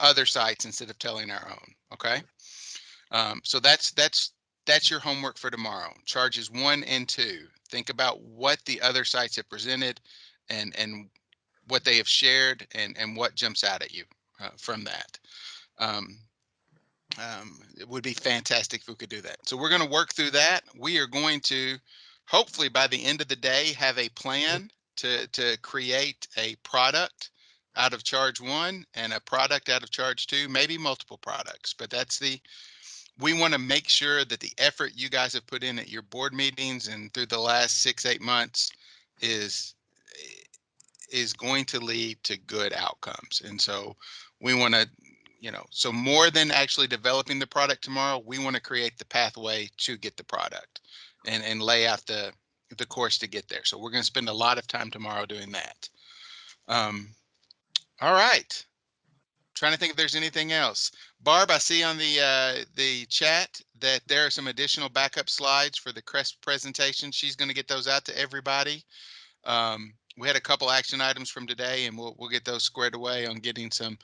other sites instead of telling our own. Okay. So that's your homework for tomorrow. Charges 1 and 2. Think about what the other sites have presented, and what they have shared, and what jumps out at you from that. It would be fantastic if we could do that. So we're going to work through that. We are going to, hopefully by the end of the day, have a plan to create a product out of charge 1 and a product out of charge 2, maybe multiple products. But we want to make sure that the effort you guys have put in at your board meetings and through the last 6-8 months is going to lead to good outcomes. And so we want to, so more than actually developing the product tomorrow, we want to create the pathway to get the product and lay out the course to get there. So we're going to spend a lot of time tomorrow doing that. All right. Trying to think if there's anything else. Barb, I see on the chat that there are some additional backup slides for the CRESP presentation. She's going to get those out to everybody. We had a couple action items from today, and we'll get those squared away on getting some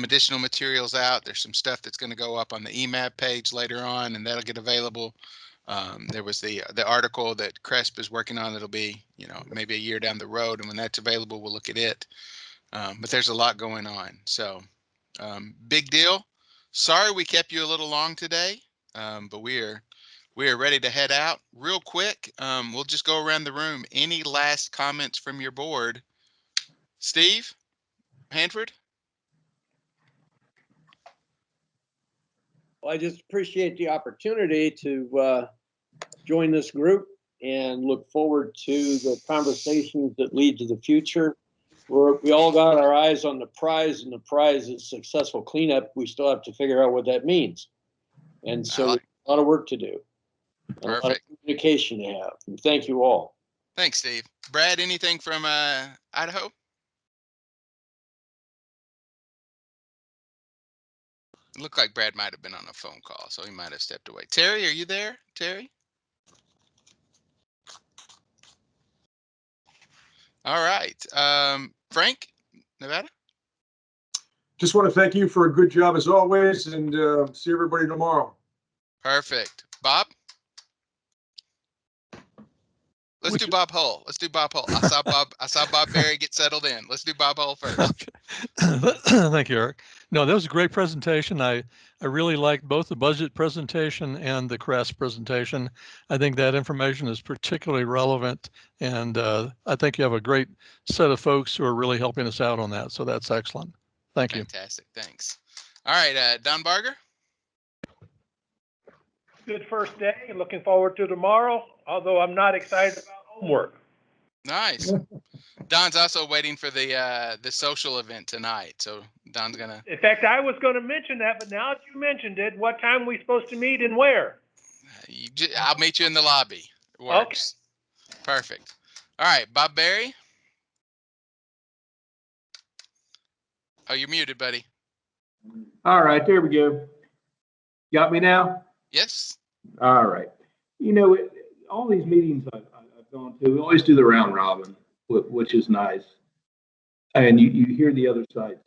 additional materials out. There's some stuff that's going to go up on the EMAB page later on, and that'll get available. There was the article that CRESP is working on that'll be, maybe a year down the road, and when that's available, we'll look at it. But there's a lot going on. So big deal. Sorry we kept you a little long today, but we are ready to head out real quick. We'll just go around the room. Any last comments from your board? Steve Hanford? Well, I just appreciate the opportunity to join this group and look forward to the conversations that lead to the future. We all got our eyes on the prize, and the prize is successful cleanup. We still have to figure out what that means. And so a lot of work to do. Perfect. A lot of communication to have. And thank you all. Thanks, Steve. Brad, anything from Idaho? It looked like Brad might have been on a phone call, so he might have stepped away. Terry, are you there? Terry? All right. Frank, Nevada? Just want to thank you for a good job as always, and see everybody tomorrow. Perfect. Bob? Let's do Bob Hull. I saw Bob Berry get settled in. Let's do Bob Hull first. Thank you, Eric. No, that was a great presentation. I really liked both the budget presentation and the CRESP presentation. I think that information is particularly relevant, and I think you have a great set of folks who are really helping us out on that. So that's excellent. Thank you. Fantastic. Thanks. All right, Don Barger. Good first day. Looking forward to tomorrow, although I'm not excited about homework. Nice. Don's also waiting for the social event tonight, so Don's gonna. In fact, I was going to mention that, but now that you mentioned it, what time are we supposed to meet and where? I'll meet you in the lobby. It works. Okay. Perfect. All right, Bob Berry. Oh, you're muted, buddy. All right, there we go. Got me now? Yes. All right. All these meetings I've gone to, we always do the round robin, which is nice. And you hear the other side's,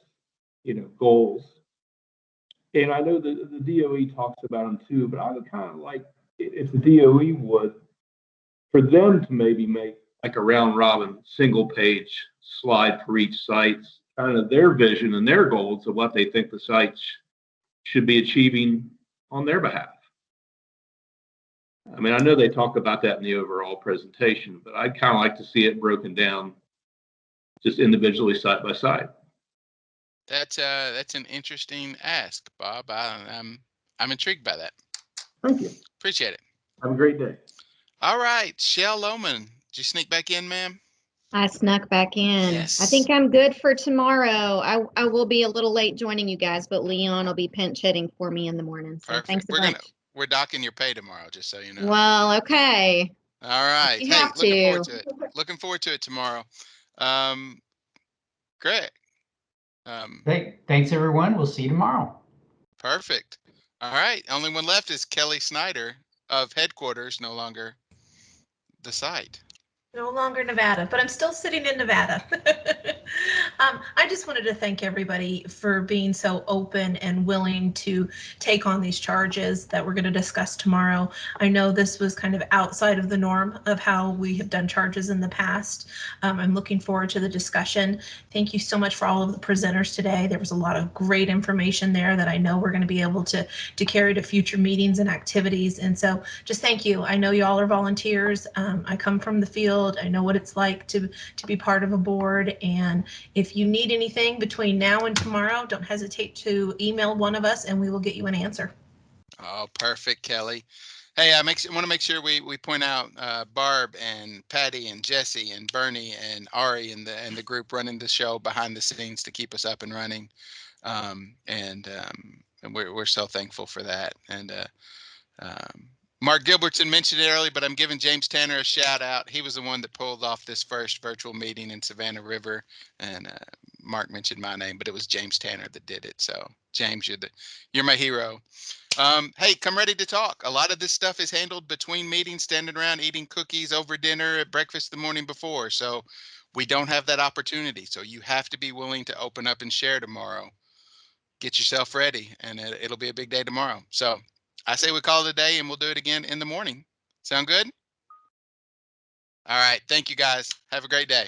goals. And I know the DOE talks about them too, but I would kind of like, if the DOE would, for them to maybe make like a round robin single page slide for each site, kind of their vision and their goals of what they think the sites should be achieving on their behalf. I mean, I know they talk about that in the overall presentation, but I'd kind of like to see it broken down just individually side by side. That's an interesting ask, Bob. I'm intrigued by that. Thank you. Appreciate it. Have a great day. All right, Shell Lohman, did you sneak back in, ma'am? I snuck back in. Yes. I think I'm good for tomorrow. I will be a little late joining you guys, but Leon will be pinch hitting for me in the morning. So perfect. Thanks a bunch. We're docking your pay tomorrow, just so you know. Well, okay. All right. You have looking to. forward to it. Looking forward to it tomorrow. Greg. Thanks, everyone. We'll see you tomorrow. Perfect. All right. Only one left is Kelly Snyder of headquarters, no longer the site. No longer Nevada, but I'm still sitting in Nevada. I just wanted to thank everybody for being so open and willing to take on these charges that we're going to discuss tomorrow. I know this was kind of outside of the norm of how we have done charges in the past. I'm looking forward to the discussion. Thank you so much for all of the presenters today. There was a lot of great information there that I know we're going to be able to carry to future meetings and activities. And so just thank you. I know y'all are volunteers. I come from the field. field. I know what it's like to be part of a board. And if you need anything between now and tomorrow, don't hesitate to email one of us and we will get you an answer. Oh, perfect, Kelly. Hey, I want to make sure we point out Barb and Patty and Jesse and Bernie and Ari and the group running the show behind the scenes to keep us up and running. And we're so thankful for that. And Mark Gilbertson mentioned it earlier, but I'm giving James Tanner a shout out. He was the one that pulled off this first virtual meeting in Savannah River, and Mark mentioned my name, but it was James Tanner that did it. So James, you're my hero. Hey, come ready to talk. A lot of this stuff is handled between meetings, standing around eating cookies over dinner at breakfast the morning before. So we don't have that opportunity. So you have to be willing to open up and share tomorrow. Get yourself ready, and it'll be a big day tomorrow. So I say we call it a day, and we'll do it again in the morning. Sound good? All right. Thank you, guys. Have a great day.